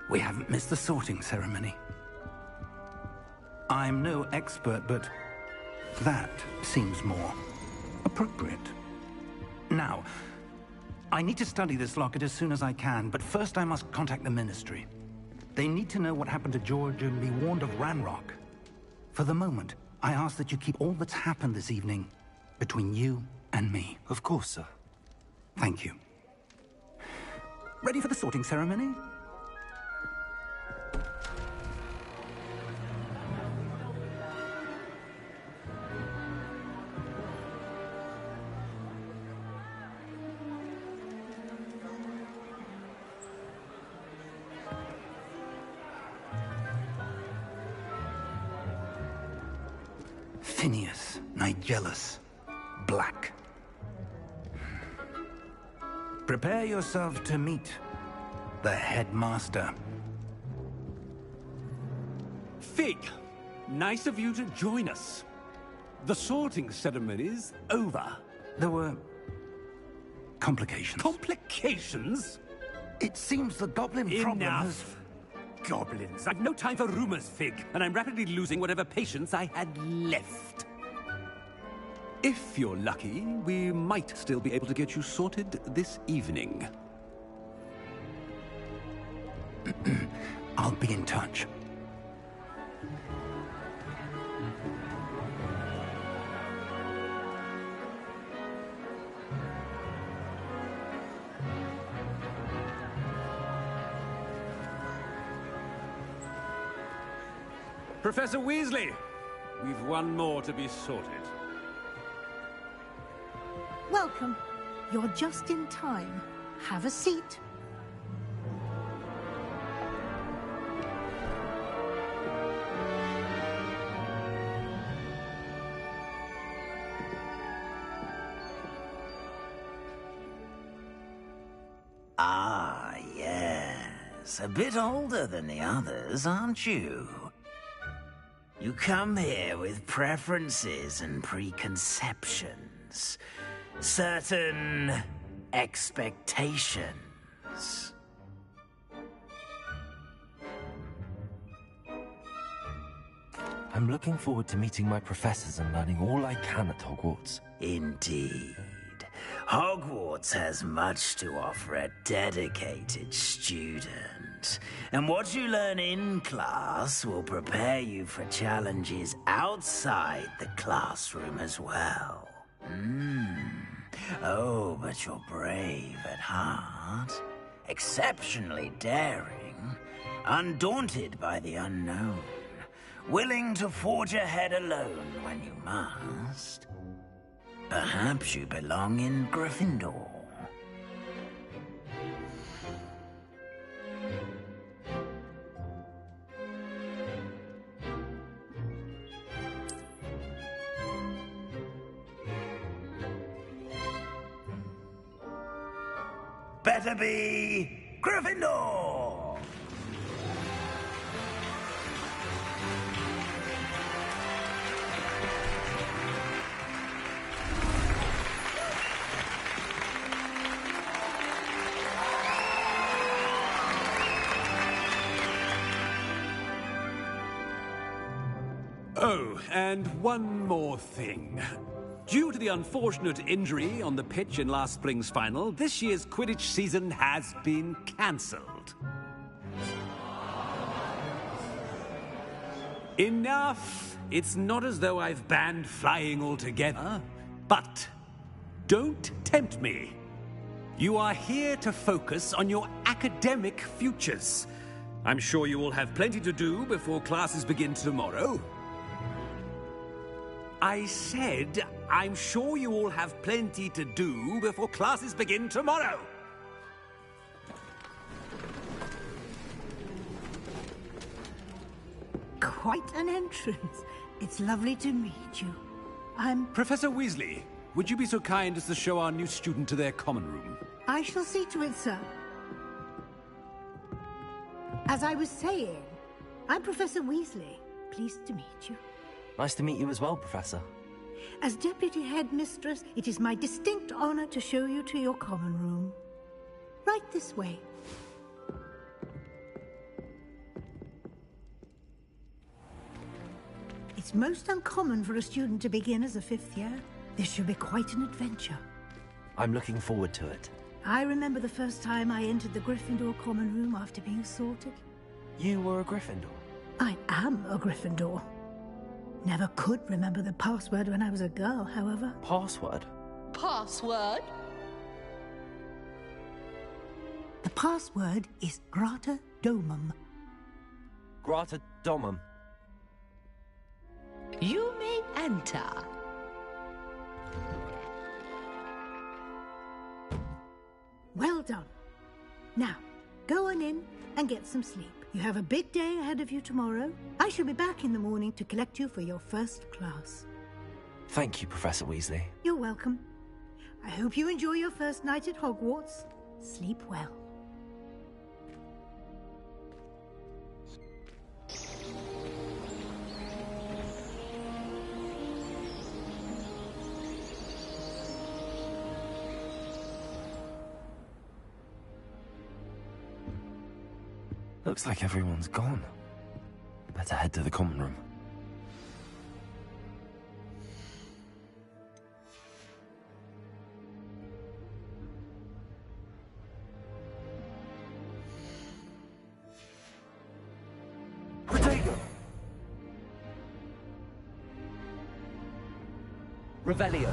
We haven't missed the sorting ceremony. I'm no expert, but that seems more appropriate. Now, I need to study this locket as soon as I can, but first I must contact the Ministry. They need to know what happened to George and be warned of Ranrock. For the moment, I ask that you keep all that's happened this evening between you and me. Of course, sir. Thank you. Ready for the sorting ceremony? Phineas, Nigellus, Black. Prepare yourself to meet the headmaster. Fig, nice of you to join us. The sorting ceremony's over. There were complications. Complications? It seems the goblin problem has... Enough! Goblins. I've no time for rumors, Fig, and I'm rapidly losing whatever patience I had left. If you're lucky, we might still be able to get you sorted this evening. I'll be in touch. Professor Weasley, we've one more to be sorted. Welcome. You're just in time. Have a seat. Ah, yes. A bit older than the others, aren't you? You come here with preferences and preconceptions. Certain expectations. I'm looking forward to meeting my professors and learning all I can at Hogwarts. Indeed. Hogwarts has much to offer a dedicated student. And what you learn in class will prepare you for challenges outside the classroom as well. Oh, but you're brave at heart. Exceptionally daring. Undaunted by the unknown. Willing to forge ahead alone when you must. Perhaps you belong in Gryffindor. Better be Gryffindor! Oh, and one more thing. Due to the unfortunate injury on the pitch in last spring's final, this year's Quidditch season has been cancelled. Enough! It's not as though I've banned flying altogether, but don't tempt me. You are here to focus on your academic futures. I'm sure you all have plenty to do before classes begin tomorrow. I said, I'm sure you all have plenty to do before classes begin tomorrow. Quite an entrance. It's lovely to meet you. I'm... Professor Weasley, would you be so kind as to show our new student to their common room? I shall see to it, sir. As I was saying, I'm Professor Weasley. Pleased to meet you. Nice to meet you as well, Professor. As Deputy Headmistress, it is my distinct honor to show you to your common room. Right this way. It's most uncommon for a student to begin as a 5th year. This should be quite an adventure. I'm looking forward to it. I remember the first time I entered the Gryffindor common room after being sorted. You were a Gryffindor? I am a Gryffindor. Never could remember the password when I was a girl, however. Password? Password? The password is Grata Domum. Grata Domum. You may enter. Well done. Now, go on in and get some sleep. You have a big day ahead of you tomorrow. I shall be back in the morning to collect you for your first class. Thank you, Professor Weasley. You're welcome. I hope you enjoy your first night at Hogwarts. Sleep well. Looks like everyone's gone. Better head to the common room. Protego! Revelio.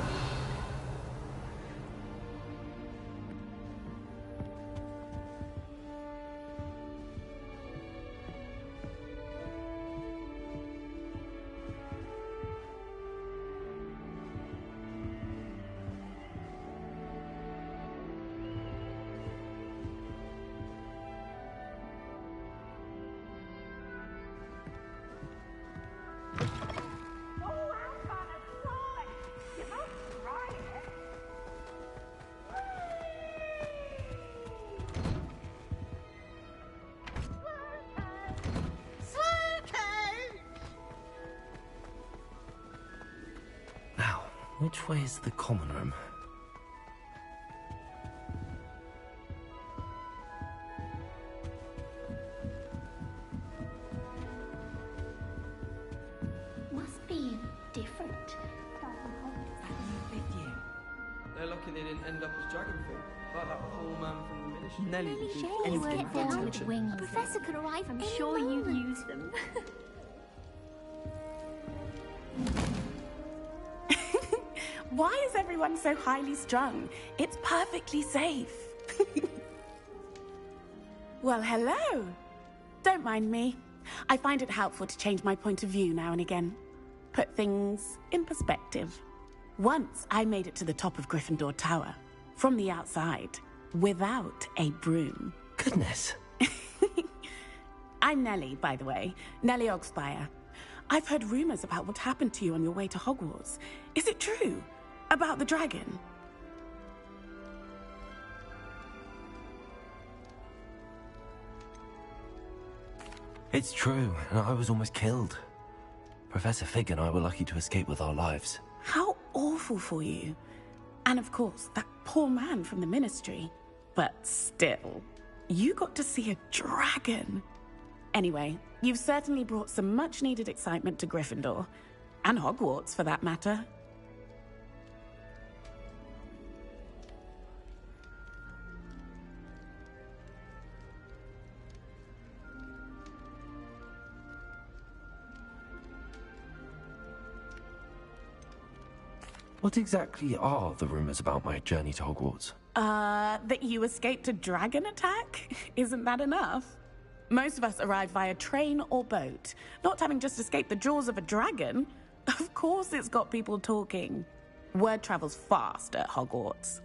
Now, which way is the common room? Must be different. They're lucky they didn't end up as Dragonfall, like that poor man from the ministry. Nelly Really would do shame anything get for down attention. with Wings. A professor could arrive. I'm sure you'd use them. Why is everyone so highly strung? It's perfectly safe. Well, hello. Don't mind me. I find it helpful to change my point of view now and again. Put things in perspective. Once I made it to the top of Gryffindor Tower, from the outside, without a broom. Goodness. I'm Nellie, by the way. Nellie Ogspire. I've heard rumors about what happened to you on your way to Hogwarts. Is it true? About the dragon? It's true, and I was almost killed. Professor Fig and I were lucky to escape with our lives. How awful for you. And of course, that poor man from the ministry. But still, you got to see a dragon. Anyway, you've certainly brought some much-needed excitement to Gryffindor. And Hogwarts, for that matter. What exactly are the rumors about my journey to Hogwarts? That you escaped a dragon attack? Isn't that enough? Most of us arrive via train or boat, not having just escaped the jaws of a dragon. Of course it's got people talking. Word travels fast at Hogwarts.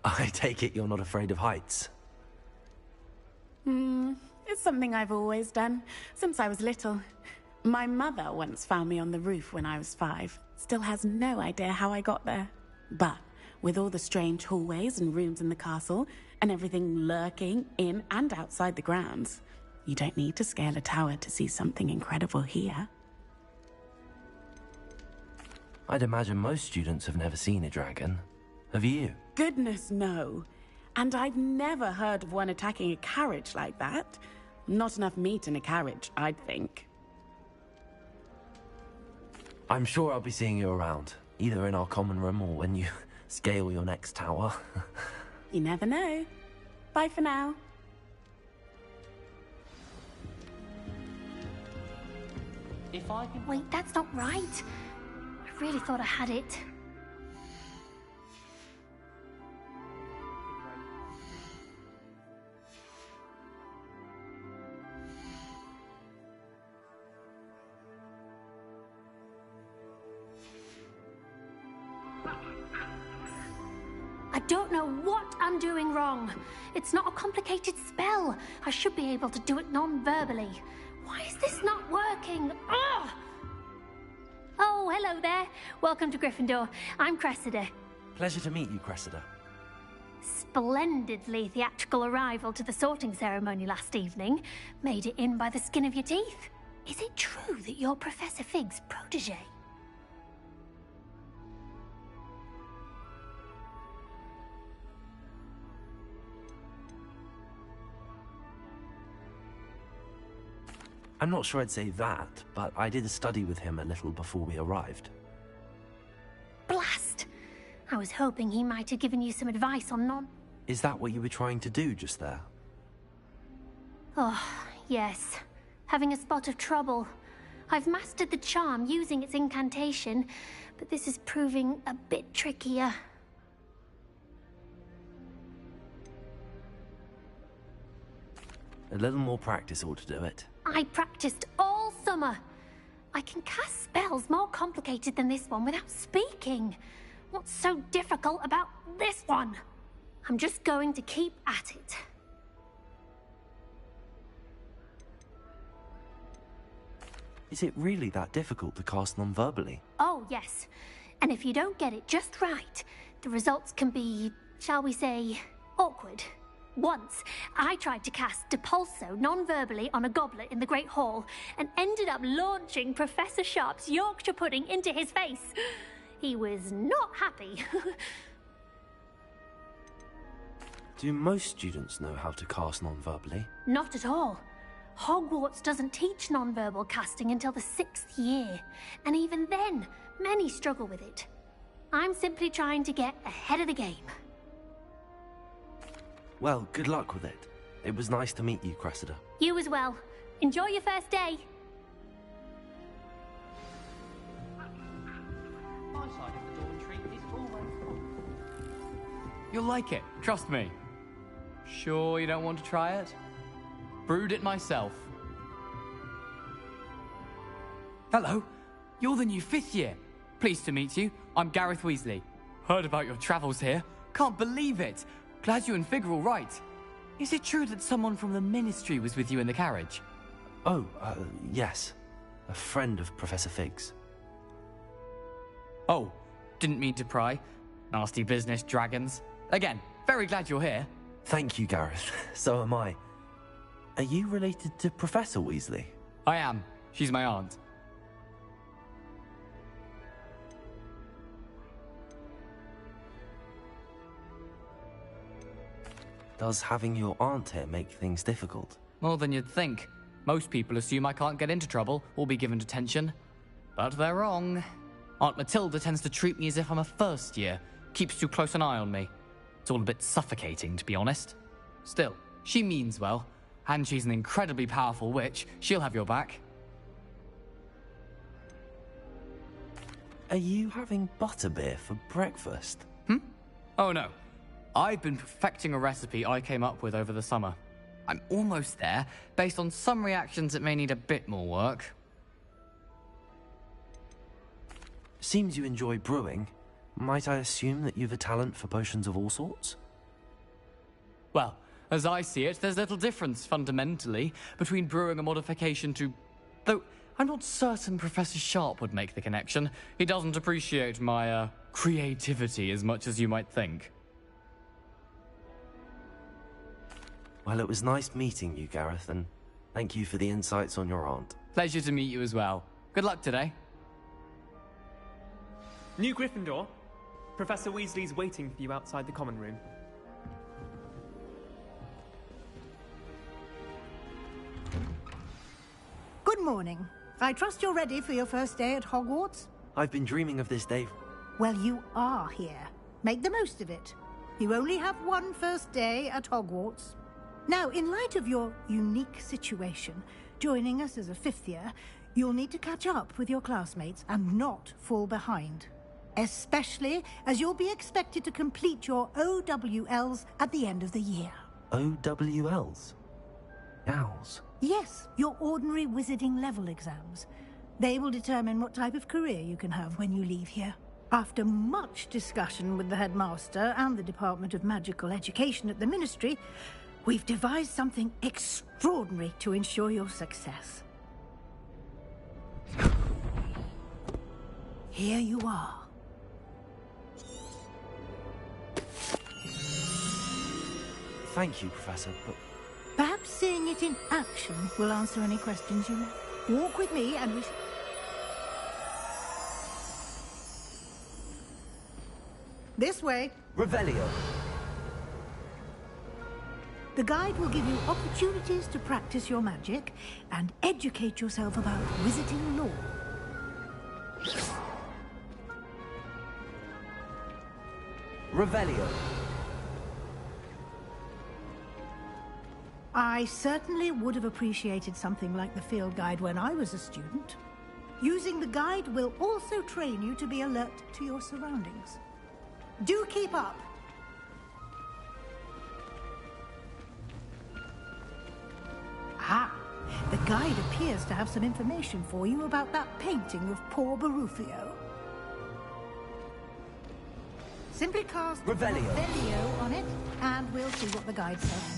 I take it you're not afraid of heights? It's something I've always done, since I was little. My mother once found me on the roof when I was 5. Still has no idea how I got there. But with all the strange hallways and rooms in the castle, and everything lurking in and outside the grounds, you don't need to scale a tower to see something incredible here. I'd imagine most students have never seen a dragon. Have you? Goodness, no. And I've never heard of one attacking a carriage like that. Not enough meat in a carriage, I'd think. I'm sure I'll be seeing you around, either in our common room or when you scale your next tower. You never know. Bye for now. If I can... Wait, that's not right. I really thought I had it. I don't know what I'm doing wrong. It's not a complicated spell. I should be able to do it non-verbally. Why is this not working? Ugh! Oh, hello there. Welcome to Gryffindor. I'm Cressida. Pleasure to meet you, Cressida. Splendidly theatrical arrival to the sorting ceremony last evening. Made it in by the skin of your teeth. Is it true that you're Professor Fig's protege? I'm not sure I'd say that, but I did study with him a little before we arrived. Blast! I was hoping he might have given you some advice on non... Is that what you were trying to do just there? Oh, yes. Having a spot of trouble. I've mastered the charm using its incantation, but this is proving a bit trickier. A little more practice ought to do it. I practiced all summer. I can cast spells more complicated than this one without speaking. What's so difficult about this one? I'm just going to keep at it. Is it really that difficult to cast non-verbally? Oh, yes. And if you don't get it just right, the results can be, shall we say, awkward. Once, I tried to cast Depulso non-verbally on a goblet in the Great Hall and ended up launching Professor Sharp's Yorkshire pudding into his face. He was not happy. Do most students know how to cast non-verbally? Not at all. Hogwarts doesn't teach non-verbal casting until the 6th year, and even then, many struggle with it. I'm simply trying to get ahead of the game. Well, good luck with it. It was nice to meet you, Cressida. You as well. Enjoy your first day. My side of the dormitory is always full. You'll like it, trust me. Sure you don't want to try it? Brewed it myself. Hello, you're the new 5th year. Pleased to meet you. I'm Gareth Weasley. Heard about your travels here. Can't believe it. Glad you and Fig are all right. Is it true that someone from the Ministry was with you in the carriage? Oh, yes. A friend of Professor Fig's. Oh, didn't mean to pry. Nasty business, dragons. Again, very glad you're here. Thank you, Gareth. So am I. Are you related to Professor Weasley? I am. She's my aunt. Does having your aunt here make things difficult? More than you'd think. Most people assume I can't get into trouble or be given detention. But they're wrong. Aunt Matilda tends to treat me as if I'm a first year. Keeps too close an eye on me. It's all a bit suffocating, to be honest. Still, she means well. And she's an incredibly powerful witch. She'll have your back. Are you having butterbeer for breakfast? Oh no. I've been perfecting a recipe I came up with over the summer. I'm almost there. Based on some reactions, it may need a bit more work. Seems you enjoy brewing. Might I assume that you've a talent for potions of all sorts? Well, as I see it, there's little difference, fundamentally, between brewing a modification to... Though, I'm not certain Professor Sharp would make the connection. He doesn't appreciate my, creativity as much as you might think. Well, it was nice meeting you, Gareth, and thank you for the insights on your aunt. Pleasure to meet you as well. Good luck today. New Gryffindor. Professor Weasley's waiting for you outside the common room. morning. I trust you're ready for your first day at Hogwarts? I've been dreaming of this day. Well, you are here. Make the most of it. You only have one first day at Hogwarts. Now, in light of your unique situation, joining us as a fifth year, you'll need to catch up with your classmates and not fall behind. Especially as you'll be expected to complete your OWLs at the end of the year. OWLs? Owls? Yes, your ordinary wizarding level exams. They will determine what type of career you can have when you leave here. After much discussion with the headmaster and the Department of Magical Education at the Ministry, we've devised something extraordinary to ensure your success. Here you are. Thank you, Professor, but... Perhaps seeing it in action will answer any questions you may. Walk with me and we... This way. Revelio. The guide will give you opportunities to practice your magic and educate yourself about wizarding lore. Revelio. I certainly would have appreciated something like the field guide when I was a student. Using the guide will also train you to be alert to your surroundings. Do keep up! Ah, the guide appears to have some information for you about that painting of poor Barufio. Simply cast Revelio on it, and we'll see what the guide says.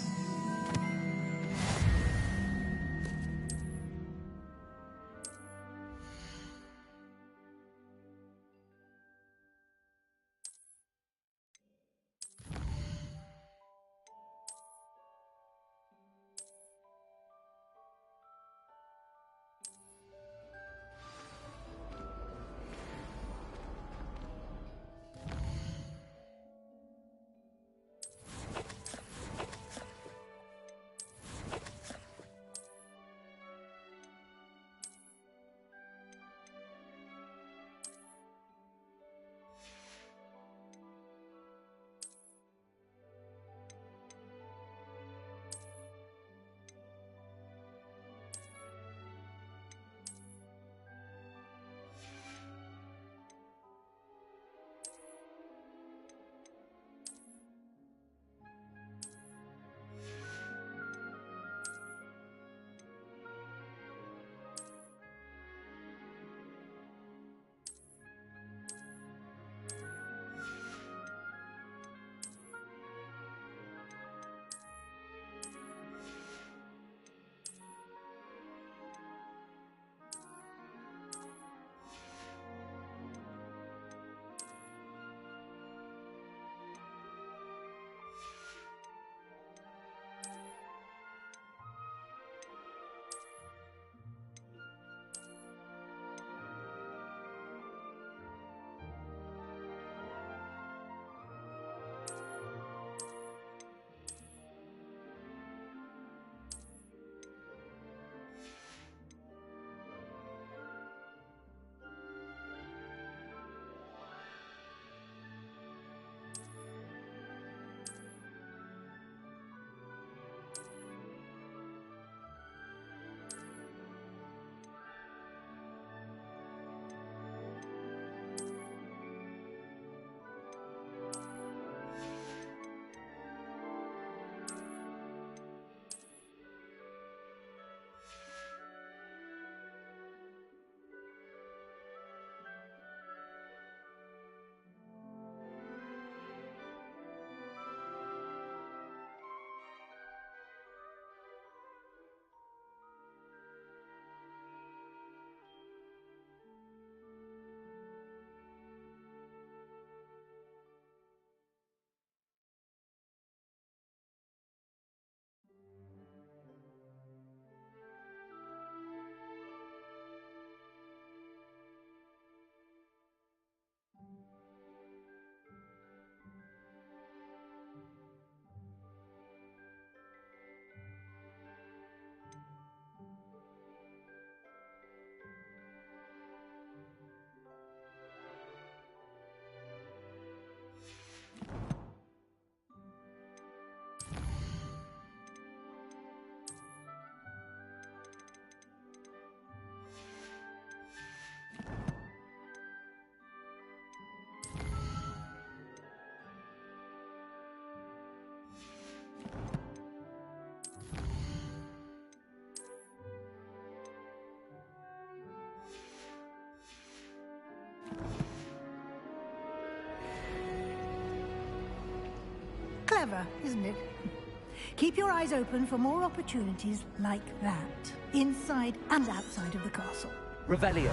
Clever, isn't it? Keep your eyes open for more opportunities like that, inside and outside of the castle. Revelio.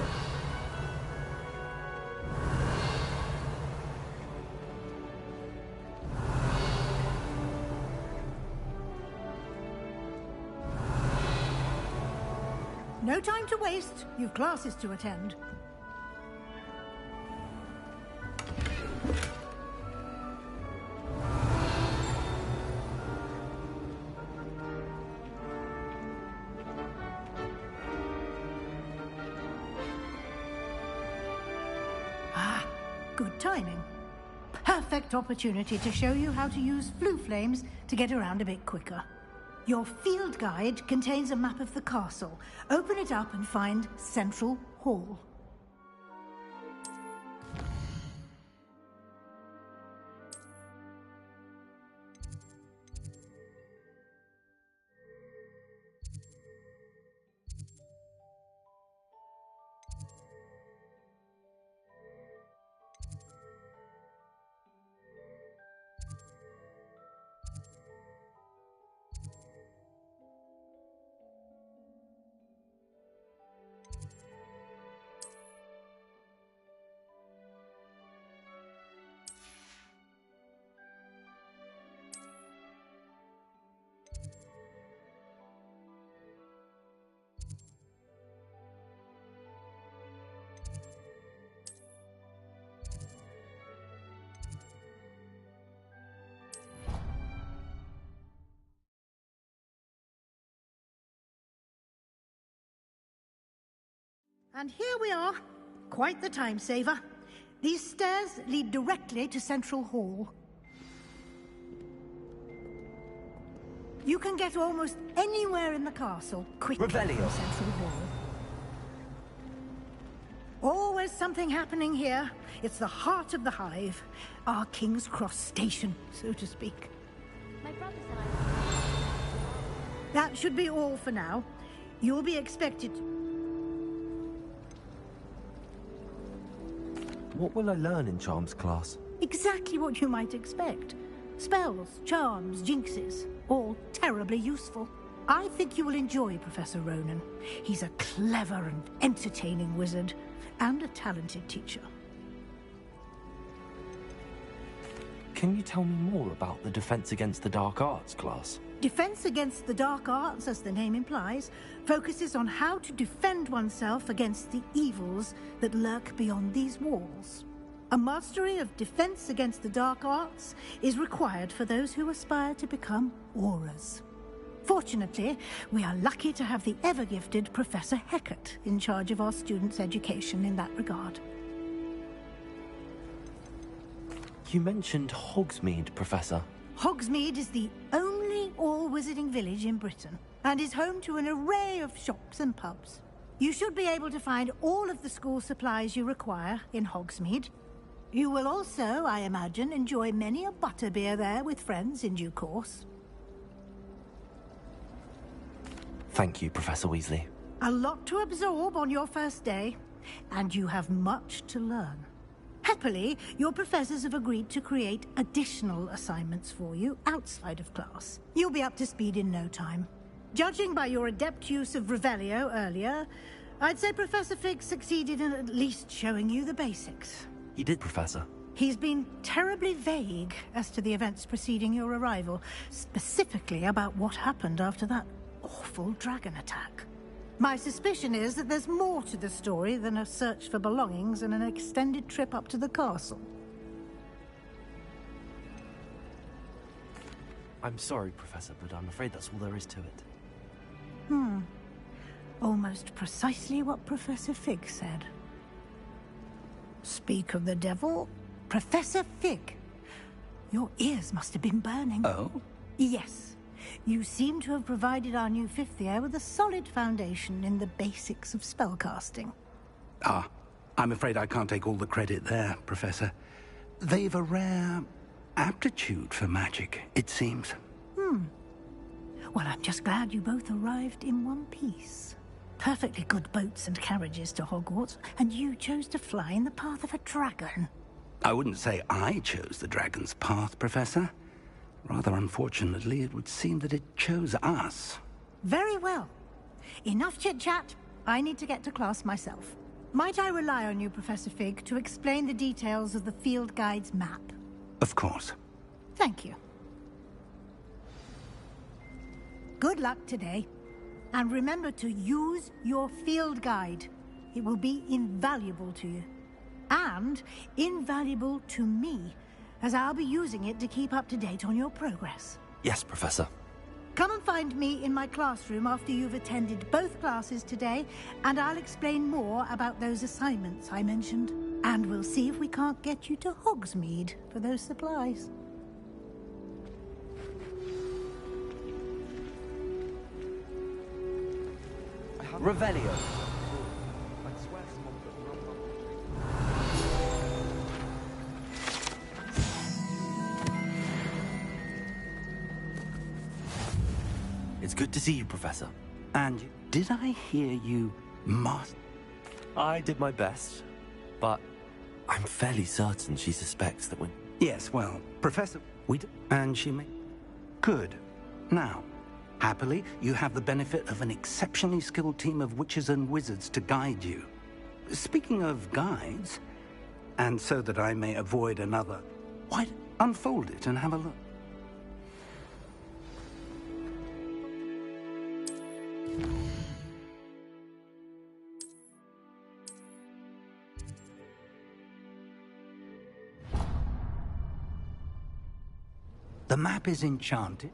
No time to waste. You've classes to attend. Ah, good timing. Perfect opportunity to show you how to use flue flames to get around a bit quicker. Your field guide contains a map of the castle. Open it up and find Central Hall. And here we are. Quite the time saver. These stairs lead directly to Central Hall. You can get almost anywhere in the castle quickly from Central Hall. Always something happening here. It's the heart of the hive. Our King's Cross station, so to speak. My brother said That should be all for now. You'll be expected... What will I learn in Charms class? Exactly what you might expect. Spells, charms, jinxes, all terribly useful. I think you will enjoy Professor Ronan. He's a clever and entertaining wizard, and a talented teacher. Can you tell me more about the Defense Against the Dark Arts class? Defense Against the Dark Arts, as the name implies, focuses on how to defend oneself against the evils that lurk beyond these walls. A mastery of Defense Against the Dark Arts is required for those who aspire to become Aurors. Fortunately, we are lucky to have the ever-gifted Professor Hecat in charge of our students' education in that regard. You mentioned Hogsmeade, Professor. Hogsmeade is the only all-wizarding village in Britain, and is home to an array of shops and pubs. You should be able to find all of the school supplies you require in Hogsmeade. You will also, I imagine, enjoy many a butterbeer there with friends in due course. Thank you, Professor Weasley. A lot to absorb on your first day, and you have much to learn. Happily, your professors have agreed to create additional assignments for you outside of class. You'll be up to speed in no time. Judging by your adept use of Revelio earlier, I'd say Professor Fig succeeded in at least showing you the basics. He did, Professor. He's been terribly vague as to the events preceding your arrival, specifically about what happened after that awful dragon attack. My suspicion is that there's more to the story than a search for belongings and an extended trip up to the castle. I'm sorry, Professor, but I'm afraid that's all there is to it. Almost precisely what Professor Fig said. Speak of the devil, Professor Fig. Your ears must have been burning. Oh? Yes. You seem to have provided our new fifth year with a solid foundation in the basics of spellcasting. Ah, I'm afraid I can't take all the credit there, Professor. They've a rare aptitude for magic, it seems. Well, I'm just glad you both arrived in one piece. Perfectly good boats and carriages to Hogwarts, and you chose to fly in the path of a dragon. I wouldn't say I chose the dragon's path, Professor. Rather unfortunately, it would seem that it chose us. Very well. Enough chit-chat. I need to get to class myself. Might I rely on you, Professor Fig, to explain the details of the field guide's map? Of course. Thank you. Good luck today. And remember to use your field guide. It will be invaluable to you. And invaluable to me, as I'll be using it to keep up to date on your progress. Yes, Professor. Come and find me in my classroom after you've attended both classes today, and I'll explain more about those assignments I mentioned. And we'll see if we can't get you to Hogsmeade for those supplies. Revelio. It's good to see you, Professor. And did I hear you, Master? I did my best, but I'm fairly certain she suspects that when... Yes, well, Professor, and she may... Good. Now, happily, you have the benefit of an exceptionally skilled team of witches and wizards to guide you. Speaking of guides, and so that I may avoid another... Why, unfold it and have a look. The map is enchanted.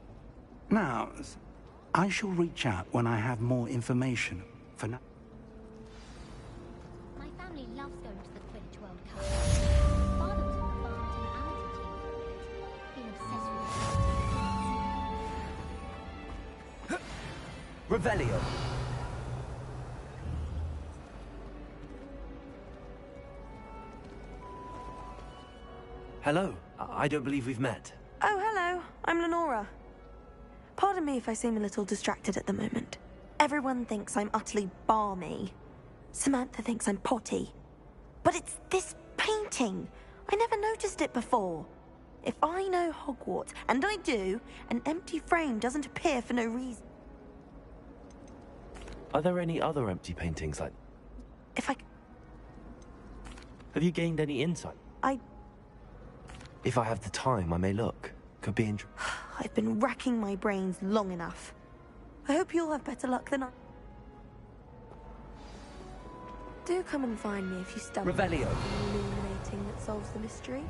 Now, I shall reach out when I have more information. For now... My family loves going to the Quidditch World Cup. Father was on the Barnton amateur team for a bit. Been obsessed with it. Revelio. Hello. I don't believe we've met. Oh, hello. I'm Lenora. Pardon me if I seem a little distracted at the moment. Everyone thinks I'm utterly balmy. Samantha thinks I'm potty. But it's this painting. I never noticed it before. If I know Hogwarts, and I do, an empty frame doesn't appear for no reason. Are there any other empty paintings like... If I... Have you gained any insight? If I have the time, I may look. Could be I've been racking my brains long enough. I hope you'll have better luck than I... Do come and find me if you stumble Revelio. upon the illuminating that solves the mystery.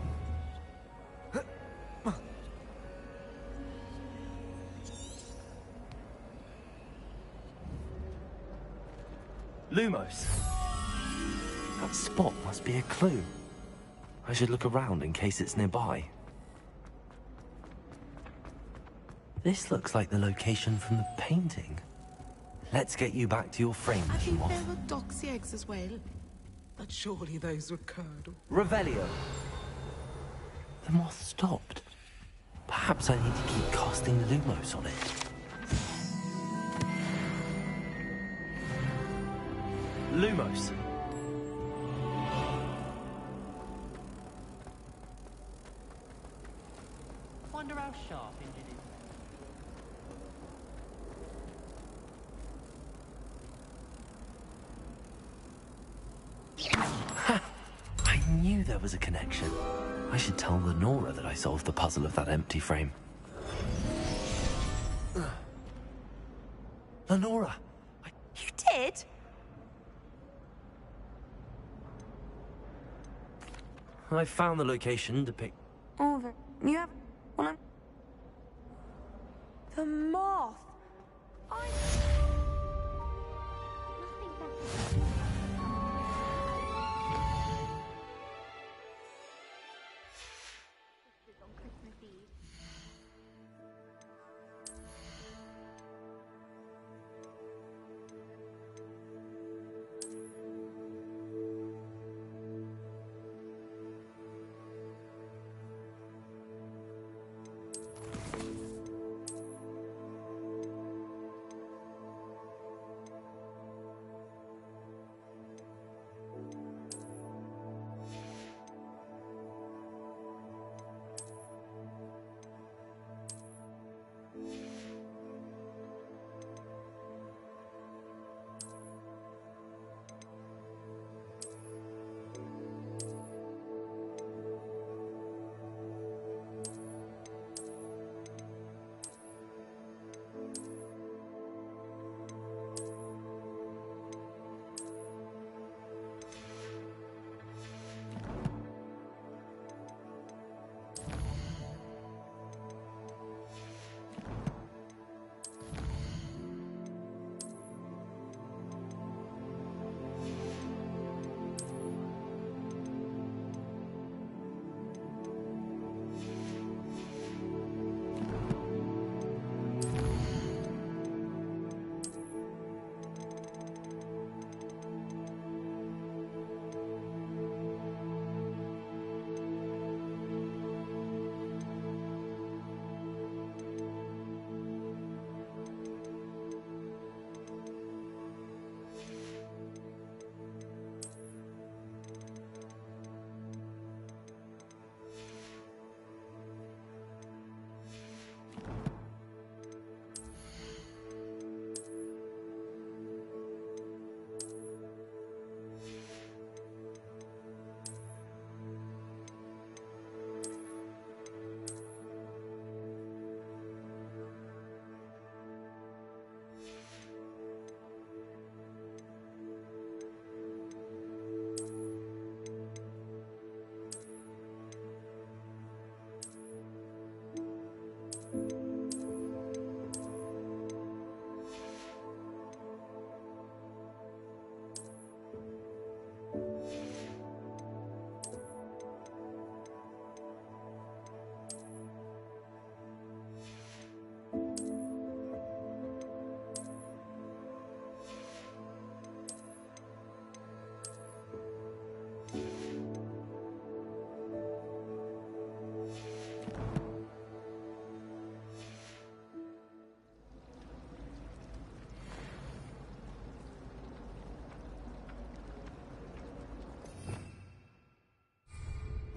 Lumos. That spot must be a clue. I should look around in case it's nearby. This looks like the location from the painting. Let's get you back to your frame, I think moth. there were doxy eggs as well. But surely those were curdled. Revelio. The moth stopped. Perhaps I need to keep casting Lumos on it. Lumos. Wonder how sharp Injin is. I knew there was a connection. I should tell Lenora that I solved the puzzle of that empty frame. Lenora! You did? I found the location to pick... Oh, you have... Well, I'm... The moth!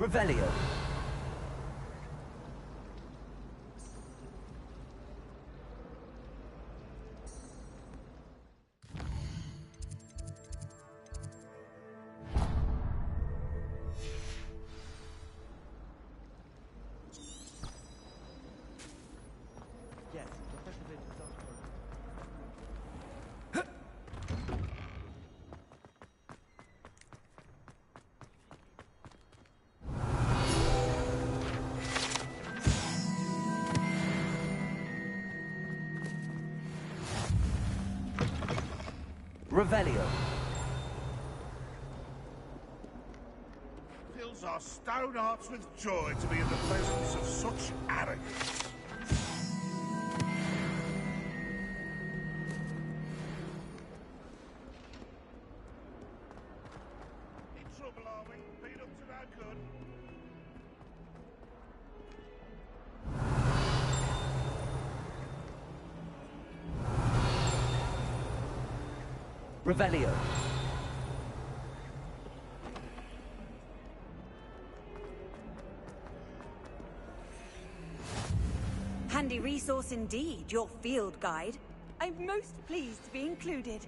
Revelio. Revelio. Fills our stone hearts with joy to be in the presence of such arrogance. In trouble, are we? Been up to no good? Revelio. Handy resource indeed, your field guide. I'm most pleased to be included.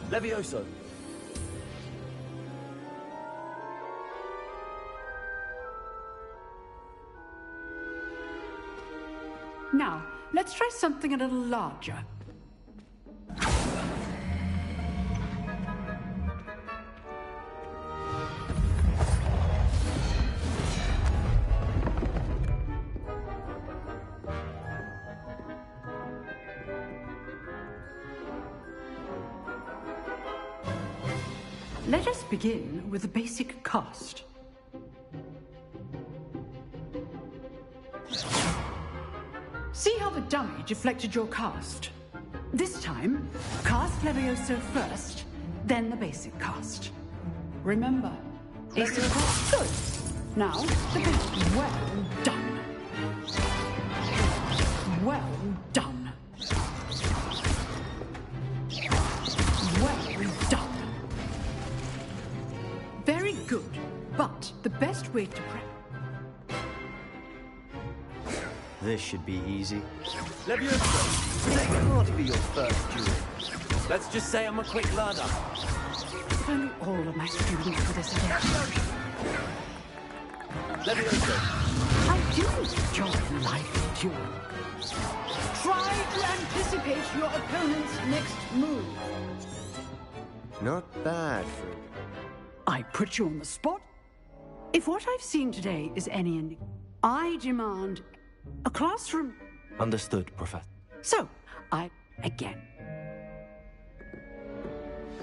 Levioso. Now, let's try something a little larger. Let us begin with the basic cast. See how the dummy deflected your cast? This time, cast Levioso first, then the basic cast. Remember, basic cast good. Now, the basic. Well done. Well done. Well done. Very good, but the best way to prep. This should be easy. Levioso. That can't be your first duel. Let's just say I'm a quick learner. If only all of my students were this adept. Levioso. I do enjoy life duel. Try to anticipate your opponent's next move. Not bad for... I put you on the spot. If what I've seen today is any indication, I demand a classroom. Understood, Professor. So, again.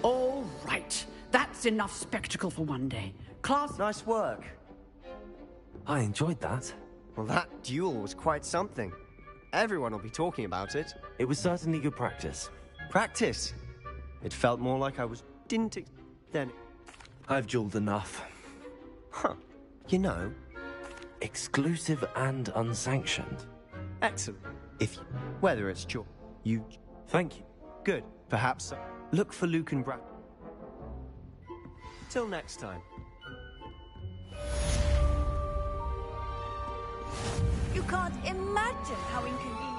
All right. That's enough spectacle for one day. Class... Nice work. I enjoyed that. Well, that duel was quite something. Everyone will be talking about it. It was certainly good practice. Practice? It felt more like I then... I've dueled enough. Huh. You know... Exclusive and unsanctioned. Excellent. Whether it's you... Thank you. Good. Perhaps look for Luke and Brad. Till next time. You can't imagine how inconvenient.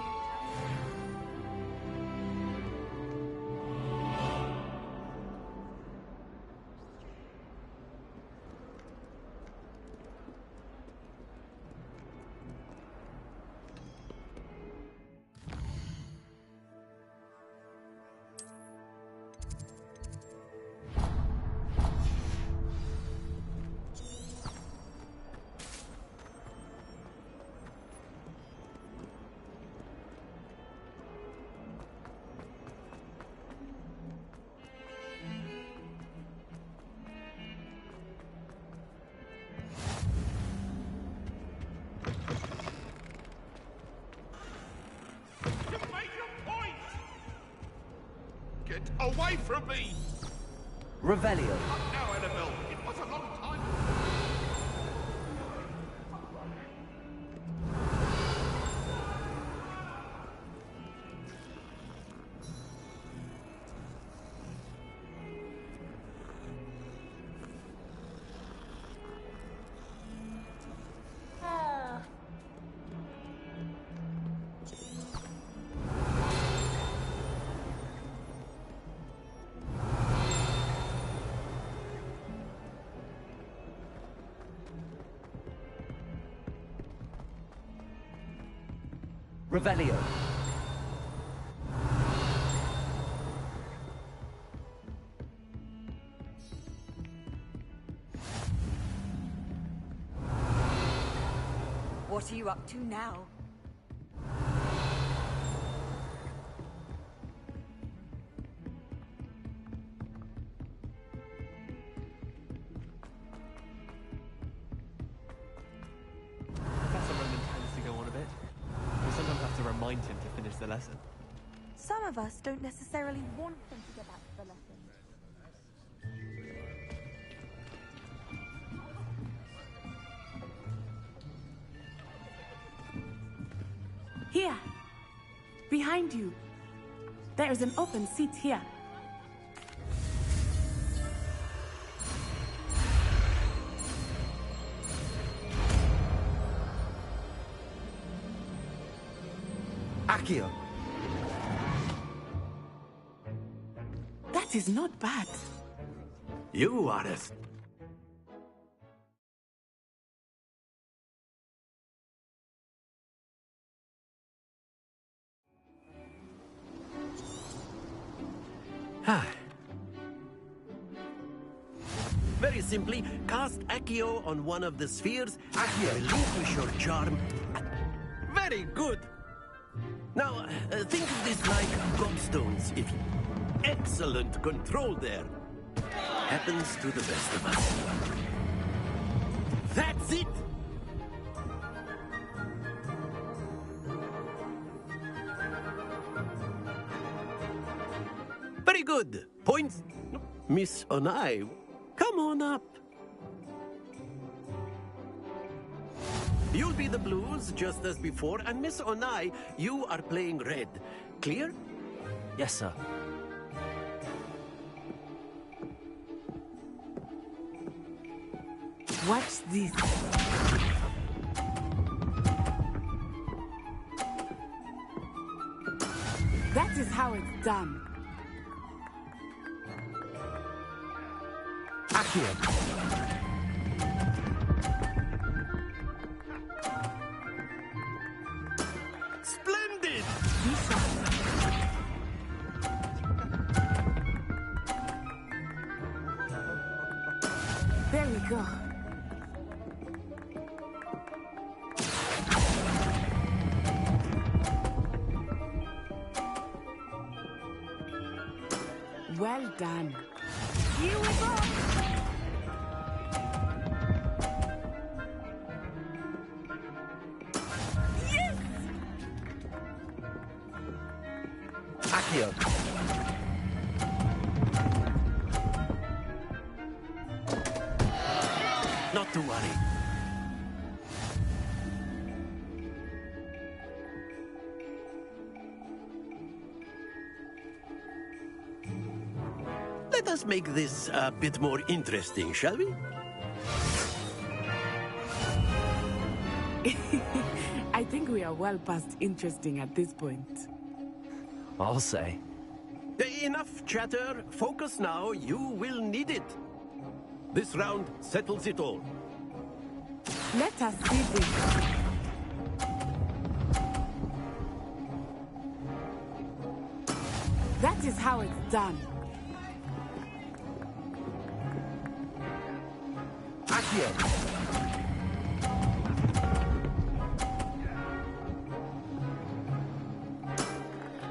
Get away from me! Revelio. Now Well, it was a long time. Revelio. What are you up to now? Professor Roman tends to go on a bit. We sometimes have to remind him to finish the lesson. Some of us don't necessarily want them to get back to the lesson. Here. Behind you. There is an open seat here. Accio. That is not bad. You are a... Very simply, cast Accio on one of the spheres. Accio, relinquish your charm. Very good. Now, think of this like gobstones, if you... Excellent control there. Happens to the best of us. That's it! Very good. Points. Miss Onai, come on up. You'll be the blues, just as before, and Miss Onai, you are playing red. Clear? Yes, sir. Watch this. That is how it's done. Accio. Splendid! There we go. Well done. Here we go. Yes! Accio. Not to worry. Let us make this a bit more interesting, shall we? I think we are well past interesting at this point. I'll say. Enough chatter. Focus now. You will need it. This round settles it all. Let us see this. That is how it's done. Accio.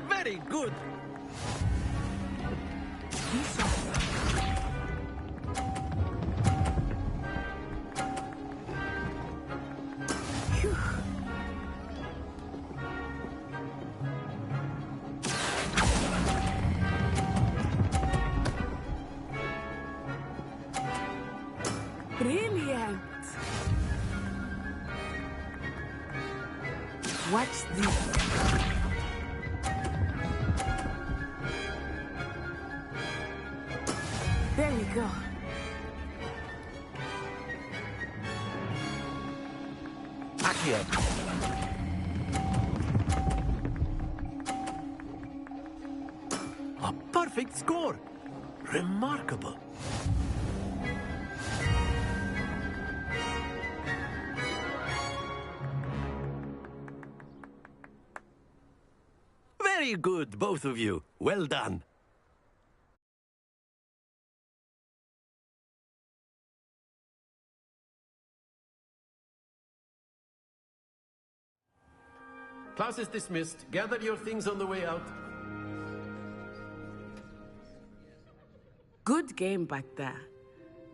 Very good. Brilliant! Watch this. There we go. Accio. A perfect score. Remarkable. Very good, both of you. Well done. Class is dismissed. Gather your things on the way out. Good game back there.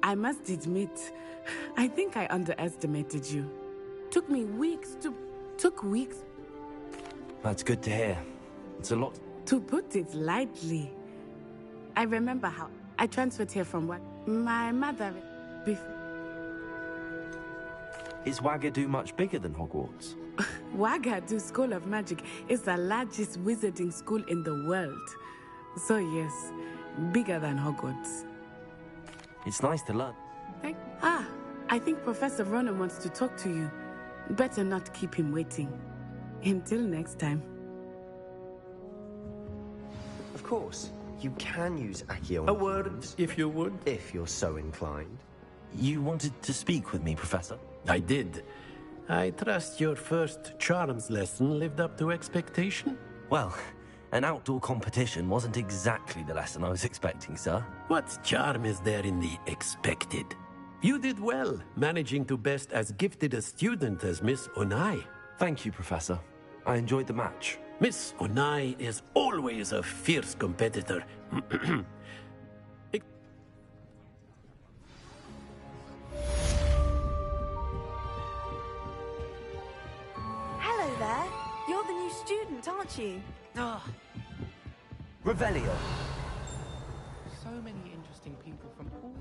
I must admit, I think I underestimated you. Took weeks. That's good to hear. It's a lot. To put it lightly. I remember how I transferred here from work. My mother... Is Wagadu much bigger than Hogwarts? Wagadu School of Magic is the largest wizarding school in the world. So yes, bigger than Hogwarts. It's nice to learn. I think Professor Ronan wants to talk to you. Better not keep him waiting. Until next time. Of course, you can use Accio. A word, if you would. If you're so inclined. You wanted to speak with me, Professor? I did. I trust your first charms lesson lived up to expectation? Well, an outdoor competition wasn't exactly the lesson I was expecting, sir. What charm is there in the expected? You did well, managing to best as gifted a student as Miss Onai. Thank you, Professor. I enjoyed the match. Miss Onai is always a fierce competitor. Hello there. You're the new student, aren't you? Revelio. So many interesting people from all...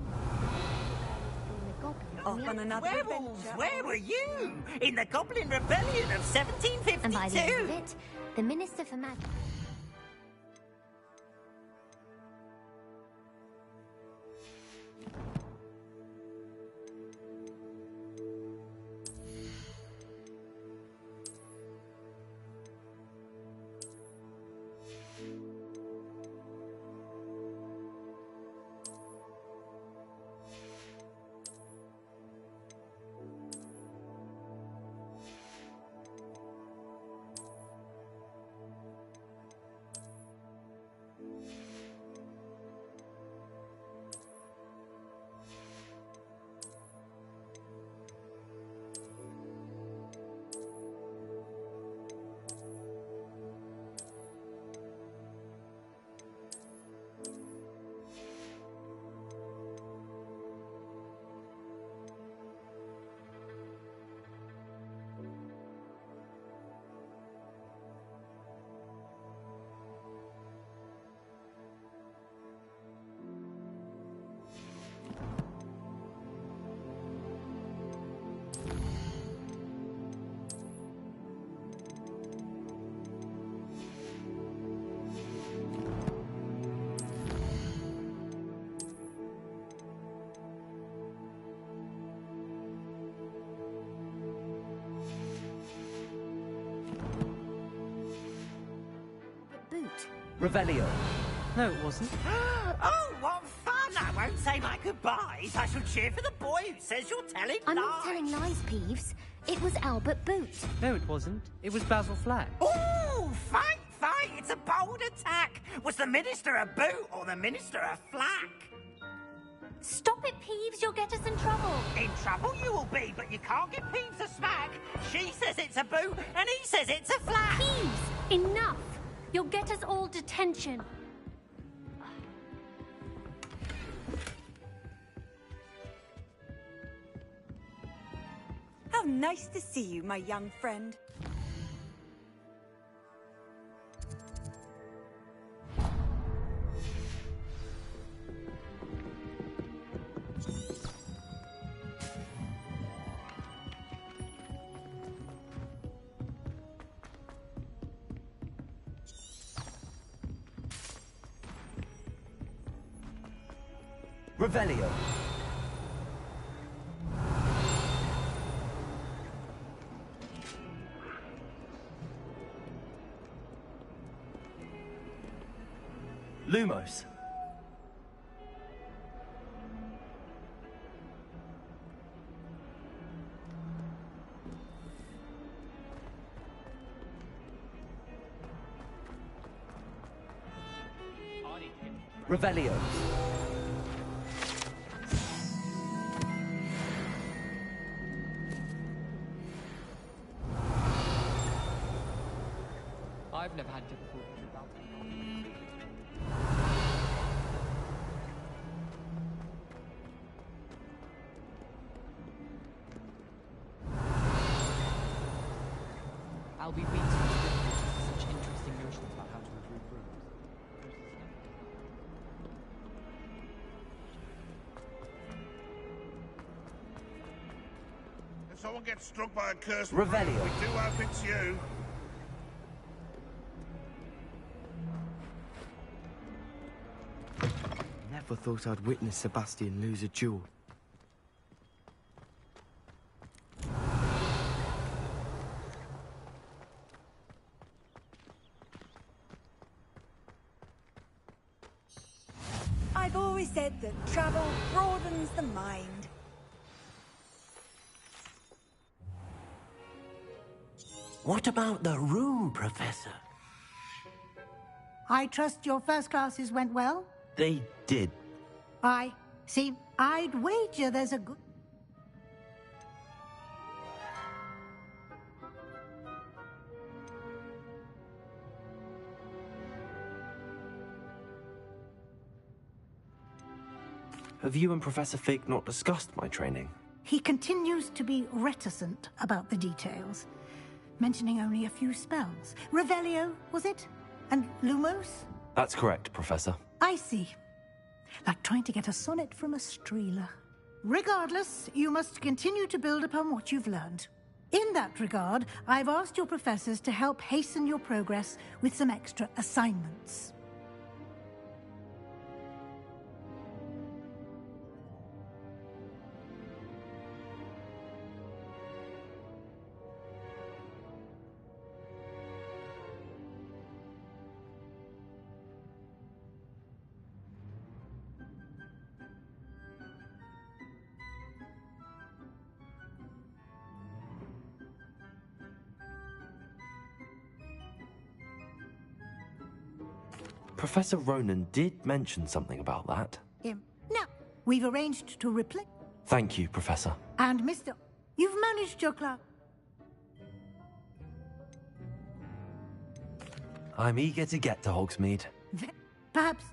Off on another Werewolves, adventure. where were you? In the Goblin Rebellion of 1752? And by the end of it, the Minister for Magic... Revelio. No, it wasn't. Oh, what fun! I won't say my goodbyes. I shall cheer for the boy who says you're telling I'm lies. not telling lies, Peeves. It was Albert Boot. No, it wasn't. It was Basil Flack. Ooh, fight! It's a bold attack. Was the Minister a boot or the Minister a flack? Stop it, Peeves. You'll get us in trouble. In trouble you will be, but you can't give Peeves a smack. She says it's a boot, and he says it's a flack. Peeves, enough. You'll get us all detention. How nice to see you, my young friend. Revelio. Lumos. Revelio. I've never had difficulty about that. I'll be beaten with such interesting notions about how to improve rooms. If someone gets struck by a curse, Revelio. we do hope it's you. Never thought I'd witness Sebastian lose a duel. I've always said that travel broadens the mind. What about the room, Professor? I trust your first classes went well? They did. I'd wager there's a good... Have you and Professor Fig not discussed my training? He continues to be reticent about the details, mentioning only a few spells. Revelio, was it? And Lumos? That's correct, Professor. I see. Like trying to get a sonnet from a streeler. Regardless, you must continue to build upon what you've learned. In that regard, I've asked your professors to help hasten your progress with some extra assignments. Professor Ronan did mention something about that. Now, we've arranged to replace... Thank you, Professor. And Mr... You've managed your class. I'm eager to get to Hogsmeade. Perhaps...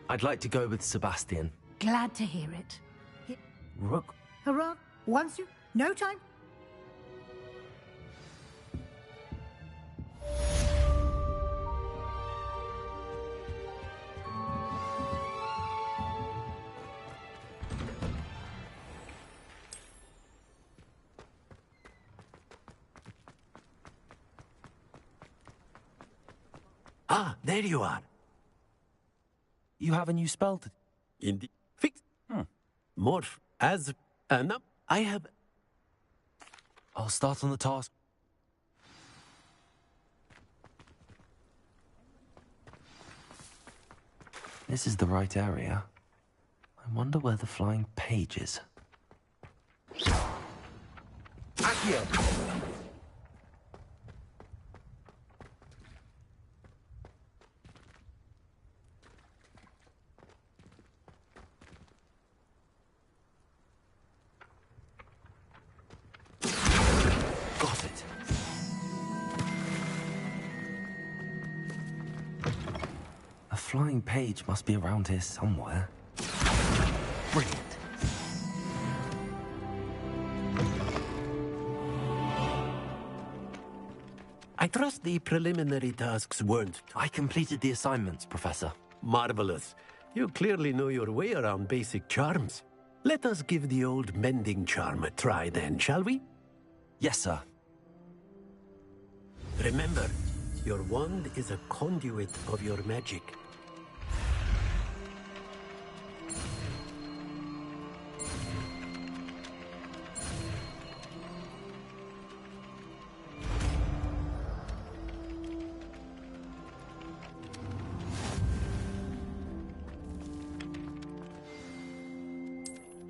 I'd like to go with Sebastian. Glad to hear it. Rook. Hurrah! Once you... No time. Ah, there you are. You have a new spell to... Indeed. Fix. Morph. As... no, I have... I'll start on the task. This is the right area. I wonder where the flying page is. Accio! Got it. A flying page must be around here somewhere. Brilliant. I trust the preliminary tasks weren't... I completed the assignments, Professor. Marvelous. You clearly know your way around basic charms. Let us give the old mending charm a try then, shall we? Yes, sir. Remember, Your wand is a conduit of your magic.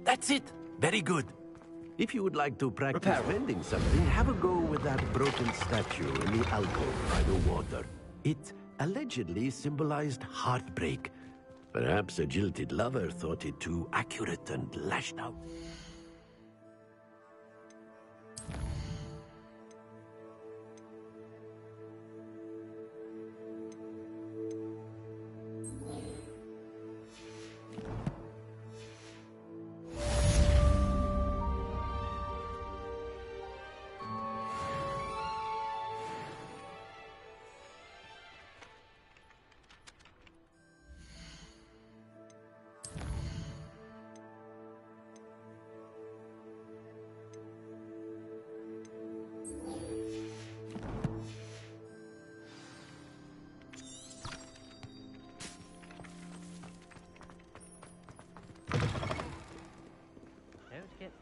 That's it! Very good. If you would like to practice mending something, have a go with that broken statue in the alcove by the water. It allegedly symbolized heartbreak. Perhaps a jilted lover thought it too accurate and lashed out.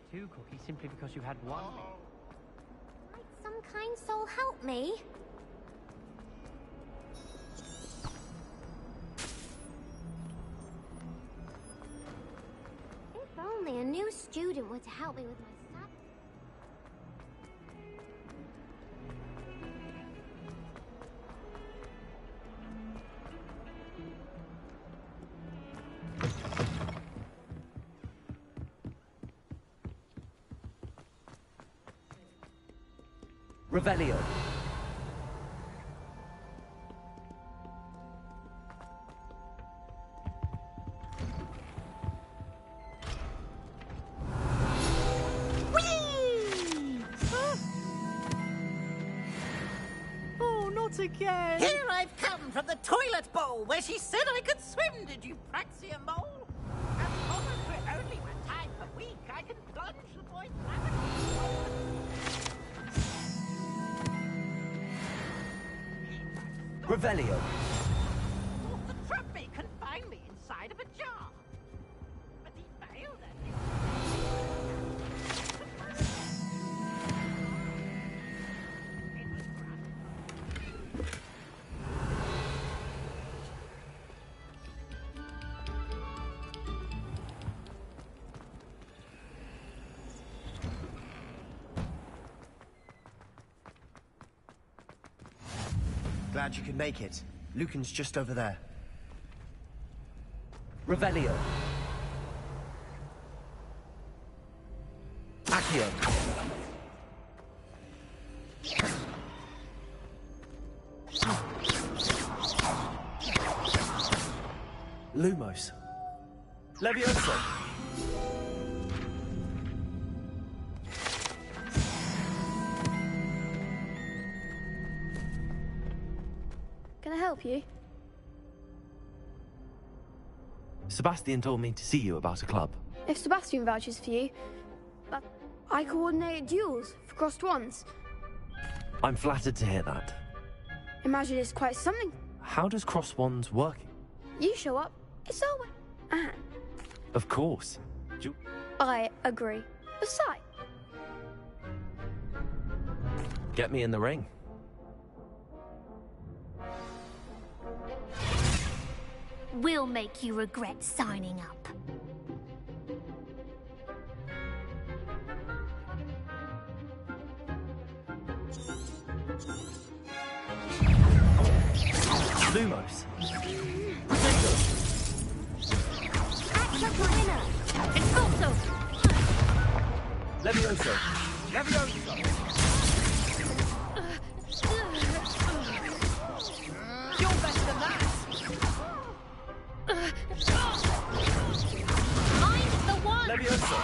Two cookies simply because you had one. Might some kind soul help me? If only a new student were to help me with my sub. Revelio. Oh, not again! Here I've come from the toilet bowl where she said I could swim, did you praxia mole? As long as we're only one time per week, I can plunge the boy's Revelio. Thought the trumpet confined me inside of a jar. But he failed at it. Glad you could make it. Lucan's just over there. Revelio. Accio. Lumos. Levioso. Can I help you? Sebastian told me to see you about a club. If Sebastian vouches for you, but I coordinate duels for crossed wands. I'm flattered to hear that. Imagine it's quite something. How does cross wands working? You show up, it's over. And Of course. I agree. Besides, Get me in the ring. We'll make you regret signing up. Lumos. Levioso. Levioso! You're better than that! Mind the one! Levioso.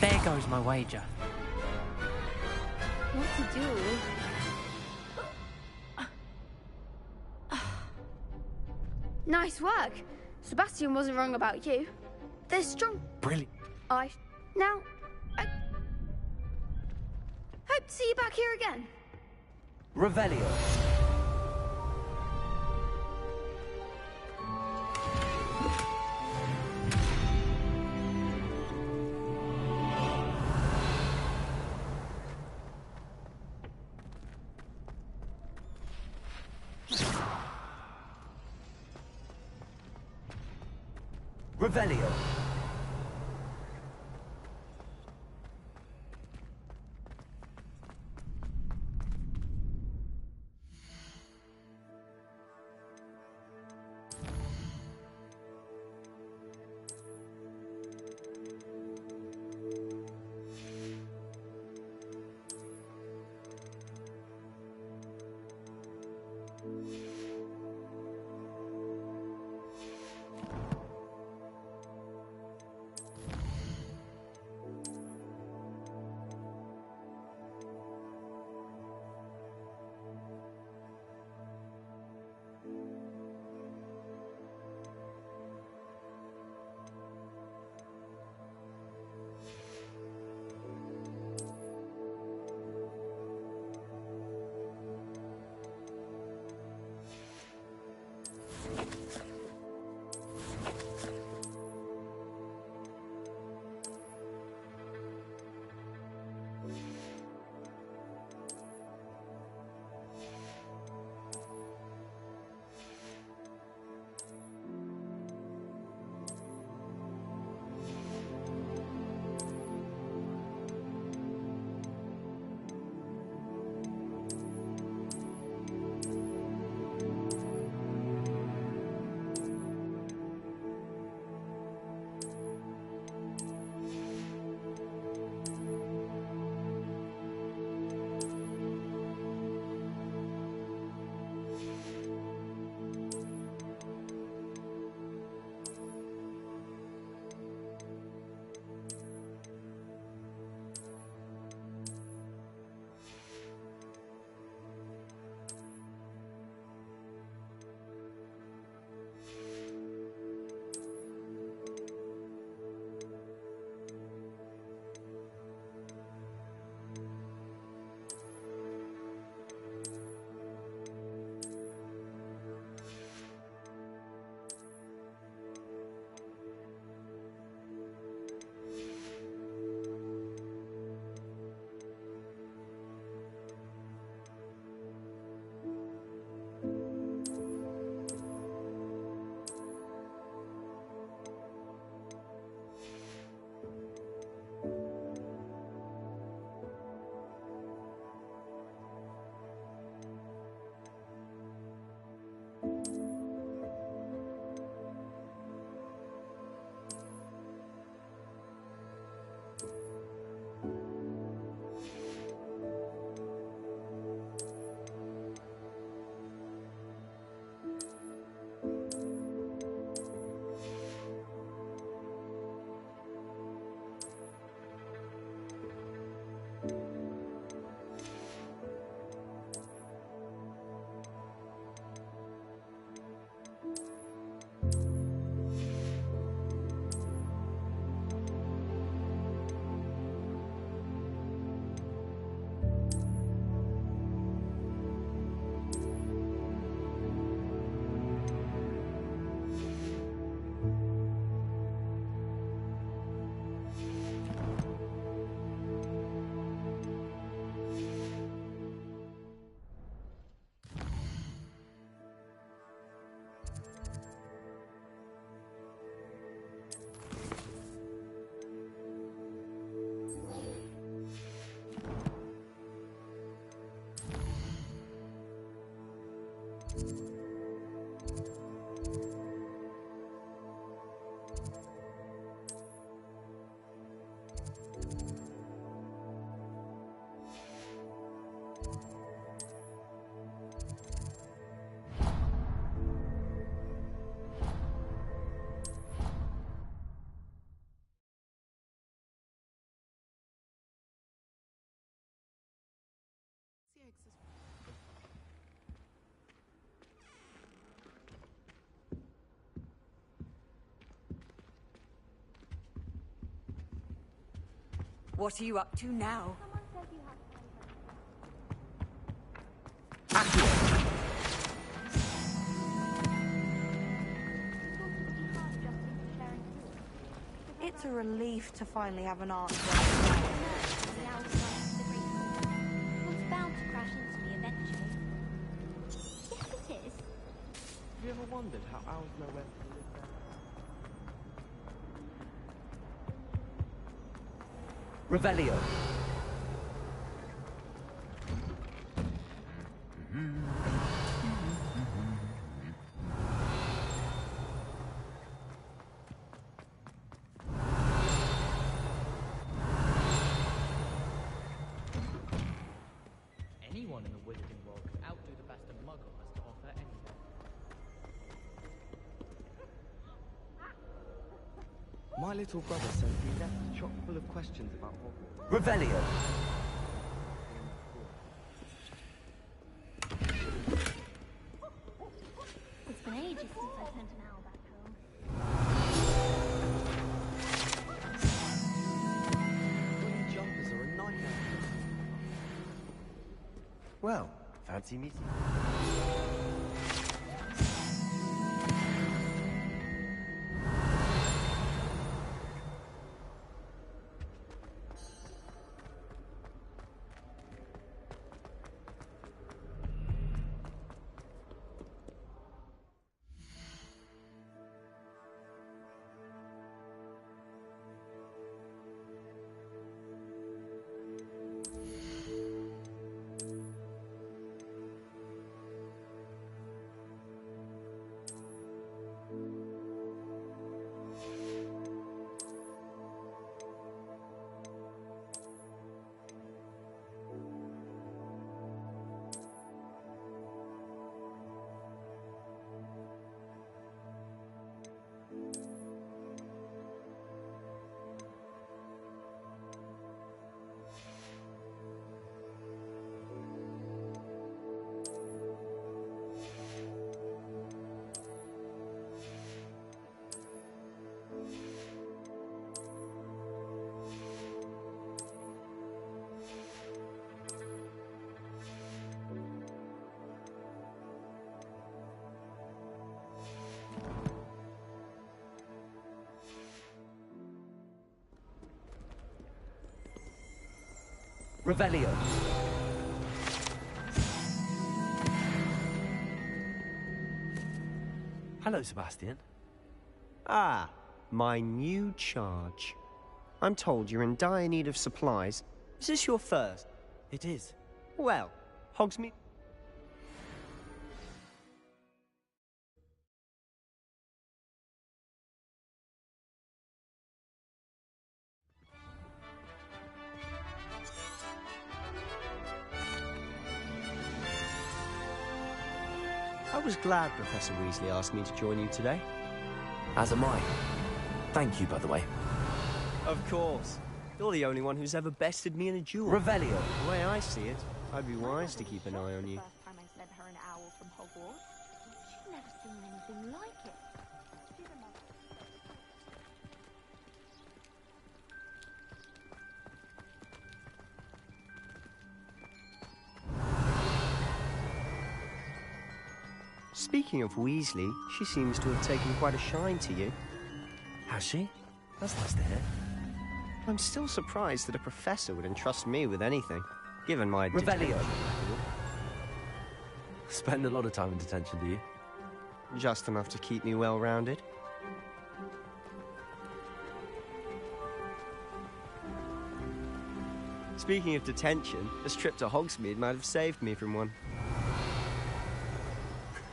There goes my wager. what to do? Nice work. Sebastian wasn't wrong about you. They're strong. Brilliant. Now, I hope to see you back here again. Revelio. Revelio. What are you up to now? It's a relief to finally have an answer. One's bound to crash into me eventually. Yes, it is. Have you ever wondered how owls know where to live there? Revelio. Anyone in the wizarding world could outdo the best a muggle has to offer anyway. My little brother said he left chock full of questions about Hogwarts. Revelio. It's been ages since I sent an owl back home. Bloody jumpers are a nightmare. Well, fancy meeting. Revelio. Hello, Sebastian. Ah, my new charge. I'm told you're in dire need of supplies. Is this your first? It is. Well, Hogsmeade. I was glad Professor Weasley asked me to join you today. As am I. Thank you, by the way. Of course. You're the only one who's ever bested me in a duel. Revelio. The way I see it, I'd be wise to keep an eye on you. First time I sent her an owl from Hogwarts. She'd never seen anything like it. She's a mother. Speaking of Weasley, she seems to have taken quite a shine to you. Has she? That's nice to hear. I'm still surprised that a professor would entrust me with anything, given my Revelio. detention. Spend a lot of time in detention, do you? Just enough to keep me well-rounded. Speaking of detention, this trip to Hogsmeade might have saved me from one.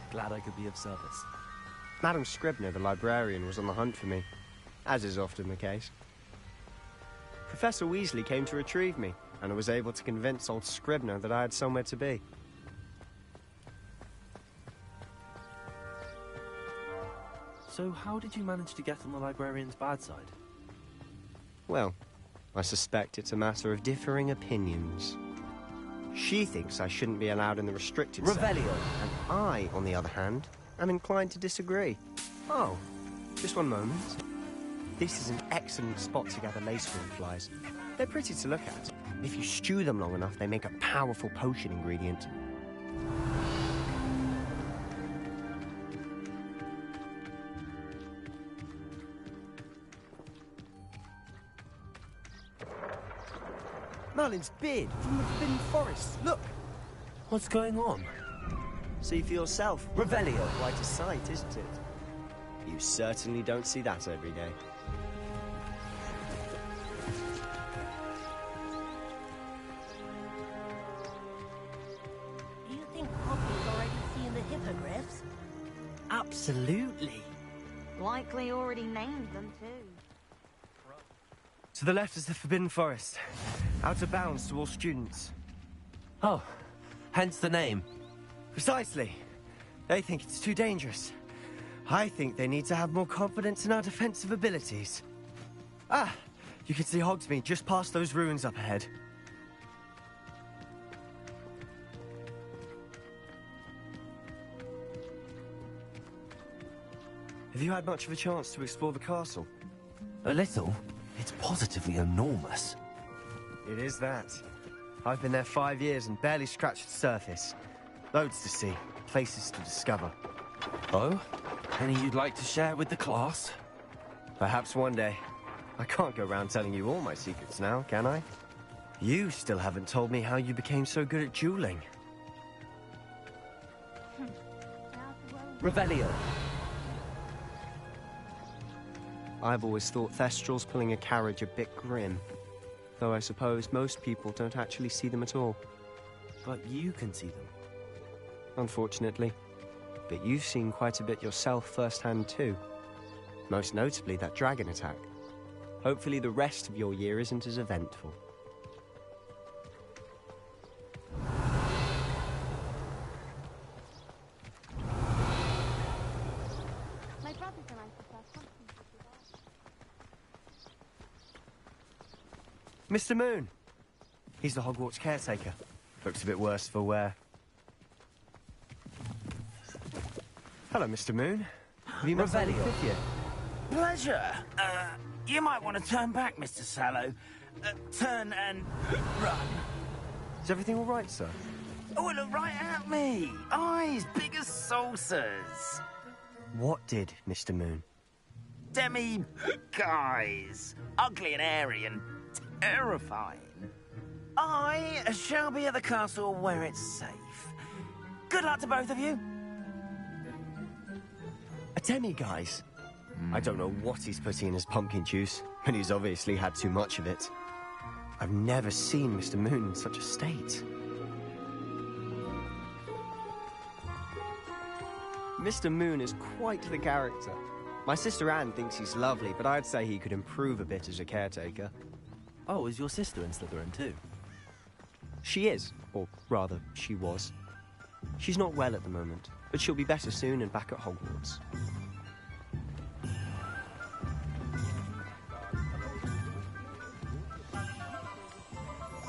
Glad I could be of service. Madam Scribner, the librarian, was on the hunt for me, as is often the case. Professor Weasley came to retrieve me, and I was able to convince old Scribner that I had somewhere to be. So how did you manage to get on the librarian's bad side? Well, I suspect it's a matter of differing opinions. She thinks I shouldn't be allowed in the restricted section, and I, on the other hand, am inclined to disagree. Oh, just one moment. This is an excellent spot to gather lacewing flies. They're pretty to look at. If you stew them long enough, they make a powerful potion ingredient. Merlin's beard from the Forbidden Forest. Look! What's going on? See for yourself. Revelio. Quite a sight, isn't it? You certainly don't see that every day. Do you think Poppy's already seen the hippogriffs? Absolutely. Likely already named them too. To the left is the Forbidden Forest. Out of bounds to all students. Oh, hence the name. Precisely. They think it's too dangerous. I think they need to have more confidence in our defensive abilities. Ah, you can see Hogsmeade just past those ruins up ahead. Have you had much of a chance to explore the castle? A little. It's positively enormous. It is that. I've been there 5 years and barely scratched the surface. Loads to see, places to discover. Oh? Any you'd like to share with the class? Perhaps one day. I can't go around telling you all my secrets now, can I? You still haven't told me how you became so good at dueling. Revelio. I've always thought Thestrals pulling a carriage a bit grim. Though I suppose most people don't actually see them at all. But you can see them. Unfortunately. But you've seen quite a bit yourself firsthand too. Most notably that dragon attack. Hopefully the rest of your year isn't as eventful. My brothers and I prefer something to Mr. Moon! He's the Hogwarts caretaker. Looks a bit worse for wear. Hello, Mr. Moon. Have you met my fifth year? Pleasure. You might want to turn back, Mr. Sallow. Turn and run. Is everything all right, sir? Oh, look right at me. Eyes big as saucers. What did, Mr. Moon? Guys. Ugly and airy and terrifying. I shall be at the castle where it's safe. Good luck to both of you. A demi-guise? I don't know what he's putting in his pumpkin juice, and he's obviously had too much of it. I've never seen Mr. Moon in such a state. Mr. Moon is quite the character. My sister Anne thinks he's lovely, but I'd say he could improve a bit as a caretaker. Oh, is your sister in Slytherin too? She is, or rather, she was. She's not well at the moment, but she'll be better soon and back at Hogwarts.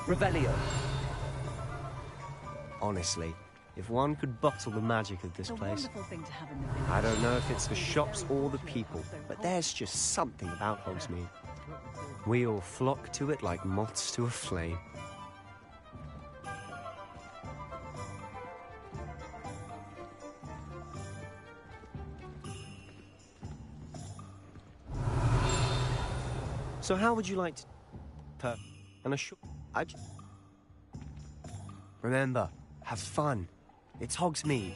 Revelio. Honestly, if one could bottle the magic of this place, Thing to have in the village. I don't know if it's the shops or the people, but there's just something about Hogsmeade. We all flock to it like moths to a flame. So how would you like to... and a short... Remember, have fun. It's Hogsmeade.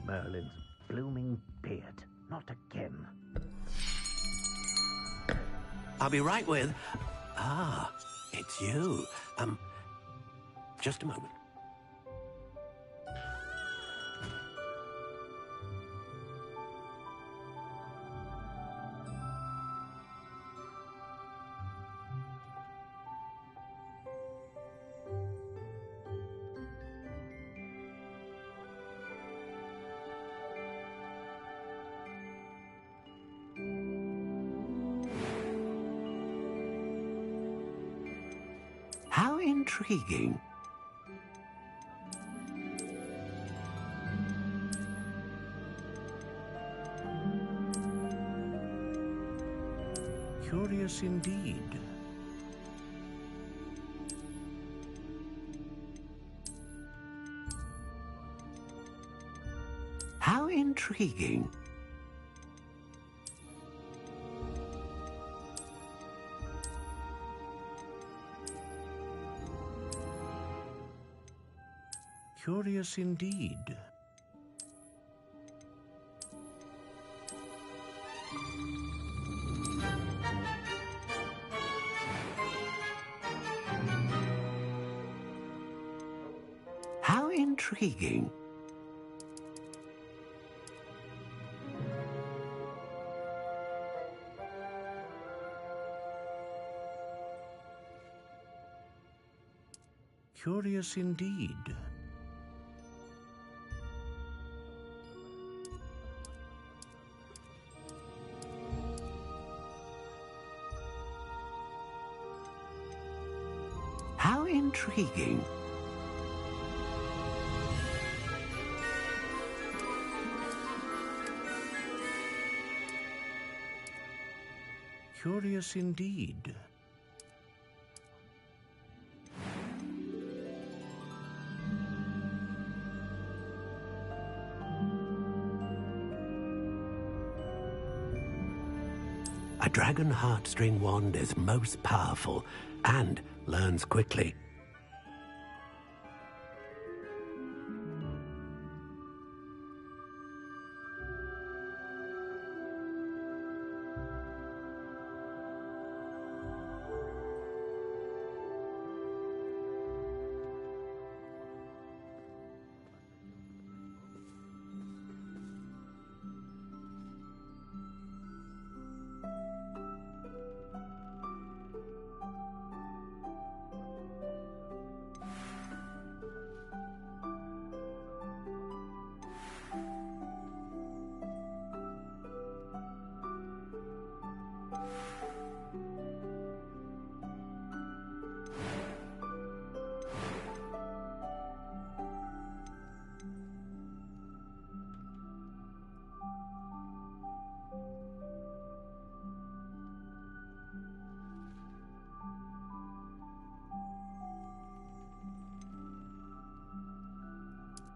Merlin's blooming beard. Not again. I'll be right with... Ah, it's you. Just a moment. intriguing. Curious indeed. How intriguing. Curious indeed. How intriguing. Curious indeed. How intriguing. Curious indeed. A dragon heartstring wand is most powerful and learns quickly.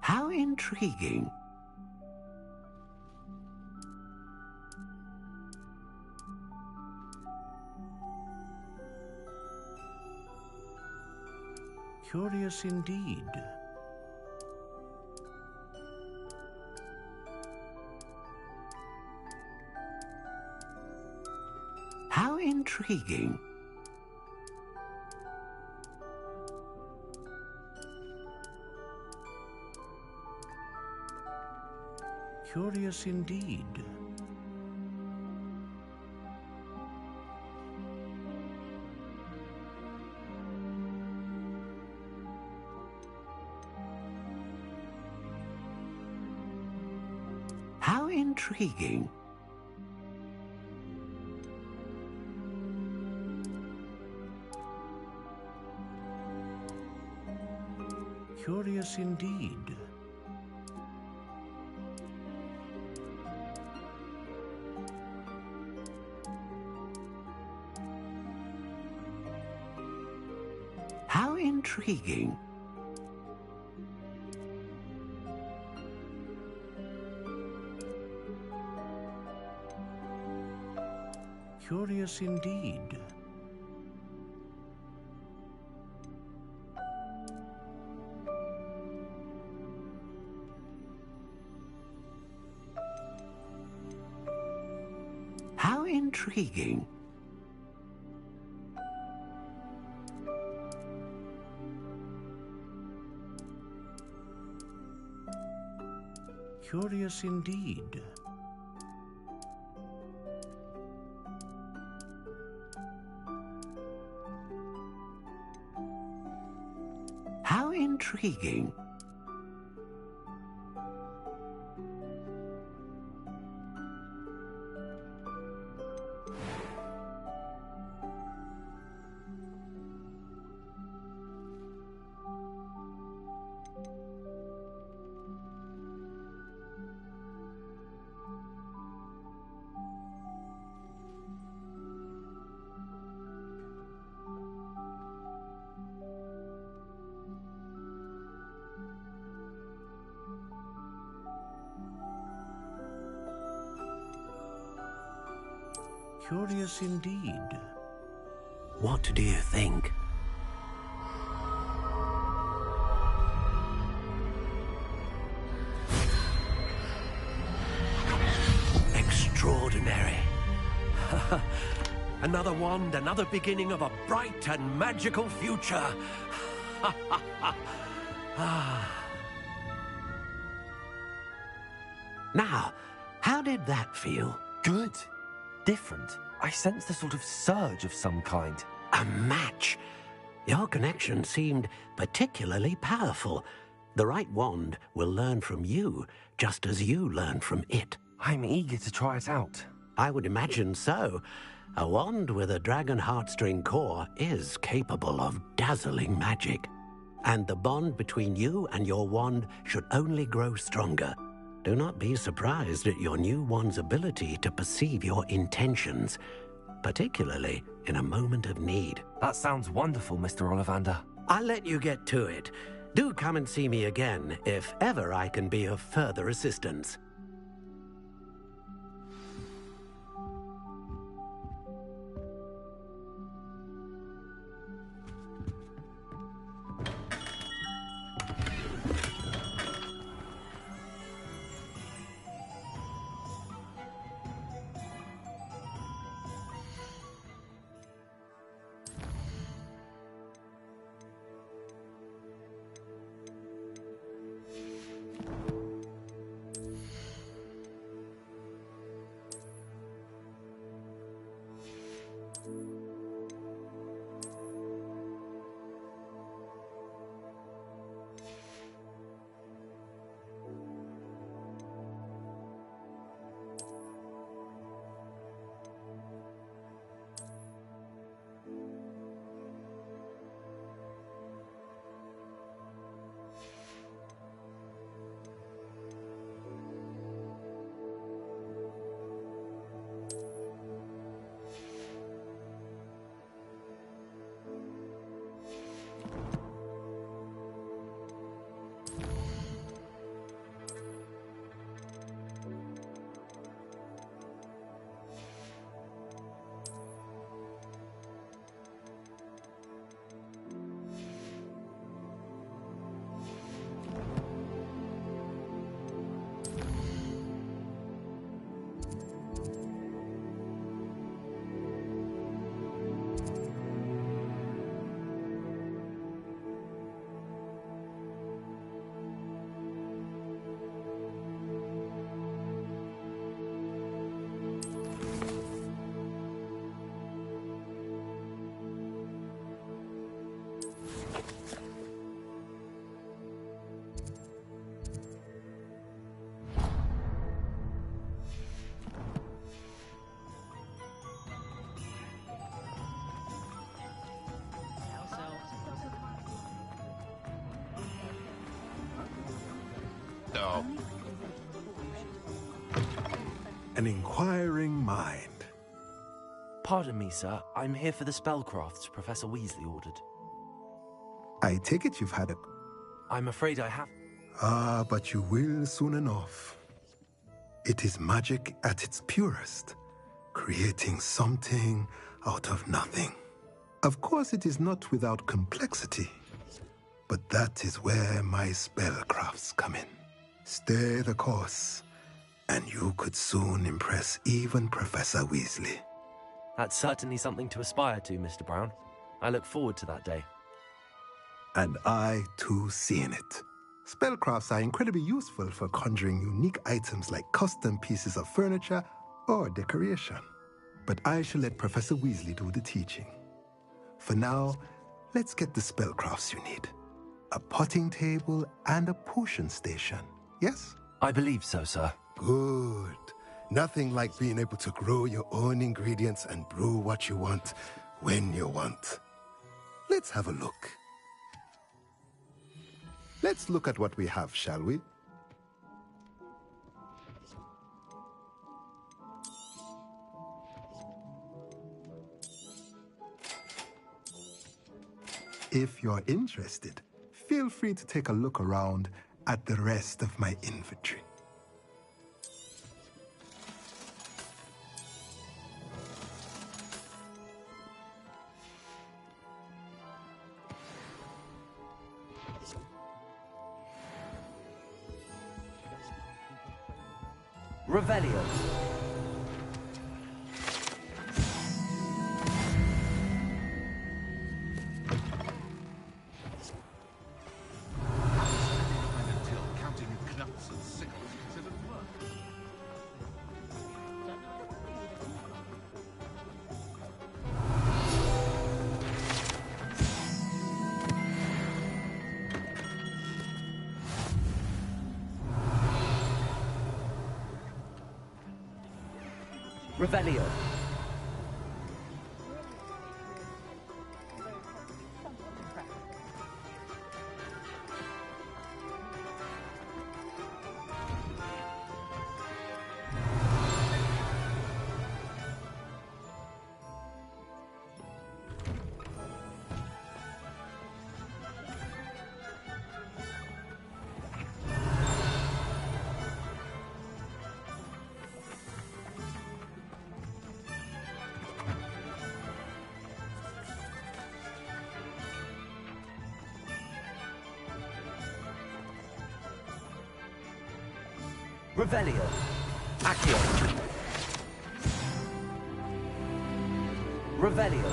How intriguing. Curious indeed. How intriguing. Curious indeed. How intriguing. Curious indeed. How intriguing. Curious indeed. How intriguing. Curious indeed. How intriguing. Curious indeed. What do you think? Extraordinary. Another wand, another beginning of a bright and magical future. Now, how did that feel? Good. Different. I sensed a sort of surge of some kind. A match. Your connection seemed particularly powerful. The right wand will learn from you, just as you learn from it. I'm eager to try it out. I would imagine so. A wand with a dragon heartstring core is capable of dazzling magic. And the bond between you and your wand should only grow stronger. Do not be surprised at your new wand's ability to perceive your intentions, particularly in a moment of need. That sounds wonderful, Mr. Ollivander. I'll let you get to it. Do come and see me again if ever I can be of further assistance. An inquiring mind. Pardon me, sir. I'm here for the spellcrafts Professor Weasley ordered. I take it you've had it. I'm afraid I have. Ah, but you will soon enough. It is magic at its purest, creating something out of nothing. Of course, it is not without complexity, but that is where my spellcrafts come in. Stay the course, and you could soon impress even Professor Weasley. That's certainly something to aspire to, Mr. Brown. I look forward to that day. And I, too, seeing it. Spellcrafts are incredibly useful for conjuring unique items like custom pieces of furniture or decoration. But I shall let Professor Weasley do the teaching. For now, let's get the spellcrafts you need. A potting table and a potion station, yes? I believe so, sir. Good. Nothing like being able to grow your own ingredients and brew what you want when you want. Let's have a look. Let's look at what we have, shall we? If you're interested, feel free to take a look around at the rest of my inventory. Revelio. Until counting knucks and sickles considered work. Revelio. Revelio. Accio. Revelio.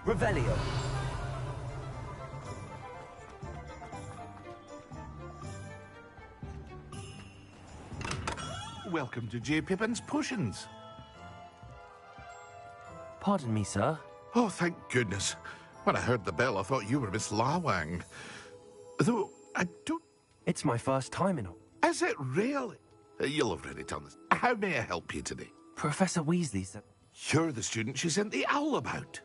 Revelio. Welcome to J. Pippin's Potions. Pardon me, sir. Oh, thank goodness. When I heard the bell, I thought you were Miss Lawang. Though, I don't... It's my first time in... Is it really? You'll have already told us. How may I help you today? Professor Weasley said... You're the student she sent the owl about.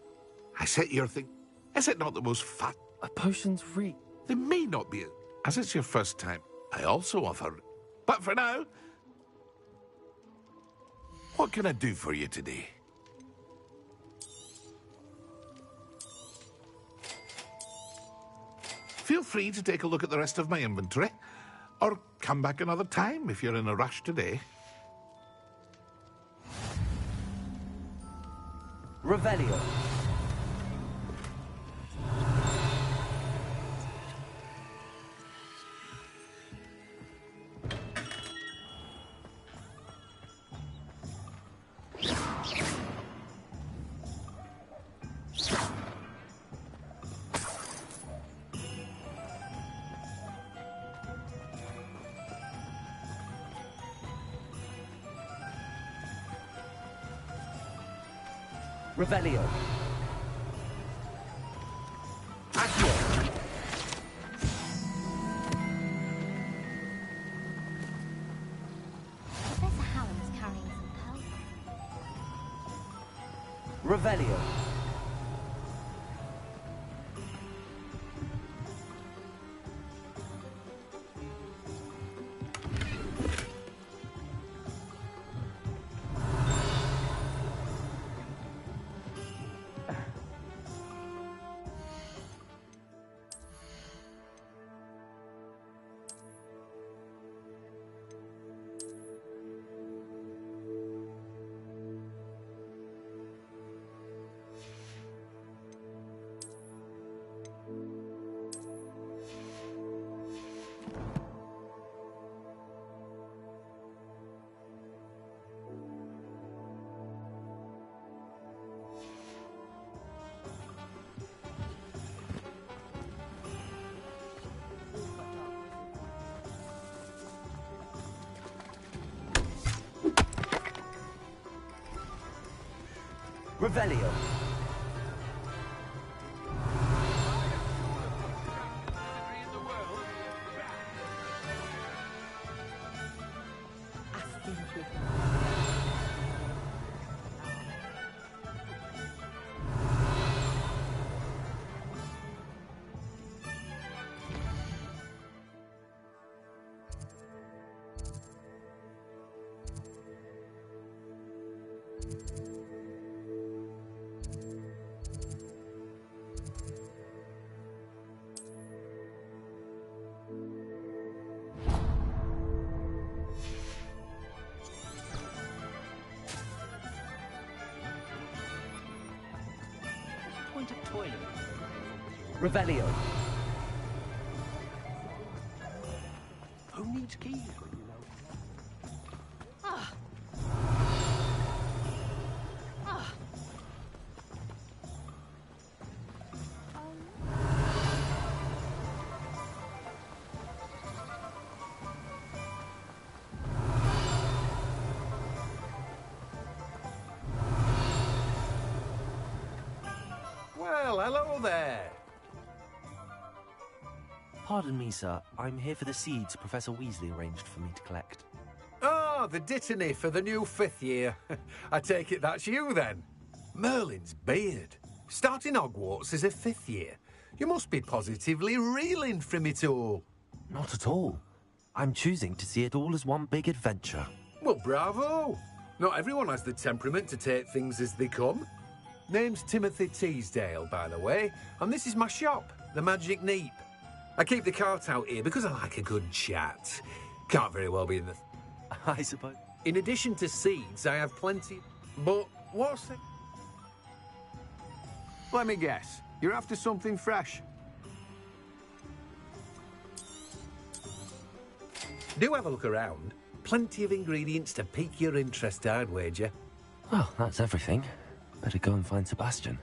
I set your thing... Is it not the most fat... Potions free. They may not be... As it's your first time, I also offer... But for now... What can I do for you today? Feel free to take a look at the rest of my inventory, or come back another time if you're in a rush today. Revelio. Revelio. Accio. Professor Hallam is carrying some powder. Revelio. Revelio. Point of toilet. Revelio. Who needs keys? Ah. Ah. Well, hello there. Pardon me, sir. I'm here for the seeds Professor Weasley arranged for me to collect. Ah, the dittany for the new 5th year. I take it that's you, then. Merlin's beard. Starting Hogwarts as a 5th year. You must be positively reeling from it all. Not at all. I'm choosing to see it all as one big adventure. Well, bravo. Not everyone has the temperament to take things as they come. Name's Timothy Teasdale, by the way, and this is my shop, the Magic Neep. I keep the cart out here because I like a good chat. Can't very well be in the... I suppose. In addition to seeds, I have plenty... But what's it? Let me guess. You're after something fresh. Do have a look around. Plenty of ingredients to pique your interest, I'd wager. Well, that's everything. Better go and find Sebastian.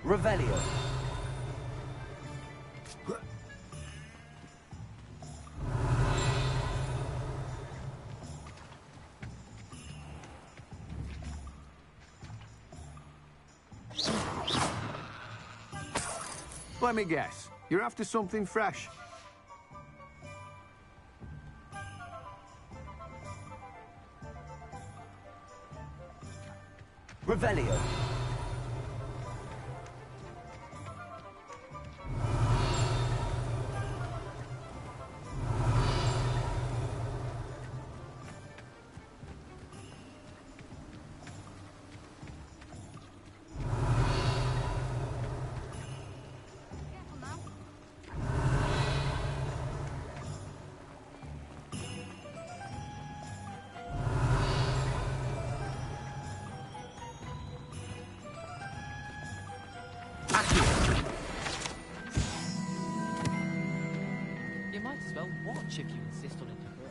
Revelio. Let me guess. You're after something fresh. Revelio. You might as well watch if you insist on interfering.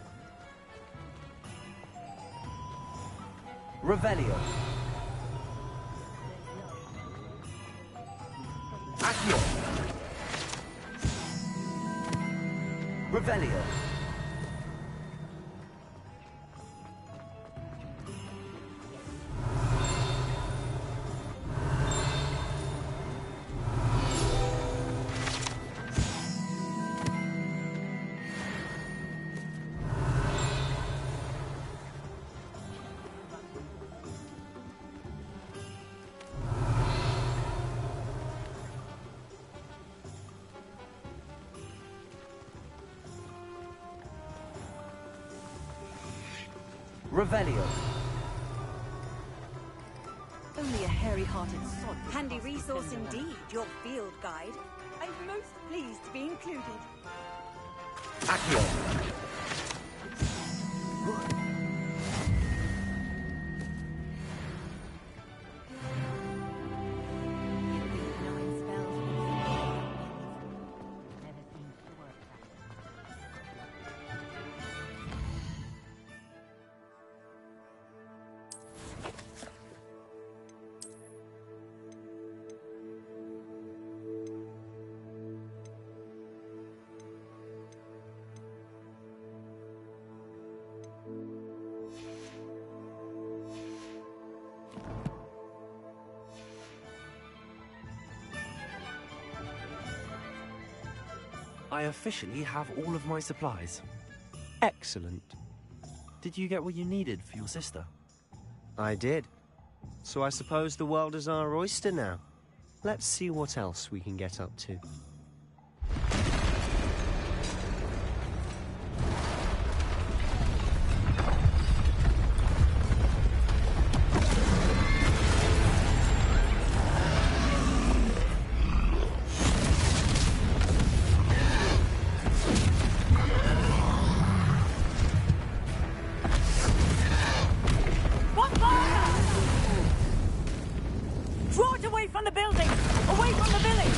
Revelio. Accio. Revelio. Revelio. Only a hairy-hearted sod. Handy resource indeed, your field guide. I'm most pleased to be included. Accio. I officially have all of my supplies. Excellent. Did you get what you needed for your sister? I did. So I suppose the world is our oyster now. Let's see what else we can get up to. Draw it away from the building! Away from the village!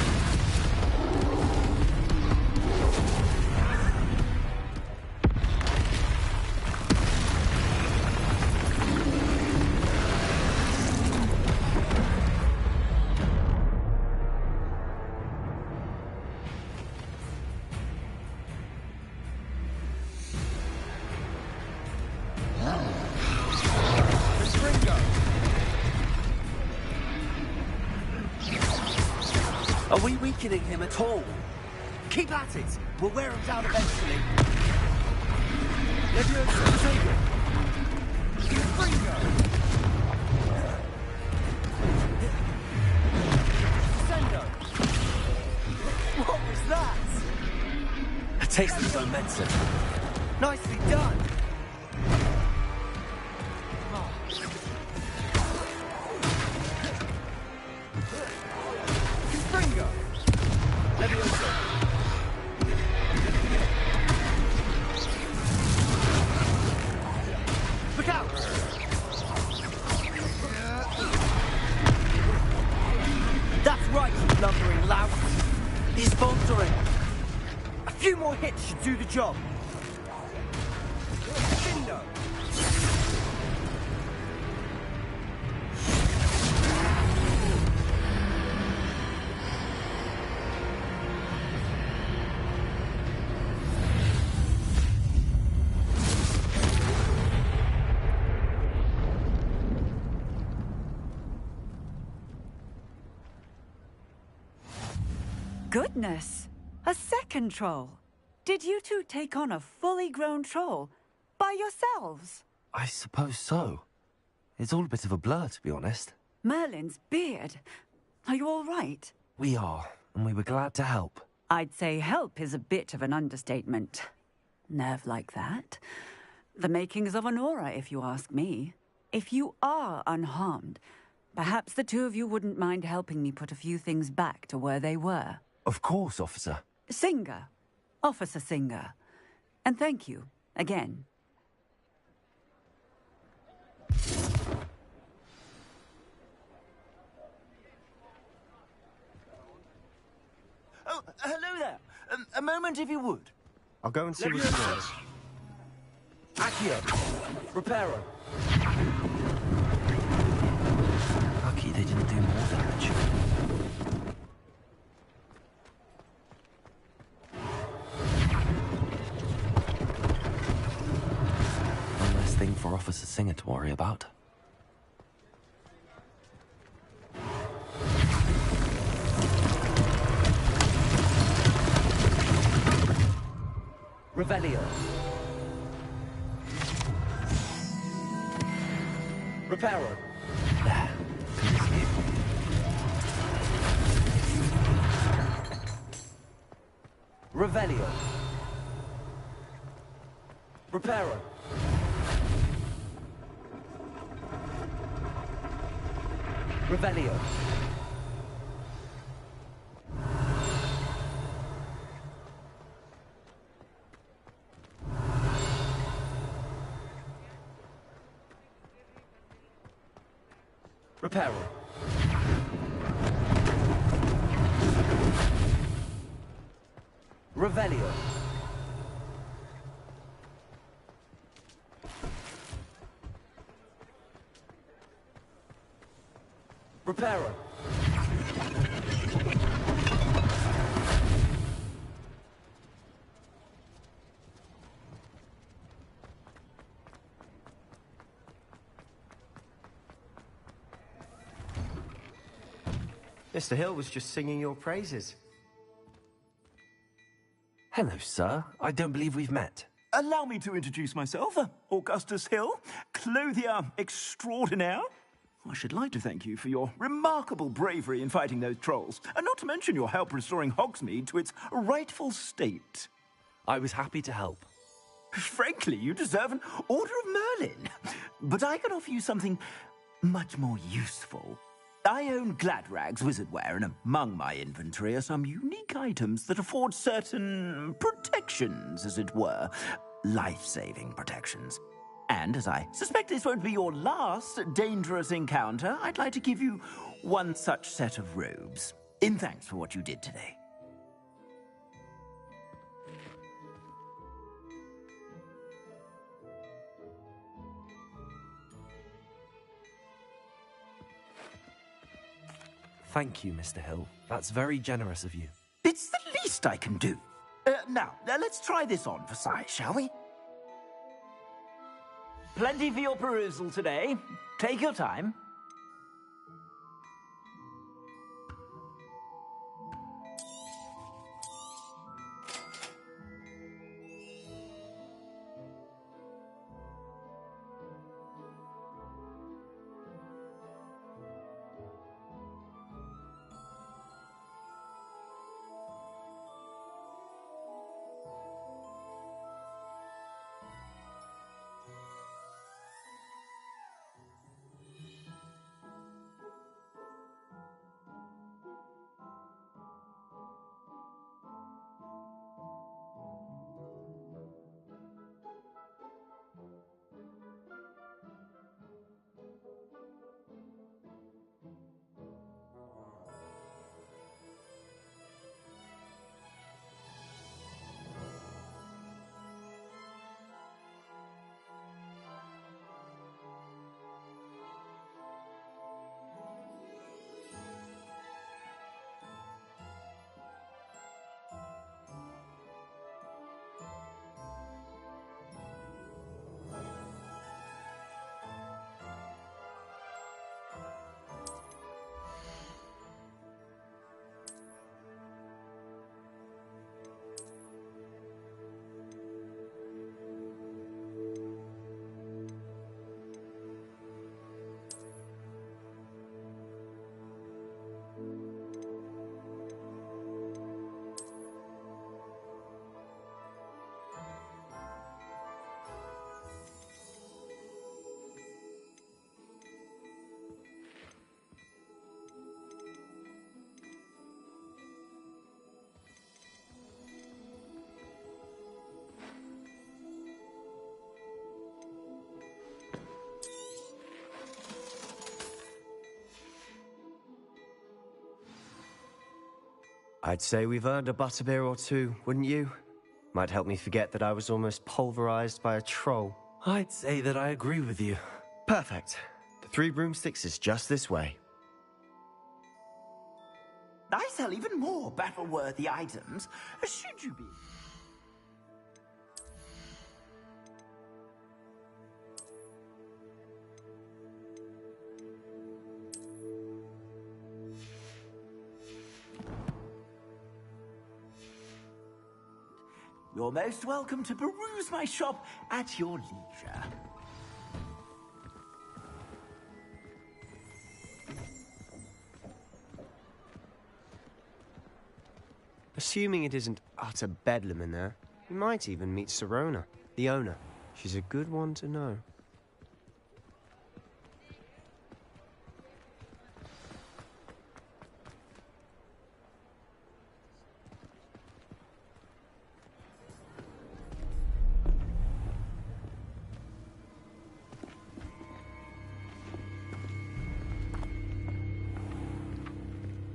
Are we weakening him at all? Keep at it! We'll wear him down eventually. Leviosa, take it! Fringo! Sendo! What was that? A taste of his own medicine. Nicely done! Fringo! Leviosa! Look out! That's right, you lumbering lout. He's faltering. A few more hits should do the job. Shindo! Goodness! A second troll! Did you two take on a fully grown troll? By yourselves? I suppose so. It's all a bit of a blur, to be honest. Merlin's beard. Are you all right? We are, and we were glad to help. I'd say help is a bit of an understatement. Nerve like that. The makings of an aura, if you ask me. If you are unharmed, perhaps the two of you wouldn't mind helping me put a few things back to where they were. Of course, officer. Singer. Officer Singer. And thank you, again. Hello there. A moment if you would. I'll go and see what she wants. Accio. Reparo. Lucky they didn't do more damage. One less thing for Officer Singer to worry about. Revelio. Reparo. Revelio. Reparo. Revelio. Reparo. Revelio. Reparo. Mr. Hill was just singing your praises. Hello, sir. I don't believe we've met. Allow me to introduce myself, Augustus Hill, clothier extraordinaire. I should like to thank you for your remarkable bravery in fighting those trolls, and not to mention your help restoring Hogsmeade to its rightful state. I was happy to help. Frankly, you deserve an Order of Merlin. But I can offer you something much more useful. I own Gladrag's wizardware, and among my inventory are some unique items that afford certain protections, as it were. Life-saving protections. And as I suspect this won't be your last dangerous encounter, I'd like to give you one such set of robes, in thanks for what you did today. Thank you, Mr. Hill. That's very generous of you. It's the least I can do. Now, let's try this on for size, shall we? Plenty for your perusal today. Take your time. I'd say we've earned a butterbeer or two, wouldn't you? Might help me forget that I was almost pulverized by a troll. I'd say that I agree with you. Perfect. The Three Broomsticks is just this way. I sell even more battle-worthy items. Should you be? You're most welcome to peruse my shop at your leisure. Assuming it isn't utter bedlam in there, we might even meet Sirona, the owner. She's a good one to know.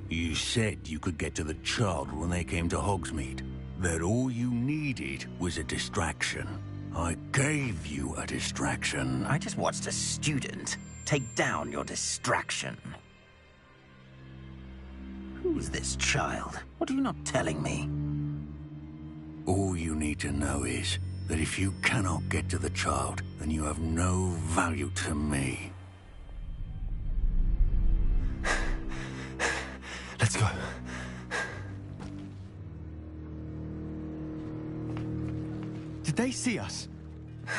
You said you could get to the child when they came to Hogsmeade. That all you needed was a distraction. I gave you a distraction. I just watched a student take down your distraction. Who's this child? What are you not telling me? All you need to know is that if you cannot get to the child, then you have no value to me. Let's go. Did they see us?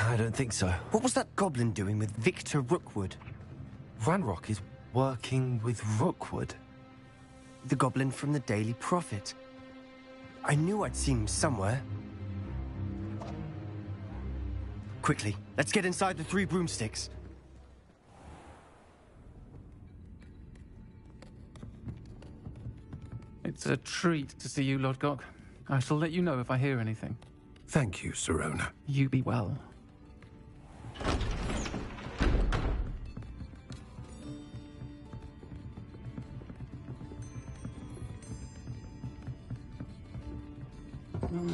I don't think so. What was that goblin doing with Victor Rookwood? Ranrock is working with Rookwood. The goblin from the Daily Prophet. I knew I'd seen him somewhere. Quickly, let's get inside the Three Broomsticks. It's a treat to see you, Lodgok. I shall let you know if I hear anything. Thank you, Sirona. You be well.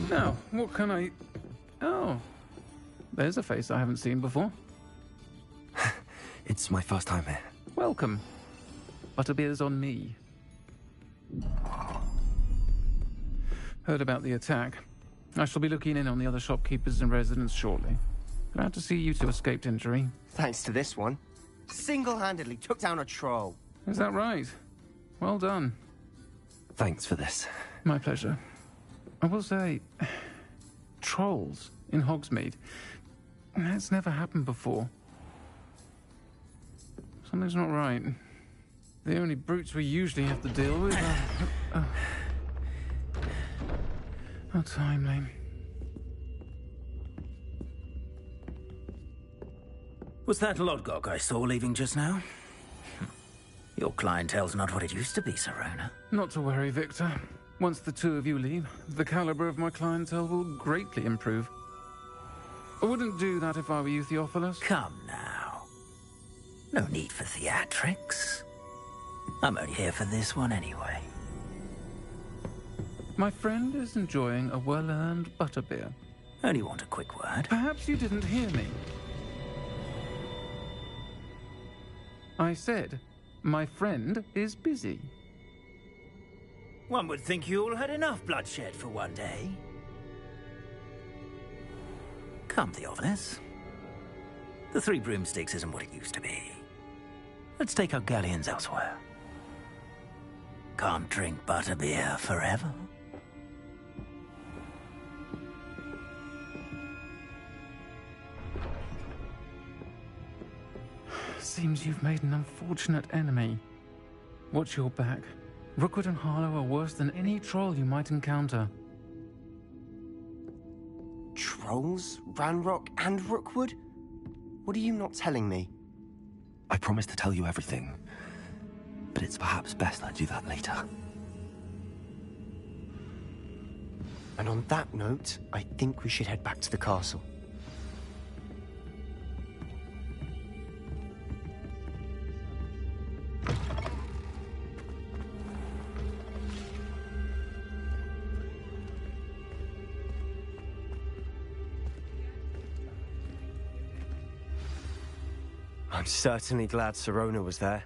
Now, what can I... Oh, there's a face I haven't seen before. It's my first time here. Welcome. Butterbeer's on me. Heard about the attack. I shall be looking in on the other shopkeepers and residents shortly. Glad to see you two escaped injury. Thanks to this one. Single-handedly took down a troll. Is that right? Well done. Thanks for this. My pleasure. I will say, trolls in Hogsmeade. That's never happened before. Something's not right. The only brutes we usually have to deal with are... How timely. Was that Lodgok I saw leaving just now? Your clientele's not what it used to be, Sirona. Not to worry, Victor. Once the two of you leave, the caliber of my clientele will greatly improve. I wouldn't do that if I were you, Theophilus. Come now. No need for theatrics. I'm only here for this one anyway. My friend is enjoying a well-earned butterbeer. Only want a quick word. Perhaps you didn't hear me. I said, my friend is busy. One would think you all had enough bloodshed for one day. Come, Theophilus. The Three Broomsticks isn't what it used to be. Let's take our galleons elsewhere. Can't drink butterbeer forever. Seems you've made an unfortunate enemy. Watch your back. Rookwood and Harlow are worse than any troll you might encounter. Trolls? Ranrock and Rookwood? What are you not telling me? I promised to tell you everything, but it's perhaps best I do that later. And on that note, I think we should head back to the castle. I'm certainly glad Sirona was there.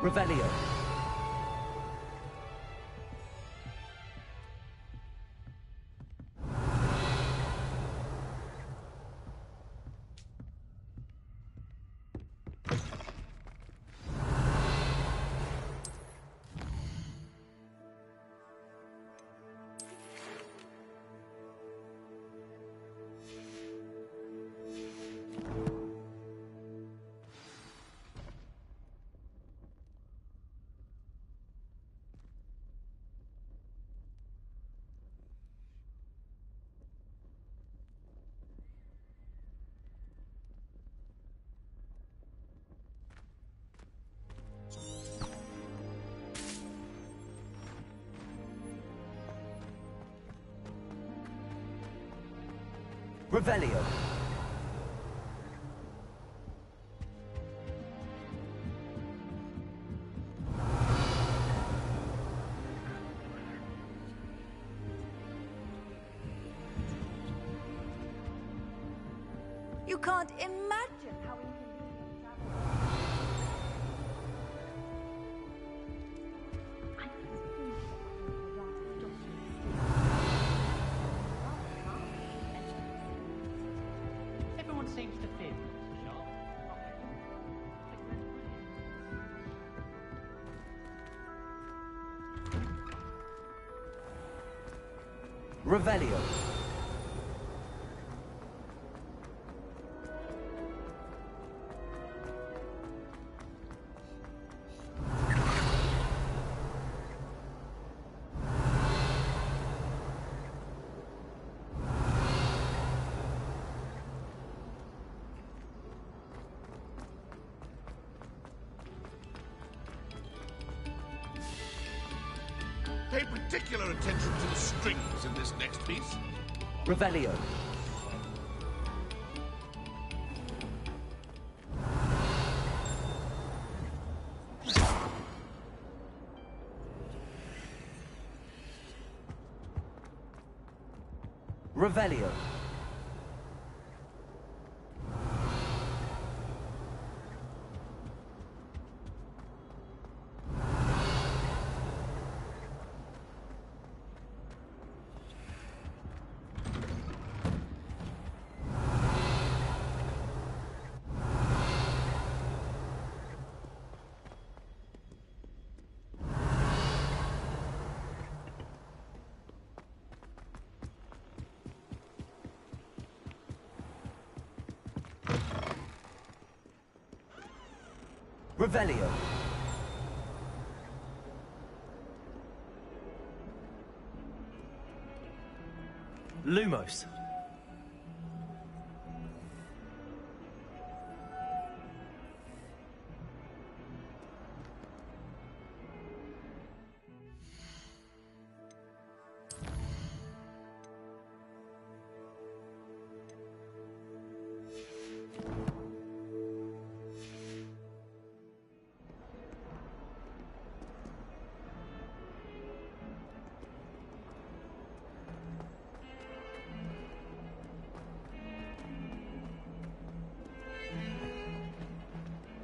Revelio. Revelio. You can't imagine how inconvenient travel is. Change the fin. Sharp. Revelio. Pay particular attention to the strings in this next piece. Revelio. Revelio. Revelio. Lumos.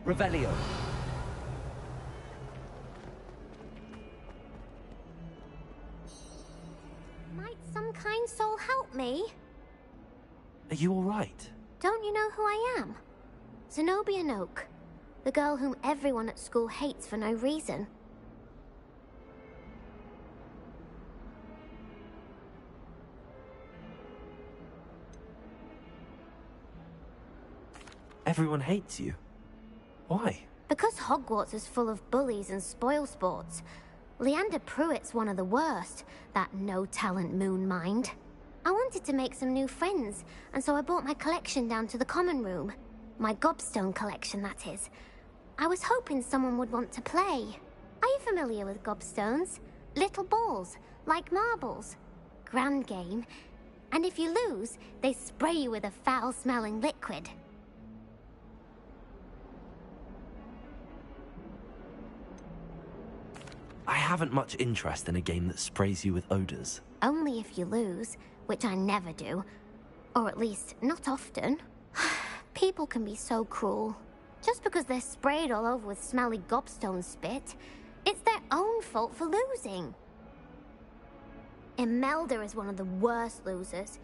Revelio. Might some kind soul help me? Are you all right? Don't you know who I am? Zenobia Noak, the girl whom everyone at school hates for no reason. Everyone hates you. Why? Because Hogwarts is full of bullies and spoilsports. Leander Pruitt's one of the worst, that no-talent moon mind. I wanted to make some new friends, and so I brought my collection down to the common room. My gobstone collection, that is. I was hoping someone would want to play. Are you familiar with gobstones? Little balls, like marbles. Grand game. And if you lose, they spray you with a foul-smelling liquid. I haven't much interest in a game that sprays you with odors. Only if you lose, which I never do. Or at least, not often. People can be so cruel. Just because they're sprayed all over with smelly gobstone spit, it's their own fault for losing. Imelda is one of the worst losers.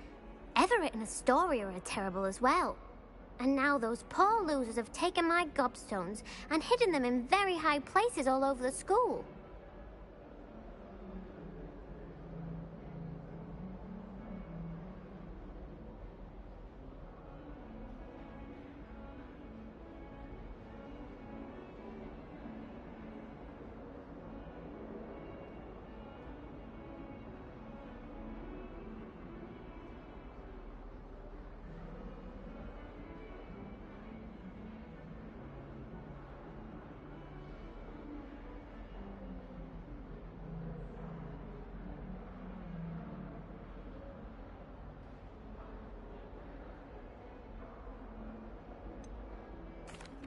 Everett and Astoria are terrible as well. And now those poor losers have taken my gobstones and hidden them in very high places all over the school.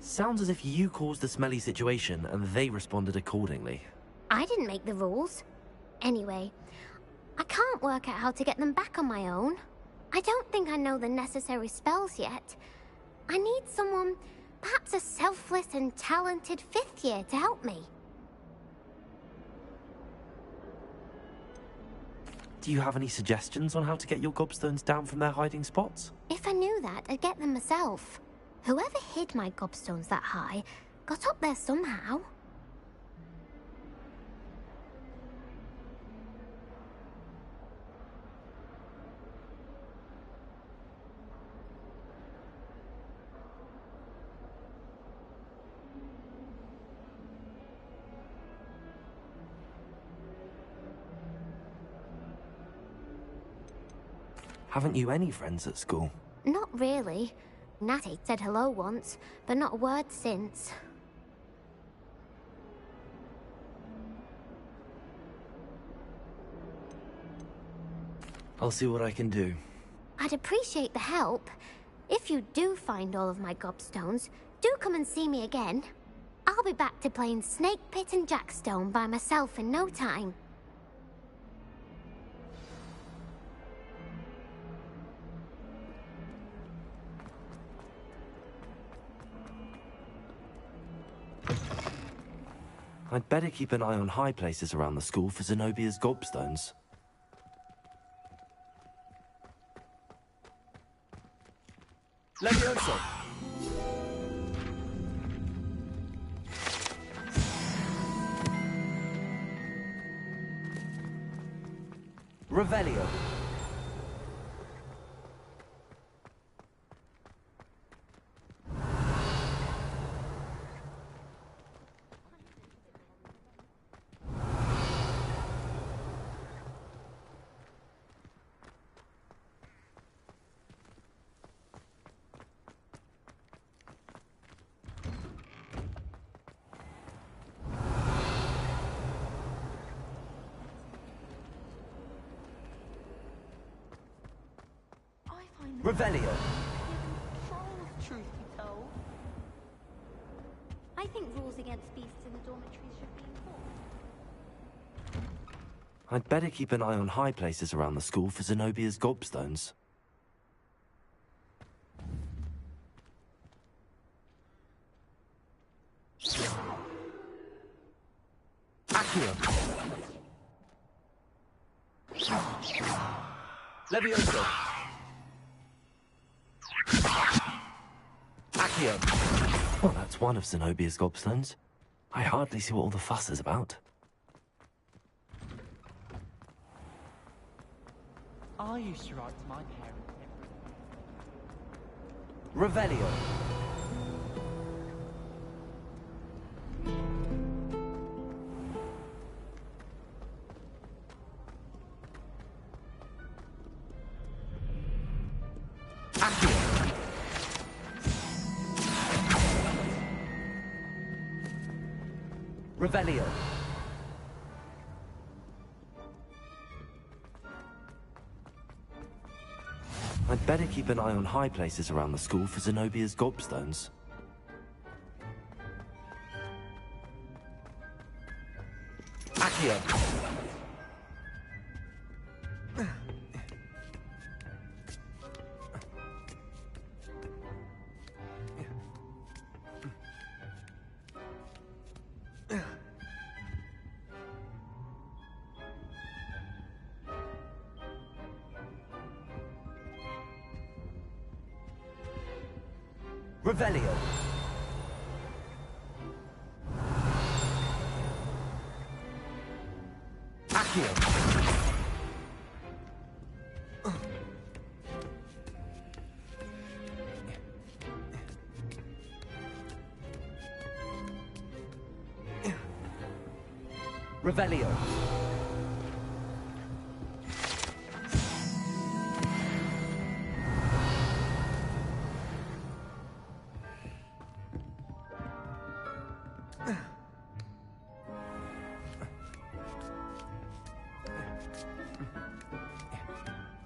Sounds as if you caused the smelly situation and they responded accordingly. I didn't make the rules. Anyway, I can't work out how to get them back on my own. I don't think I know the necessary spells yet. I need someone, perhaps a selfless and talented fifth year to help me. Do you have any suggestions on how to get your gobstones down from their hiding spots? If I knew that, I'd get them myself. Whoever hid my gobstones that high got up there somehow. Haven't you any friends at school? Not really. Natty said hello once, but not a word since. I'll see what I can do. I'd appreciate the help. If you do find all of my gobstones, do come and see me again. I'll be back to playing Snake Pit and Jackstone by myself in no time. I'd better keep an eye on high places around the school for Zenobia's gobstones. Levioso! Revelio! Revelio. Truth be told, I think rules against beasts in the dormitories should be enforced. I'd better keep an eye on high places around the school for Zenobia's gobstones. Accio. Levioso. Accio. Well, that's one of Zenobia's gobstones. I hardly see what all the fuss is about. I used to write to my parents. Revelio. Accio. Revelio. I'd better keep an eye on high places around the school for Zenobia's gobstones. Accio. Revelio. Accio. Revelio.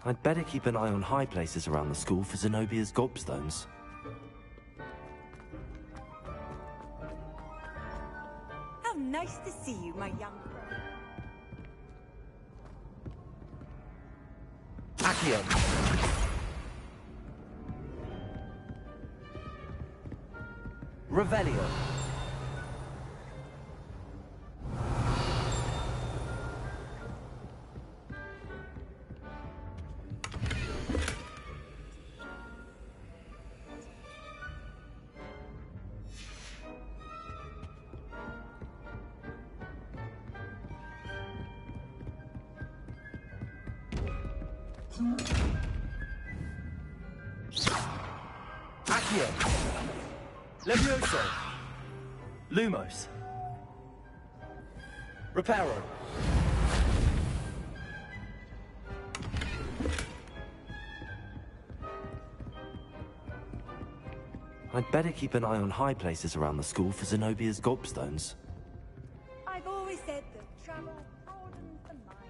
I'd better keep an eye on high places around the school for Zenobia's gobstones. How nice to see you, my young friend. Accio. Revelio. Accio. Levioso. Lumos. Reparo. I'd better keep an eye on high places around the school for Zenobia's gobstones. I've always said that travel broadens the mind.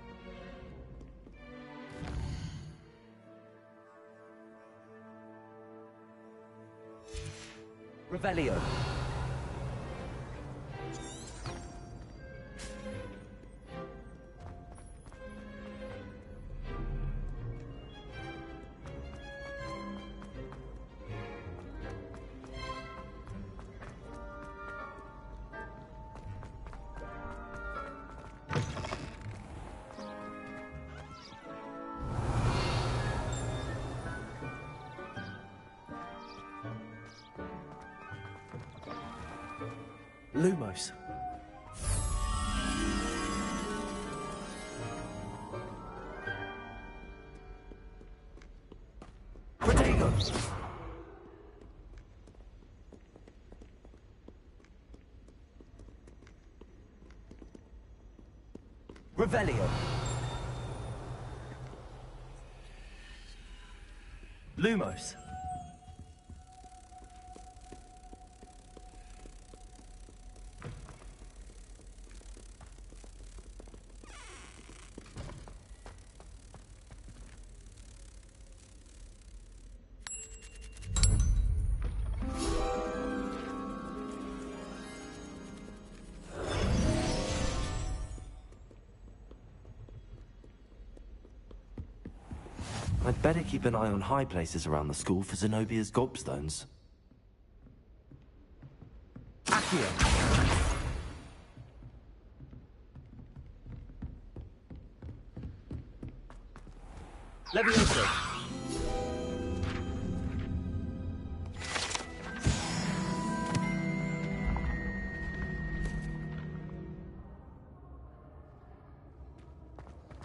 Revelio. Lumos. Protego. Revelio. Lumos. I'd better keep an eye on high places around the school for Zenobia's gobstones. Accio. Levioso.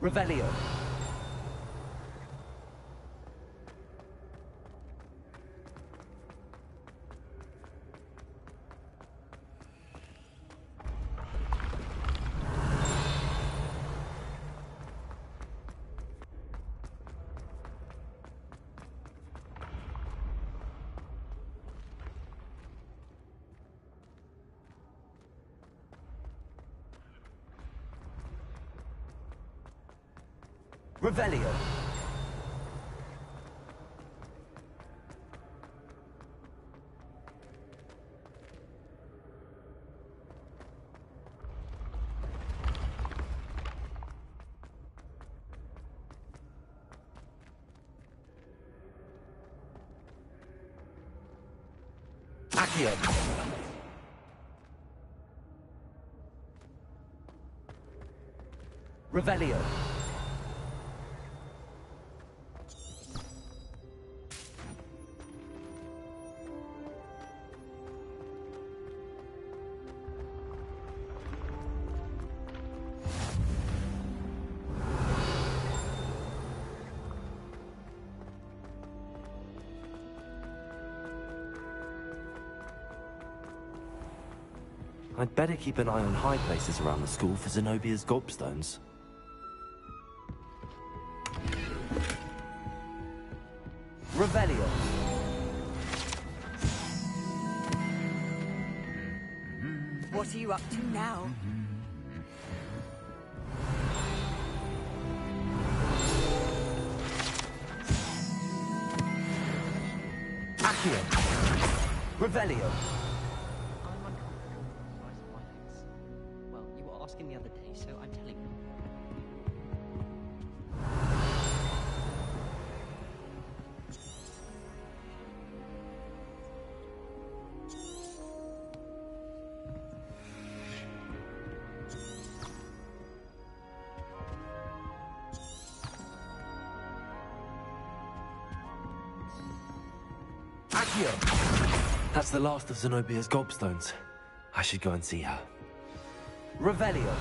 Revelio. Revelio. Accio. Revelio. I'd better keep an eye on high places around the school for Zenobia's gobstones. Revelio. What are you up to now? Accio. Revelio. Well, you were asking the other day, so I'm telling you. Accio. That's the last of Zenobia's gobstones. I should go and see her. Revelio.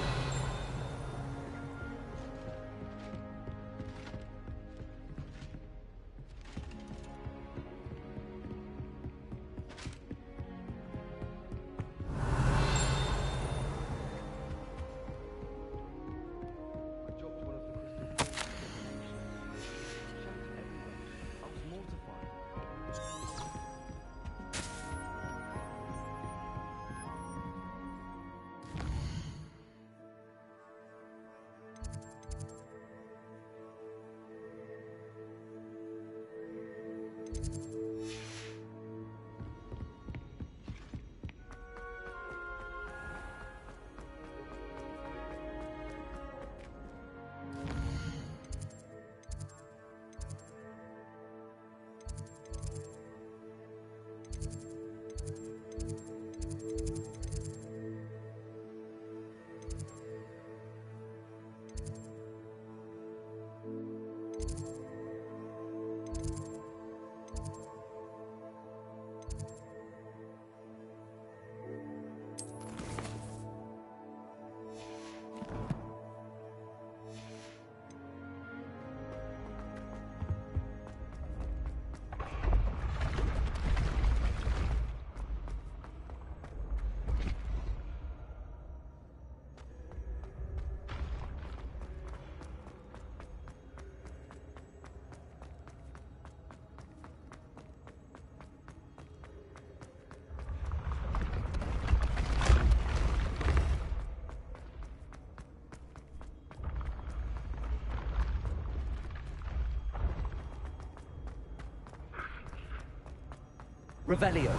Revelio.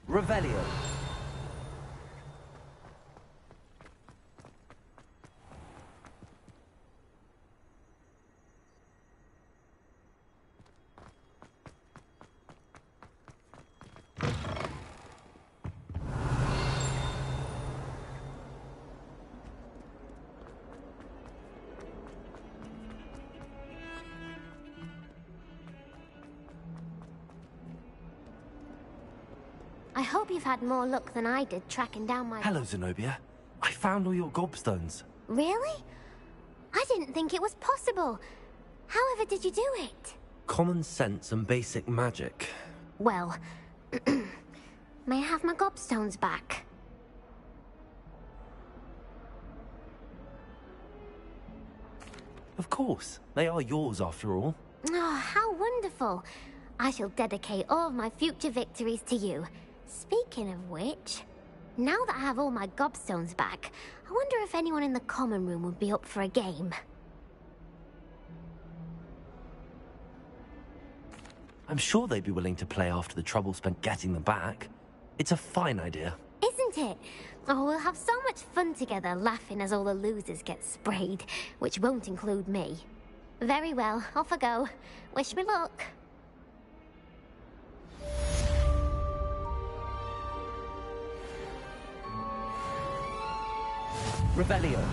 Revelio. I hope you've had more luck than I did tracking down my... Hello, Zenobia. I found all your gobstones. Really? I didn't think it was possible. However did you do it? Common sense and basic magic. Well, may I have my gobstones back? Of course. They are yours, after all. Oh, how wonderful. I shall dedicate all of my future victories to you. Speaking of which, now that I have all my gobstones back, I wonder if anyone in the common room would be up for a game. I'm sure they'd be willing to play after the trouble spent getting them back. It's a fine idea. Isn't it? Oh, we'll have so much fun together, laughing as all the losers get sprayed, which won't include me. Very well, off I go. Wish me luck. Revelio.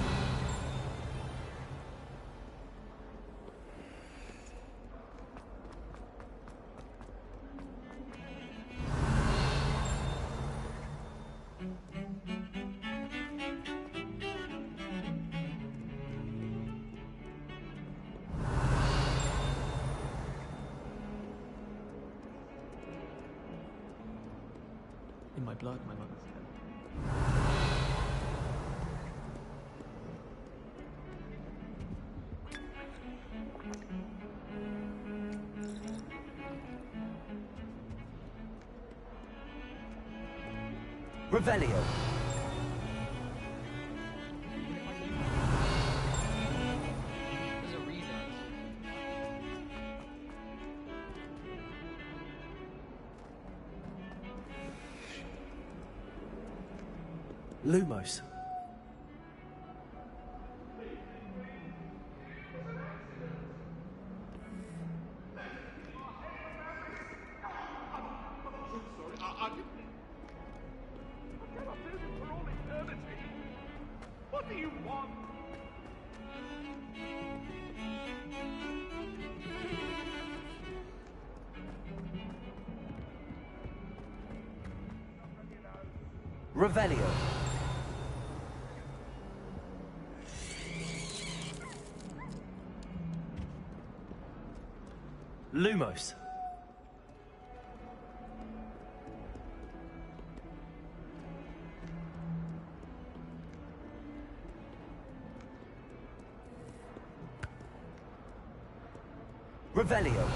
In my blood, my mother said. Revelio. There's a reason. Lumos. What do you want? Revelio. Lumos. Revelio.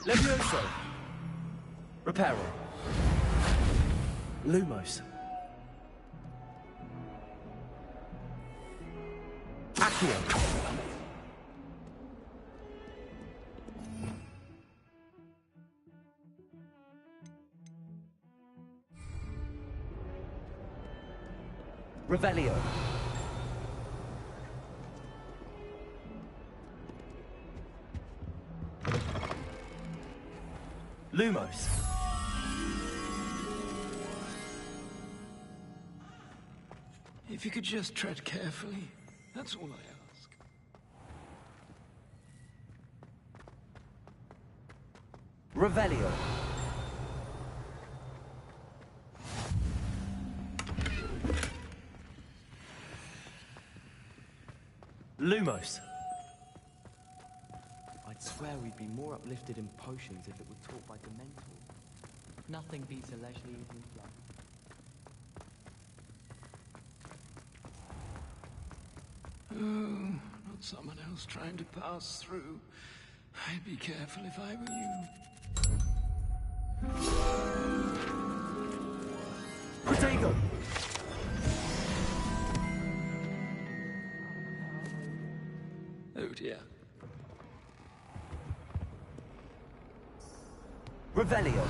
Levioso. Reparo. Lumos. Accio. Revelio. Lumos. If you could just tread carefully, that's all I ask. Revelio. Lumos. I'd swear we'd be more uplifted in potions if it were taught by Dementor. Nothing beats a leisurely evening flight. Oh, not someone else trying to pass through. I'd be careful if I were you. Protego. Oh dear. Revelio.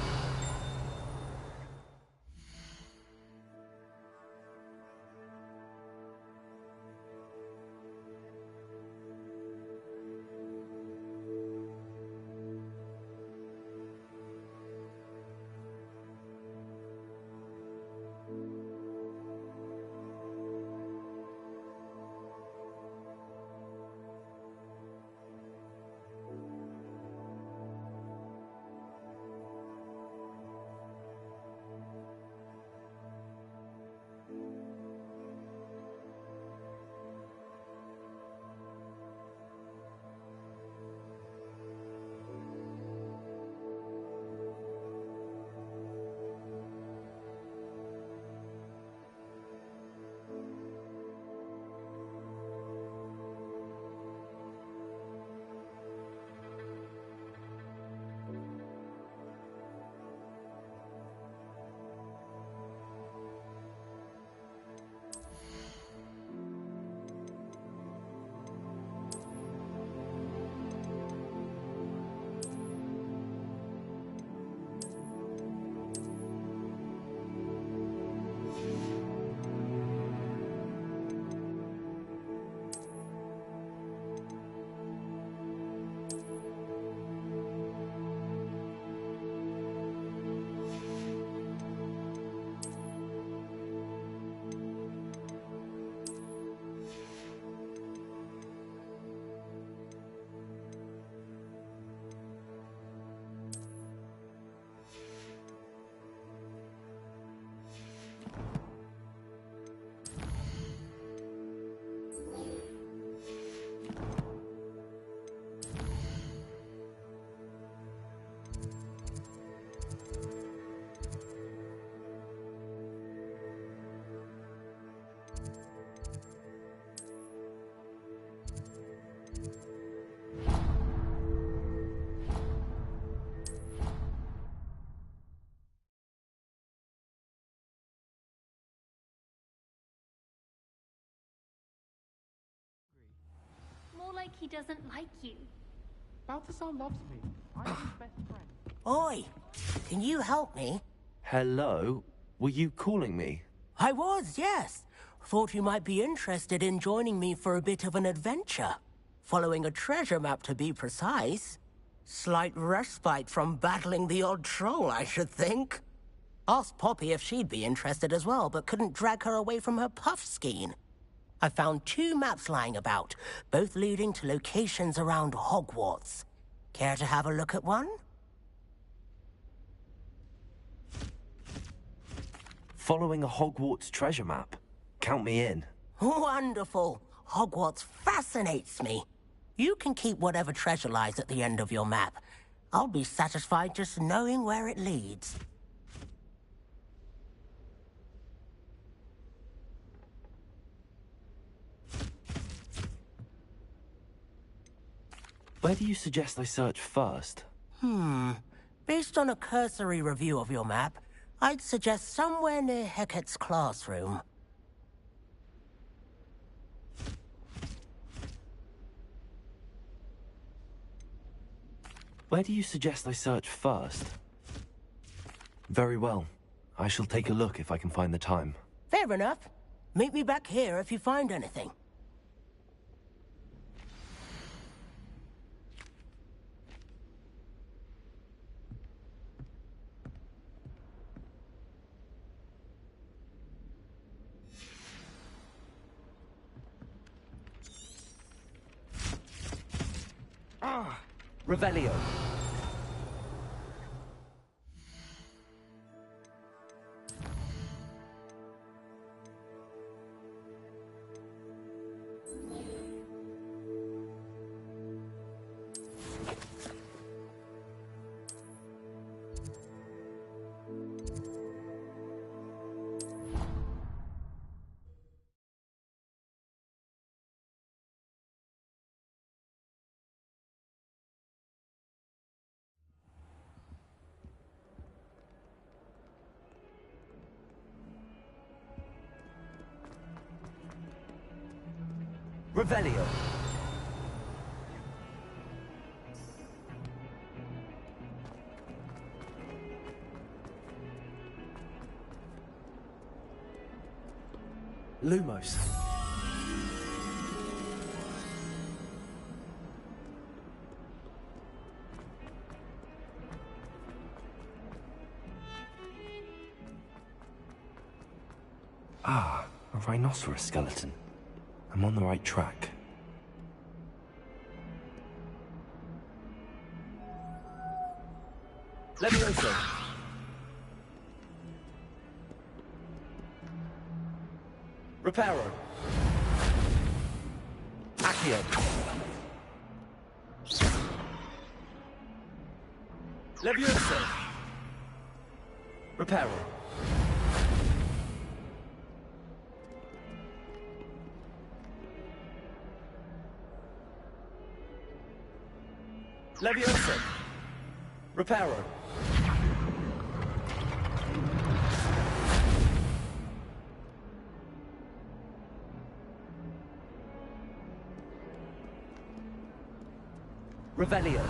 like he doesn't like you. Balthazar loves me. I'm his best friend. Oi! Can you help me? Hello? Were you calling me? I was, yes. Thought you might be interested in joining me for a bit of an adventure. Following a treasure map, to be precise. Slight respite from battling the odd troll, I should think. Asked Poppy if she'd be interested as well, but couldn't drag her away from her puff skein. I found 2 maps lying about, both leading to locations around Hogwarts. Care to have a look at one? Following a Hogwarts treasure map. Count me in. Wonderful. Hogwarts fascinates me. You can keep whatever treasure lies at the end of your map. I'll be satisfied just knowing where it leads. Where do you suggest I search first? Based on a cursory review of your map, I'd suggest somewhere near Hecat's classroom. Where do you suggest I search first? Very well. I shall take a look if I can find the time. Fair enough. Meet me back here if you find anything. Revelio. Revelio. Lumos. Ah, a rhinoceros skeleton. I'm on the right track. Levioso. Reparo. Accio. Levioso. Reparo. Levioso. Reparo. Revelio.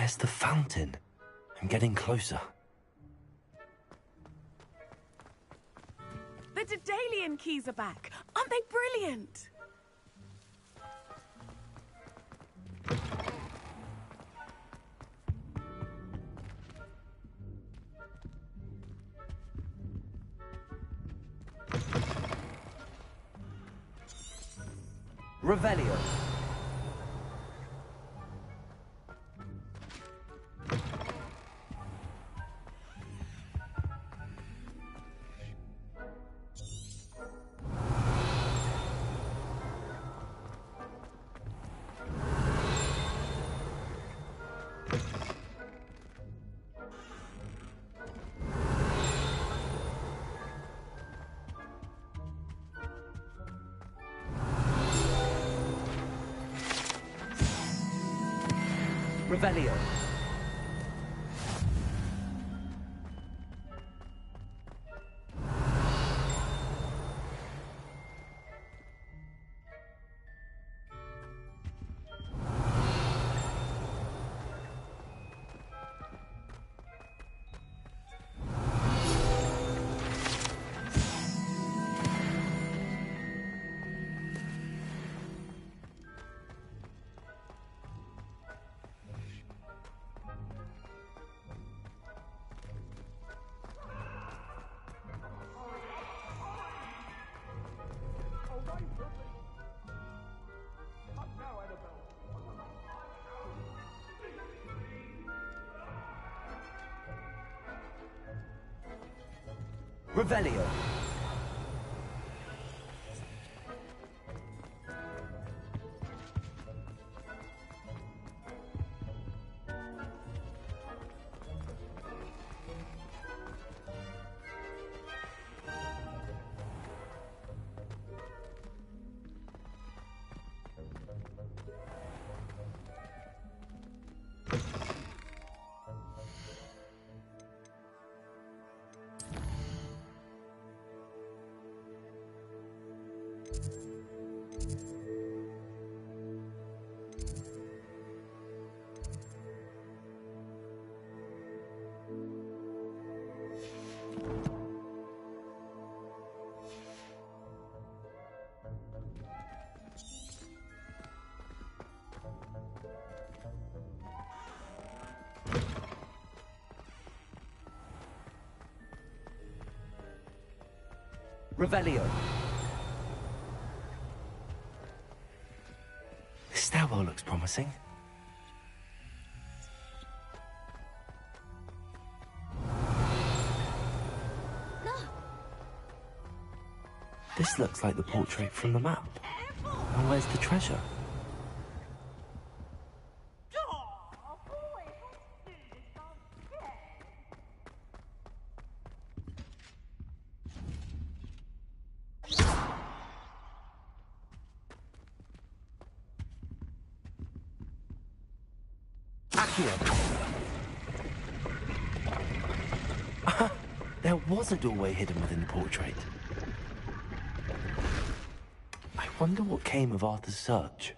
There's the fountain. I'm getting closer. The Daedalian keys are back. Aren't they brilliant? Revelio. Revelio. Revelio. Revelio. This stairwell looks promising. No. This looks like the portrait from the map. And where's the treasure? There was a doorway hidden within the portrait. I wonder what came of Arthur's search.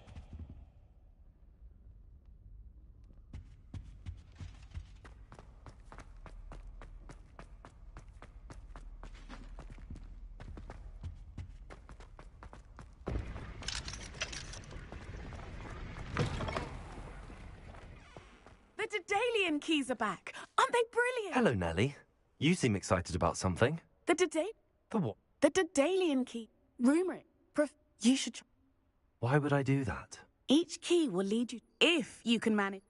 The Daedalian keys are back. Aren't they brilliant? Hello, Nellie. You seem excited about something. The what? The Daedalian key. Rumor. You should. Why would I do that? Each key will lead you if you can manage.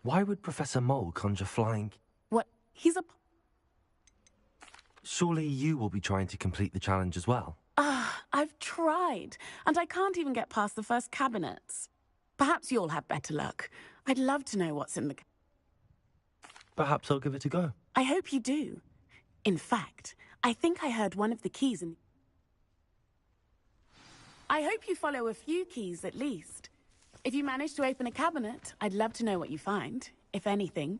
Why would Professor Mole conjure flying? What? He's a. Surely you will be trying to complete the challenge as well. I've tried, and I can't even get past the first cabinets. Perhaps you'll have better luck. I'd love to know what's in the. Perhaps I'll give it a go. I hope you do. In fact, I think I heard one of the keys in. I hope you follow a few keys at least. If you manage to open a cabinet, I'd love to know what you find, if anything.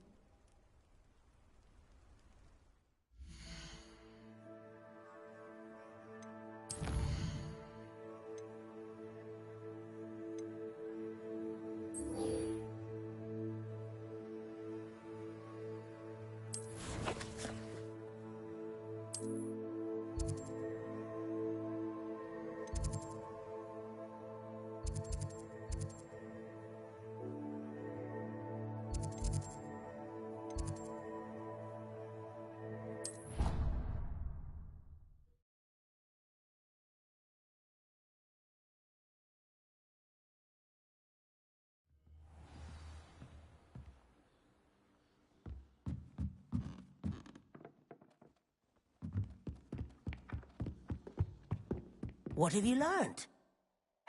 What have you learnt?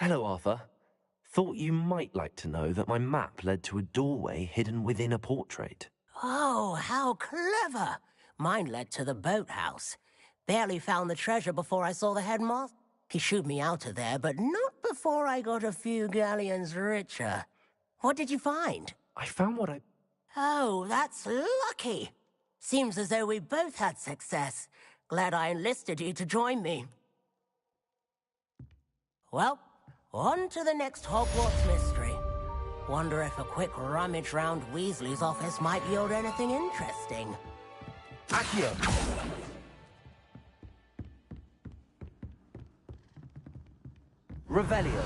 Hello, Arthur. Thought you might like to know that my map led to a doorway hidden within a portrait. Oh, how clever! Mine led to the boathouse. Barely found the treasure before I saw the headmaster. He shooed me out of there, but not before I got a few galleons richer. What did you find? I found what I... Oh, that's lucky. Seems as though we both had success. Glad I enlisted you to join me. Well, on to the next Hogwarts mystery. Wonder if a quick rummage round Weasley's office might yield anything interesting. Accio! Revelio.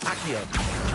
Accio.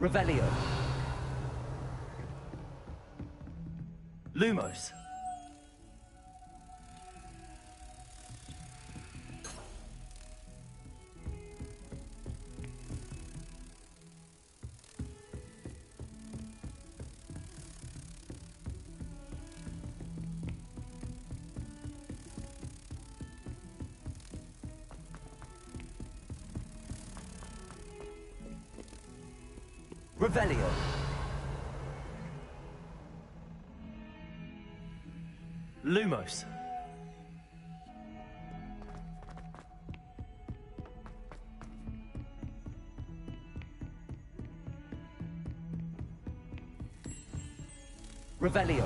Revelio. Lumos. Revelio. Lumos. Revelio.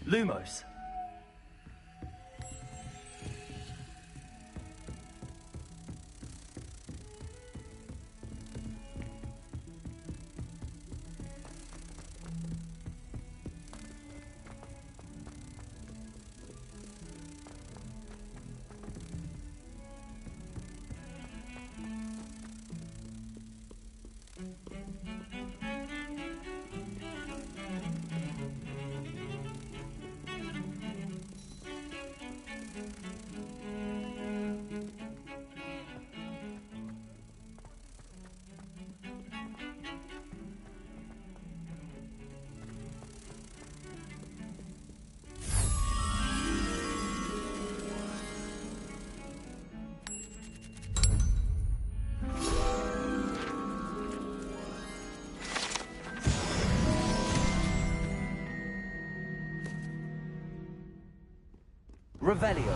Lumos. Revelio.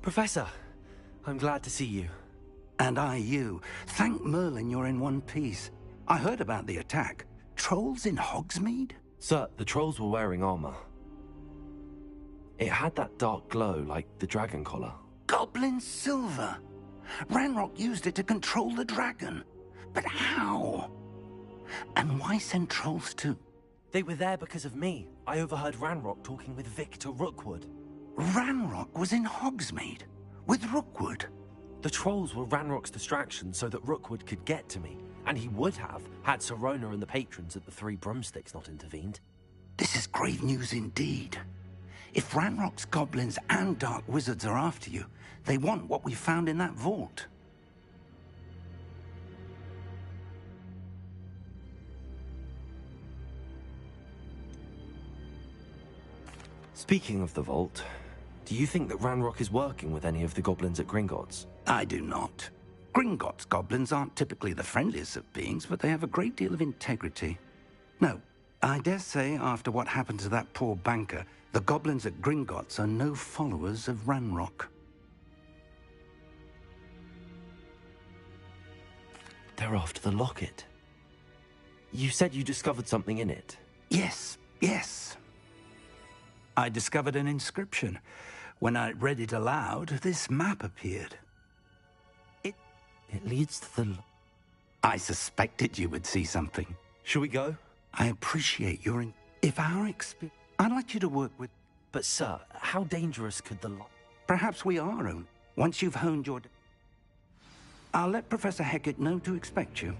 Professor, I'm glad to see you. And I you. Thank Merlin you're in one piece. I heard about the attack. Trolls in Hogsmeade? Sir, the trolls were wearing armor. It had that dark glow like the dragon collar. Goblin silver. Ranrock used it to control the dragon. But how? And why send trolls too? They were there because of me. I overheard Ranrock talking with Victor Rookwood. Ranrock was in Hogsmeade? With Rookwood? The trolls were Ranrock's distraction so that Rookwood could get to me. And he would have, had Sirona and the patrons at the Three Broomsticks not intervened. This is grave news indeed. If Ranrock's goblins and dark wizards are after you, they want what we found in that vault. Speaking of the vault, do you think that Ranrock is working with any of the goblins at Gringotts? I do not. Gringotts goblins aren't typically the friendliest of beings, but they have a great deal of integrity. No, I dare say after what happened to that poor banker, the goblins at Gringotts are no followers of Ranrock. They're after the locket. You said you discovered something in it. Yes, yes. I discovered an inscription. When I read it aloud, this map appeared. It leads to the... I suspected you would see something. Shall we go? I appreciate your... If our experience... I'd like you to work with... But, sir, how dangerous could the... Perhaps we are, Owen. Once you've honed your... I'll let Professor Hecat know to expect you.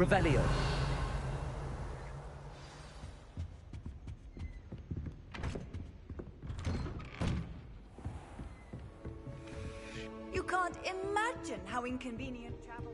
Revelio. You can't imagine how inconvenient travel.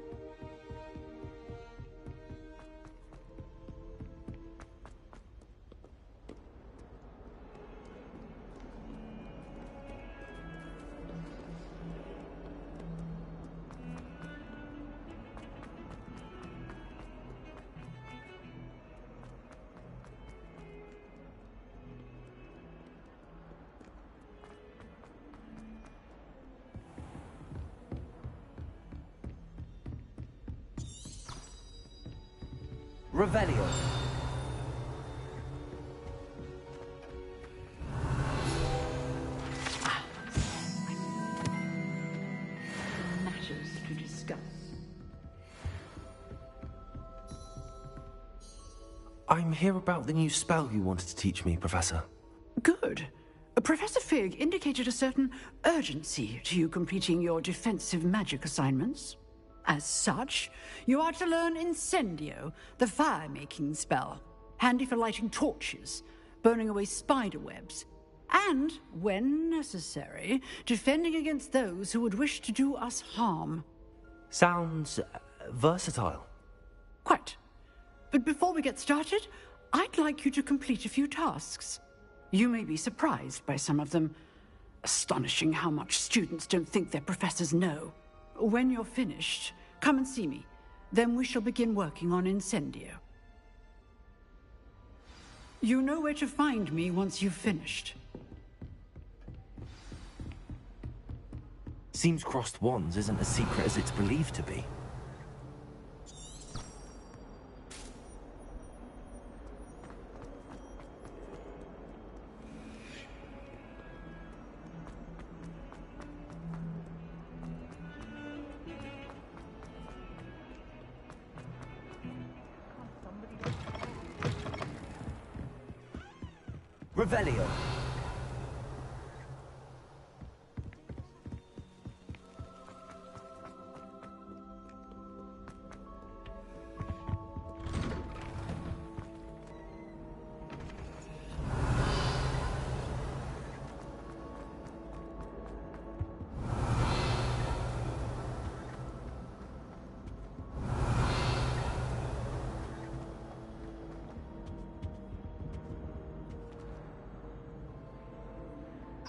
Revelio. Matters to discuss. I'm here about the new spell you wanted to teach me, Professor. Good. Professor Fig indicated a certain urgency to you completing your defensive magic assignments. As such, you are to learn Incendio, the fire-making spell, handy for lighting torches, burning away spider webs, and, when necessary, defending against those who would wish to do us harm. Sounds versatile. Quite. But before we get started, I'd like you to complete a few tasks. You may be surprised by some of them. Astonishing how much students don't think their professors know. When you're finished, come and see me. Then we shall begin working on Incendio. You know where to find me once you've finished. Seems crossed wands isn't as secret as it's believed to be. Revelio.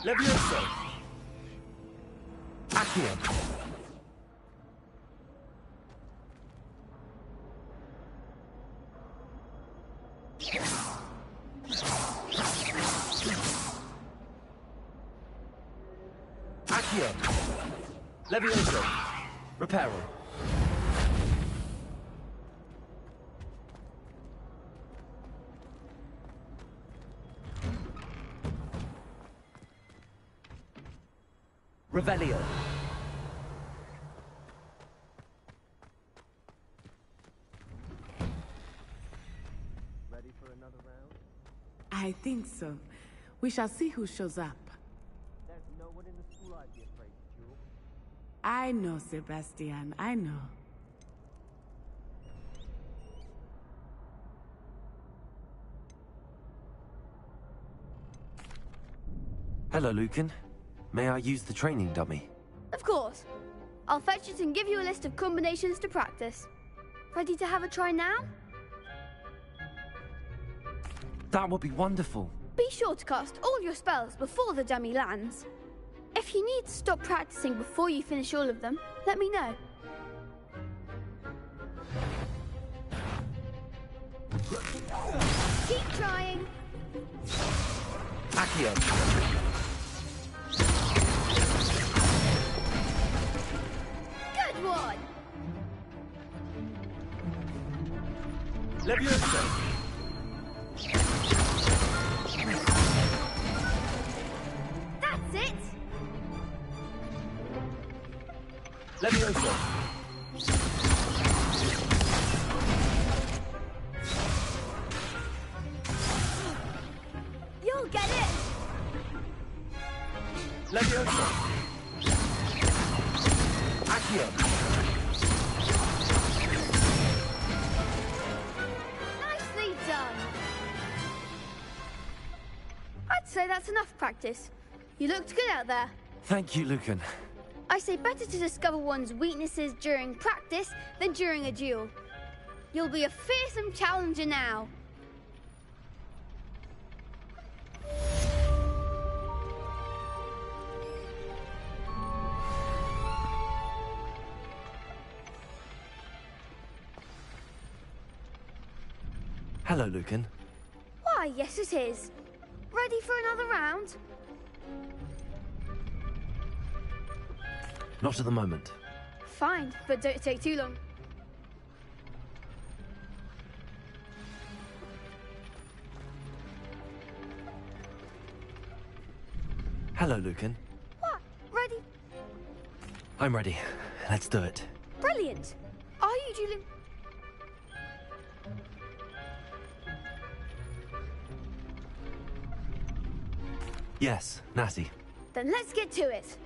Levioso. Accio. Accio. Levioso. Reparo. Revelio. Ready for another round? I think so. We shall see who shows up. There's no one in the school I'd be afraid of, Jewel. I know, Sebastian. I know. Hello, Lucan. May I use the training dummy? Of course. I'll fetch it and give you a list of combinations to practice. Ready to have a try now? That would be wonderful. Be sure to cast all your spells before the dummy lands. If you need to stop practicing before you finish all of them, let me know. Keep trying. Accio. Good one. Levioso. That's it. Levioso. You'll get it. Levioso. Accio. say that's enough practice. You looked good out there. Thank you, Lucan. I say better to discover one's weaknesses during practice than during a duel. You'll be a fearsome challenger now. Hello, Lucan. Why, yes it is. Ready for another round? Not at the moment. Fine, but don't take too long. Hello, Lucan. What? Ready? I'm ready. Let's do it. Brilliant. Are you dueling? Yes, Natty. Then let's get to it.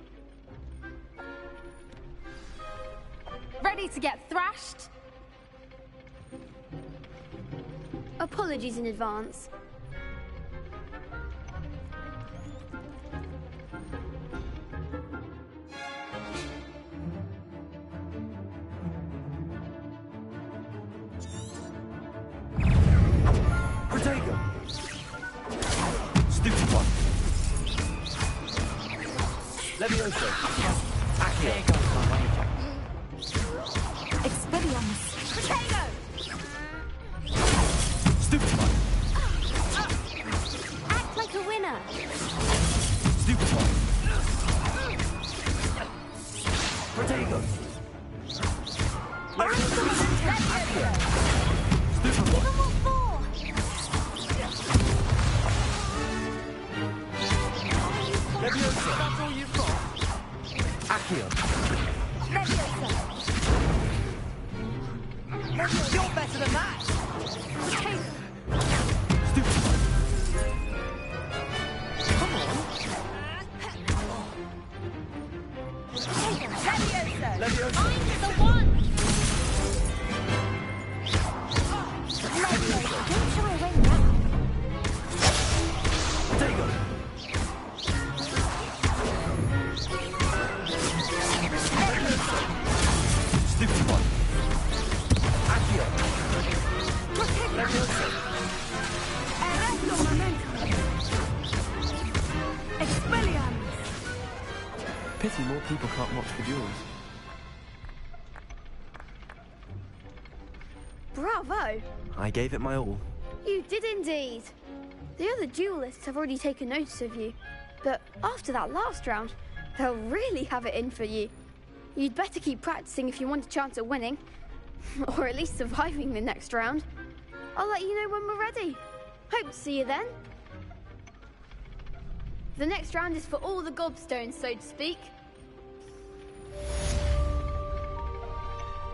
Ready to get thrashed? Apologies in advance. Protego! Stupid one. Levioso. Accio. Expelliarmus. Protego! Stupid one. Act like a winner. Stupid one. Protego. Accio. Stupid one. Leviosa. That's all you've got. Accio. Leviosa. You're better than that! Stupid one. Come on! Leviosa. Leviosa. I'm the one! Leviosa, don't show away now. Protego. Stupid one. Accio. Leviosa. Arresto momento. Expelliarmus. Pity more people can't watch the duels. Bravo! I gave it my all. You did indeed. The other duelists have already taken notice of you, but after that last round, they'll really have it in for you. You'd better keep practicing if you want a chance at winning, or at least surviving the next round. I'll let you know when we're ready. Hope to see you then. The next round is for all the gobstones, so to speak.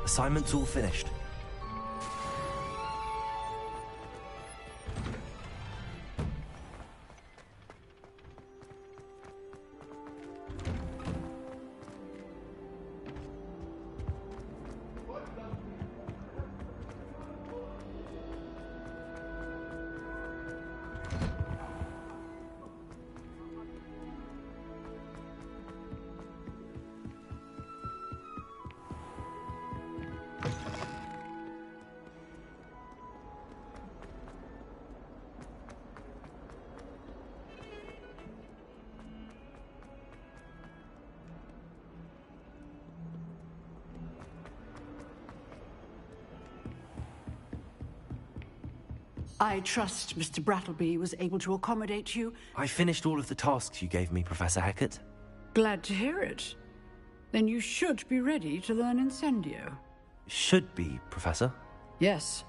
Assignment's all finished. I trust Mr. Brattleby was able to accommodate you. I finished all of the tasks you gave me, Professor Hecat. Glad to hear it. Then you should be ready to learn Incendio. Should be, Professor. Yes.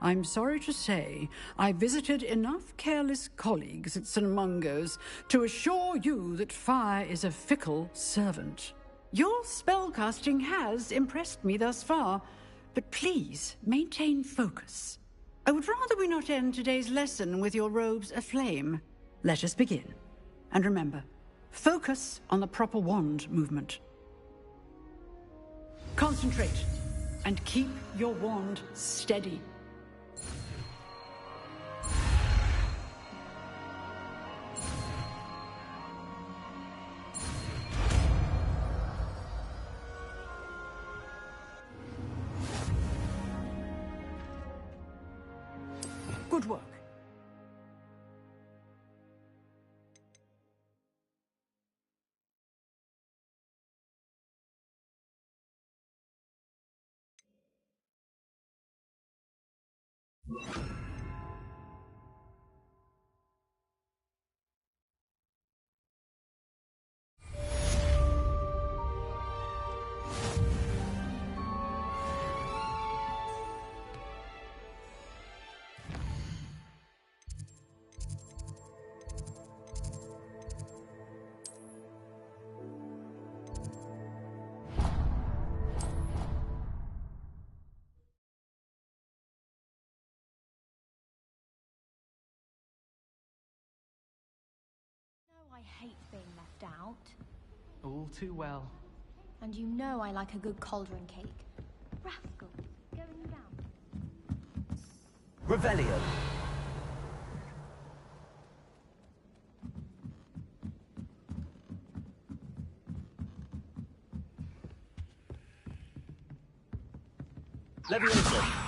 I'm sorry to say, I visited enough careless colleagues at St. Mungo's to assure you that fire is a fickle servant. Your spellcasting has impressed me thus far, but please maintain focus. I would rather we not end today's lesson with your robes aflame. Let us begin. And remember, focus on the proper wand movement. Concentrate, and keep your wand steady. Good work. I hate being left out. All too well. And you know I like a good cauldron cake. Rascal, going down. Revelio. Leviosa.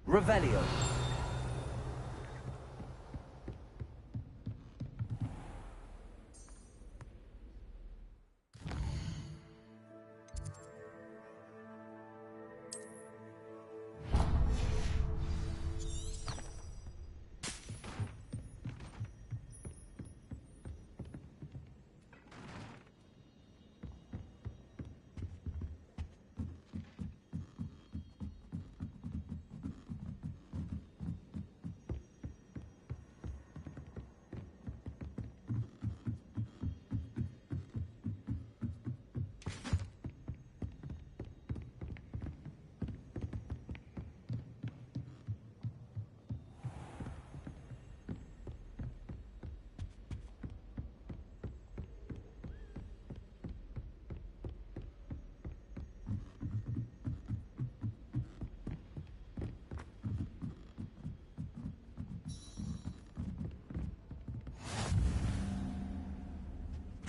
Revelio.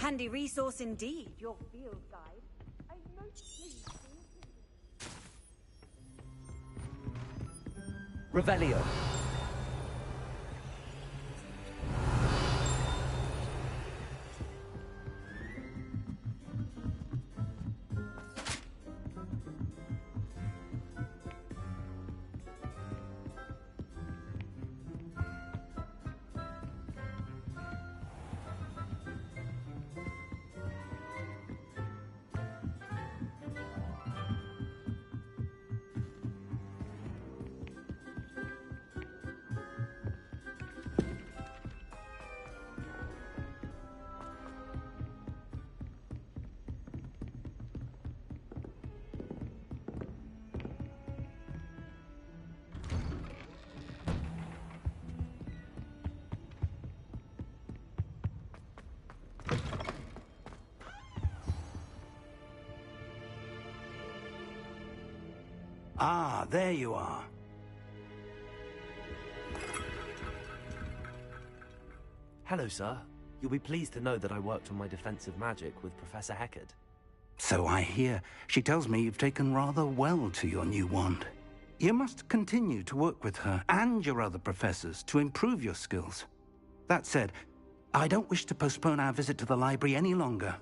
Handy resource indeed, your field guide. I'm most pleased to Revelio. Ah, there you are. Hello, sir. You'll be pleased to know that I worked on my defensive magic with Professor Heckard. So I hear. She tells me you've taken rather well to your new wand. You must continue to work with her and your other professors to improve your skills. That said, I don't wish to postpone our visit to the library any longer.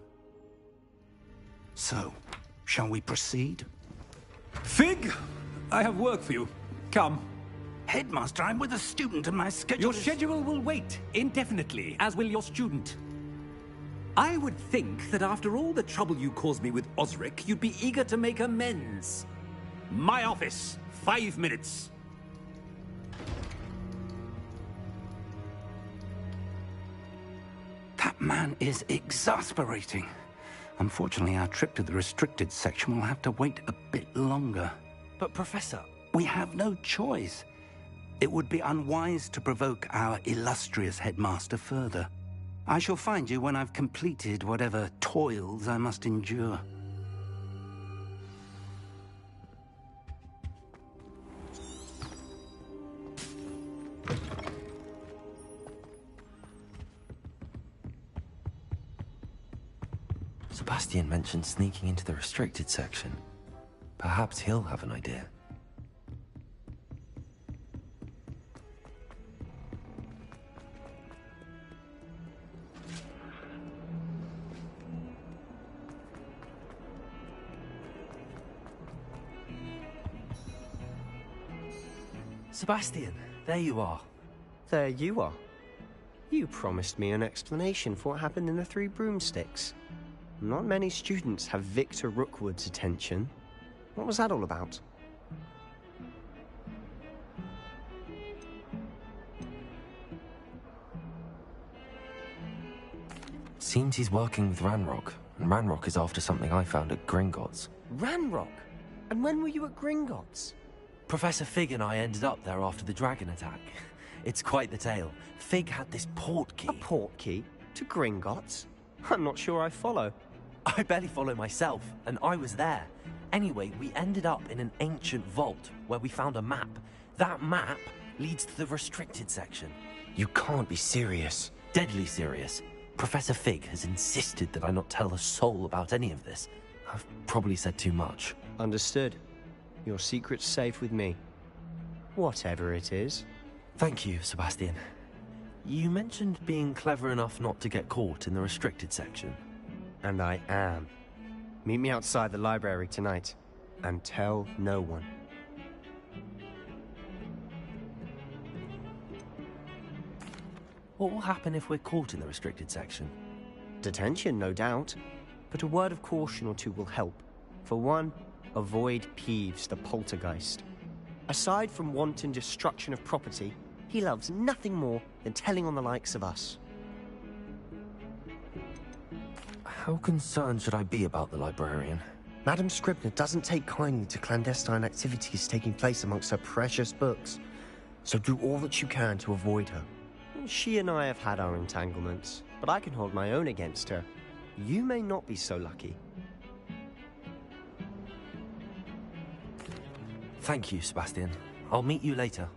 So, shall we proceed? Fig, I have work for you. Come. Headmaster, I'm with a student and my schedule Your schedule will wait indefinitely, as will your student. I would think that after all the trouble you caused me with Osric, you'd be eager to make amends. My office, 5 minutes. That man is exasperating. Unfortunately, our trip to the restricted section will have to wait a bit longer. But, Professor... We have no choice. It would be unwise to provoke our illustrious headmaster further. I shall find you when I've completed whatever toils I must endure. Sebastian mentioned sneaking into the restricted section. Perhaps he'll have an idea. Sebastian, there you are. There you are. You promised me an explanation for what happened in the Three Broomsticks. Not many students have Victor Rookwood's attention. What was that all about? Seems he's working with Ranrock, and Ranrock is after something I found at Gringotts. Ranrock? And when were you at Gringotts? Professor Fig and I ended up there after the dragon attack. It's quite the tale. Fig had this port key. A port key? To Gringotts? I'm not sure I follow. I barely follow myself, and I was there. Anyway, we ended up in an ancient vault where we found a map. That map leads to the restricted section. You can't be serious. Deadly serious. Professor Fig has insisted that I not tell a soul about any of this. I've probably said too much. Understood. Your secret's safe with me. Whatever it is. Thank you, Sebastian. You mentioned being clever enough not to get caught in the restricted section. And I am. Meet me outside the library tonight. And tell no one. What will happen if we're caught in the restricted section? Detention, no doubt. But a word of caution or two will help. For one, avoid Peeves, the poltergeist. Aside from wanton destruction of property, he loves nothing more than telling on the likes of us. How concerned should I be about the librarian? Madame Scribner doesn't take kindly to clandestine activities taking place amongst her precious books, so do all that you can to avoid her. She and I have had our entanglements, but I can hold my own against her. You may not be so lucky. Thank you, Sebastian. I'll meet you later.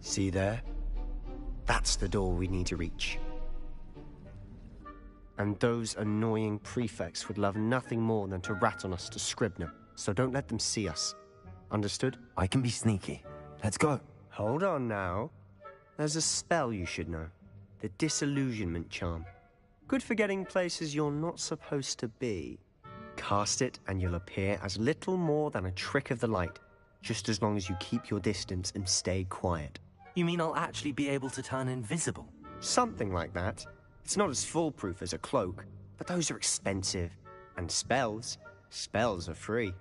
See there? That's the door we need to reach. And those annoying prefects would love nothing more than to rat on us to Scribner, so don't let them see us. Understood? I can be sneaky. Let's go. Hold on now. There's a spell you should know. The Disillusionment Charm. Good for getting places you're not supposed to be. Cast it and you'll appear as little more than a trick of the light, just as long as you keep your distance and stay quiet. You mean I'll actually be able to turn invisible? Something like that. It's not as foolproof as a cloak, but those are expensive. And spells are free.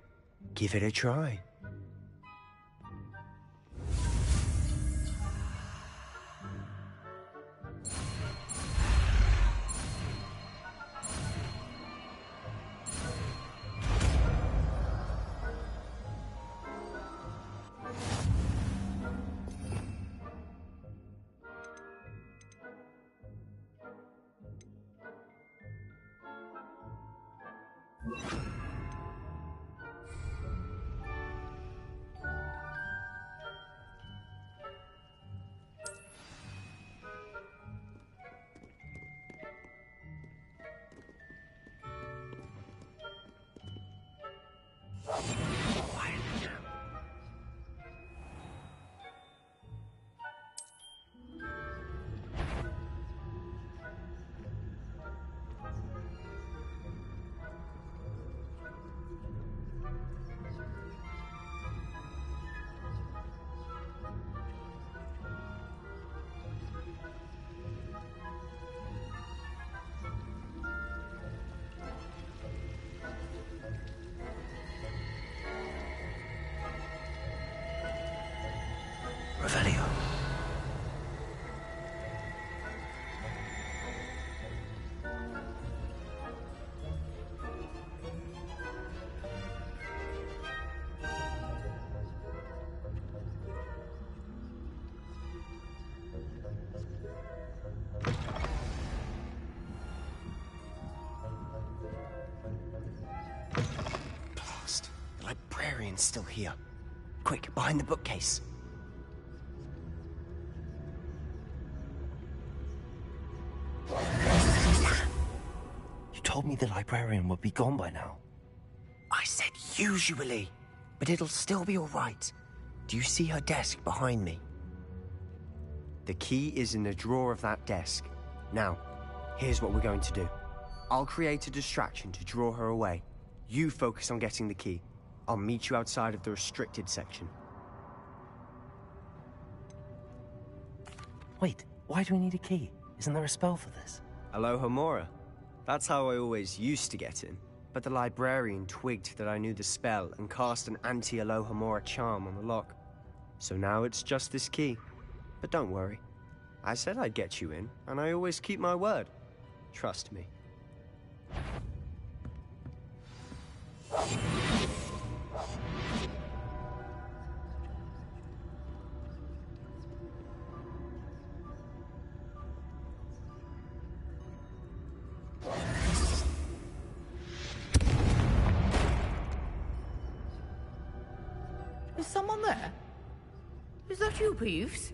Give it a try. It's still here. Quick, behind the bookcase. You told me the librarian would be gone by now. I said usually, but it'll still be all right. Do you see her desk behind me? The key is in the drawer of that desk. Now, here's what we're going to do. I'll create a distraction to draw her away. You focus on getting the key. I'll meet you outside of the restricted section. Wait, why do we need a key? Isn't there a spell for this? Alohomora. That's how I always used to get in. But the librarian twigged that I knew the spell and cast an anti-Alohomora charm on the lock. So now it's just this key. But don't worry. I said I'd get you in, and I always keep my word. Trust me. Is someone there? Is that you, Peeves?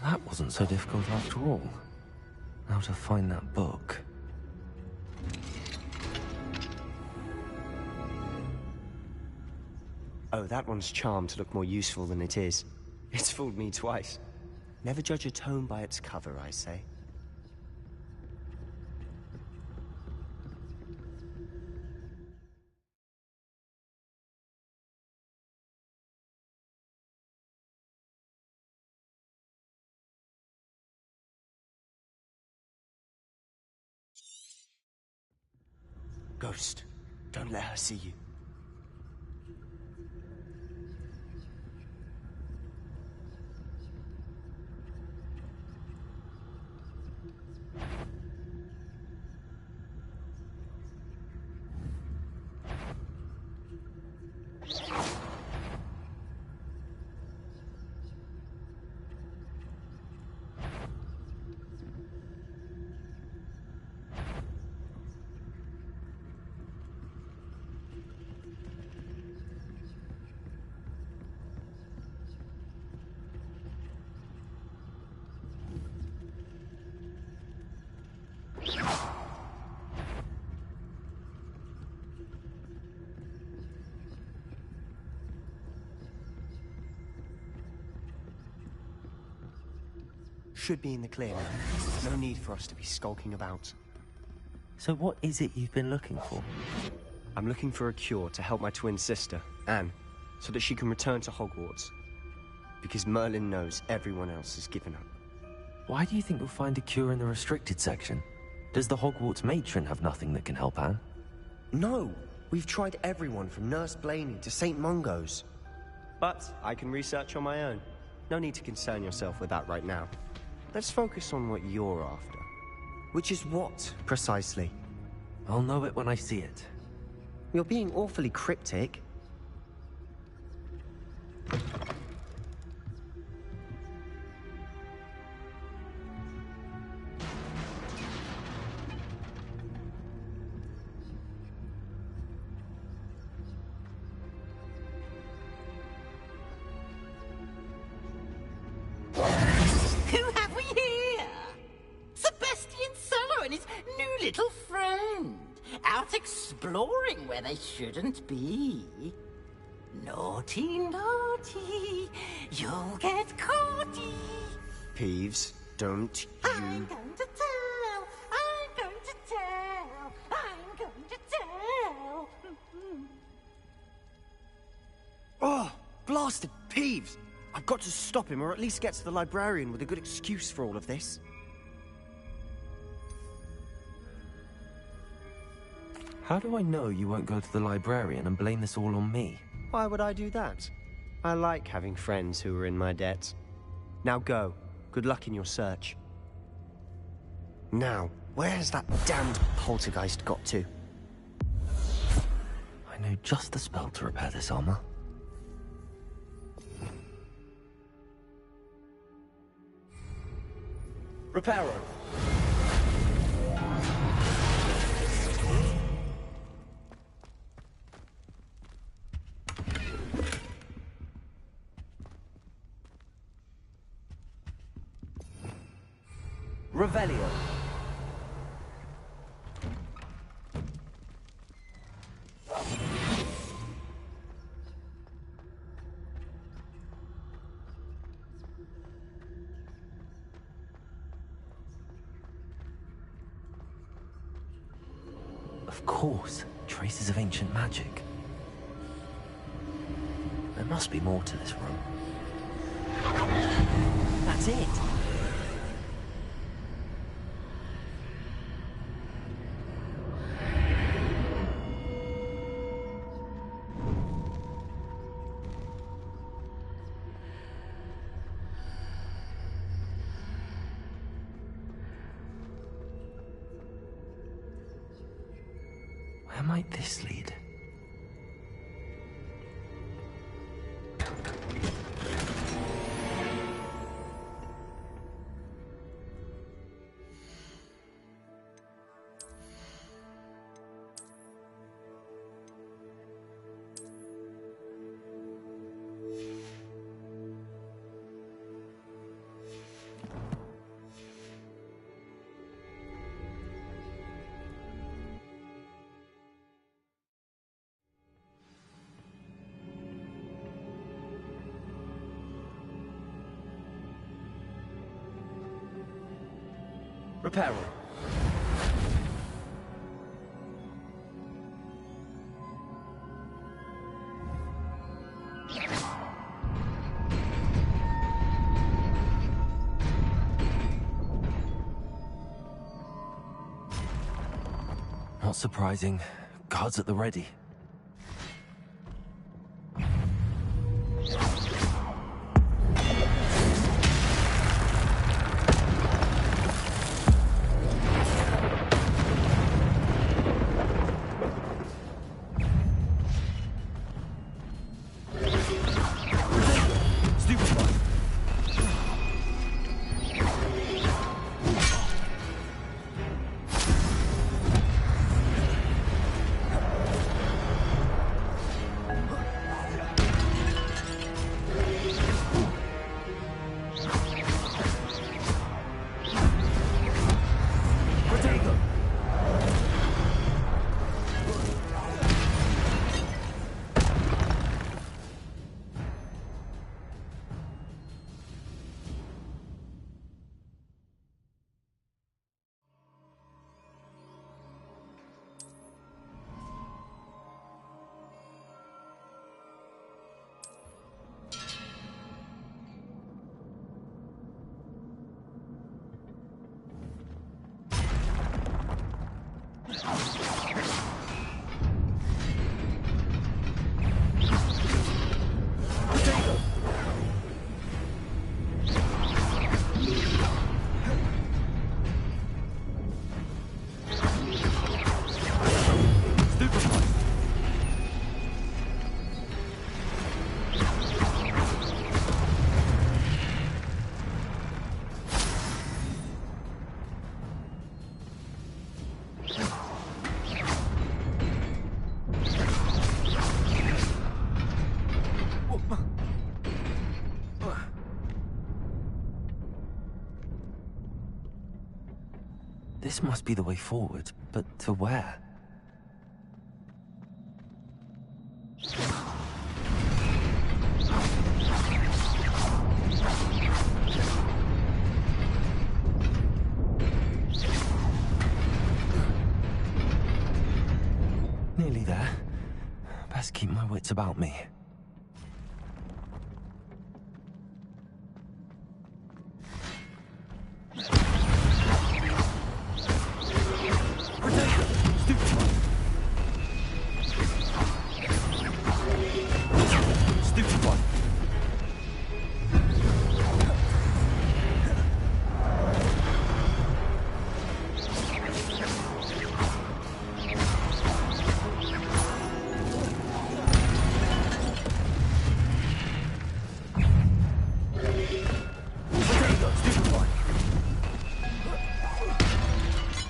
That wasn't so difficult after all. Now to find that book. Oh, that one's charmed to look more useful than it is. It's fooled me twice. Never judge a tome by its cover, I say. Ghost, don't let her see you. Should be in the clear now. No need for us to be skulking about. So what is it you've been looking for? I'm looking for a cure to help my twin sister, Anne, so that she can return to Hogwarts. Because Merlin knows everyone else has given up. Why do you think we'll find a cure in the restricted section? Does the Hogwarts matron have nothing that can help Anne? No! We've tried everyone from Nurse Blaney to St. Mungo's. But I can research on my own. No need to concern yourself with that right now. Let's focus on what you're after. Which is what, precisely? I'll know it when I see it. You're being awfully cryptic. Little friend, out exploring where they shouldn't be. Naughty, naughty, you'll get caughty. Peeves, don't you... I'm going to tell, I'm going to tell, I'm going to tell. Oh, blasted Peeves! I've got to stop him, or at least get to the librarian with a good excuse for all of this. How do I know you won't go to the librarian and blame this all on me? Why would I do that? I like having friends who are in my debt. Now go. Good luck in your search. Now, where's that damned poltergeist got to? I know just the spell to repair this armor. Reparo! Revelio. Of course, traces of ancient magic. There must be more to this room. That's it! Where might this lead? Reparo. Not surprising. Guards at the ready. This must be the way forward, but to where? Nearly there. Best keep my wits about me.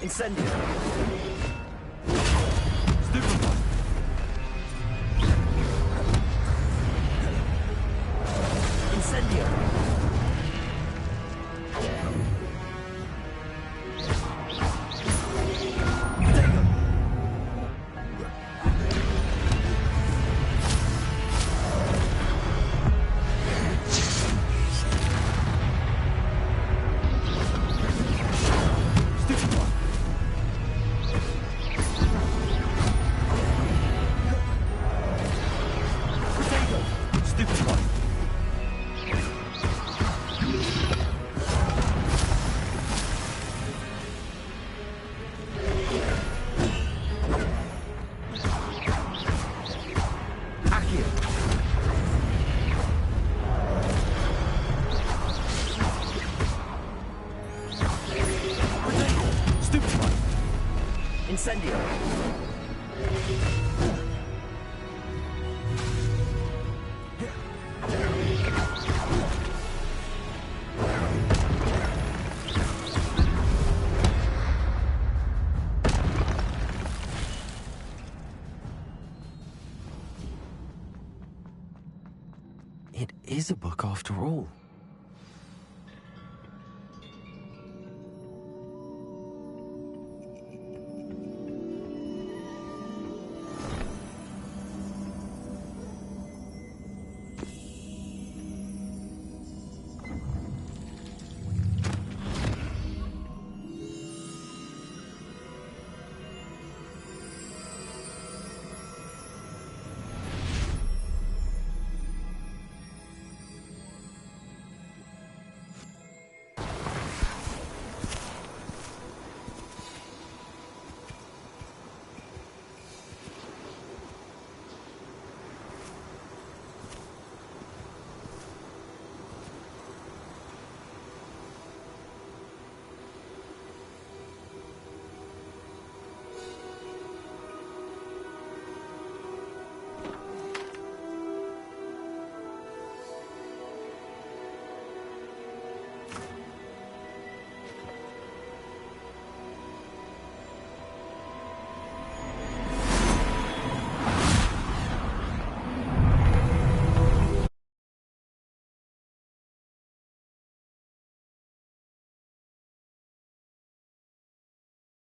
Incendio. Stupefy. Incendio. Incendio. It is a book after all.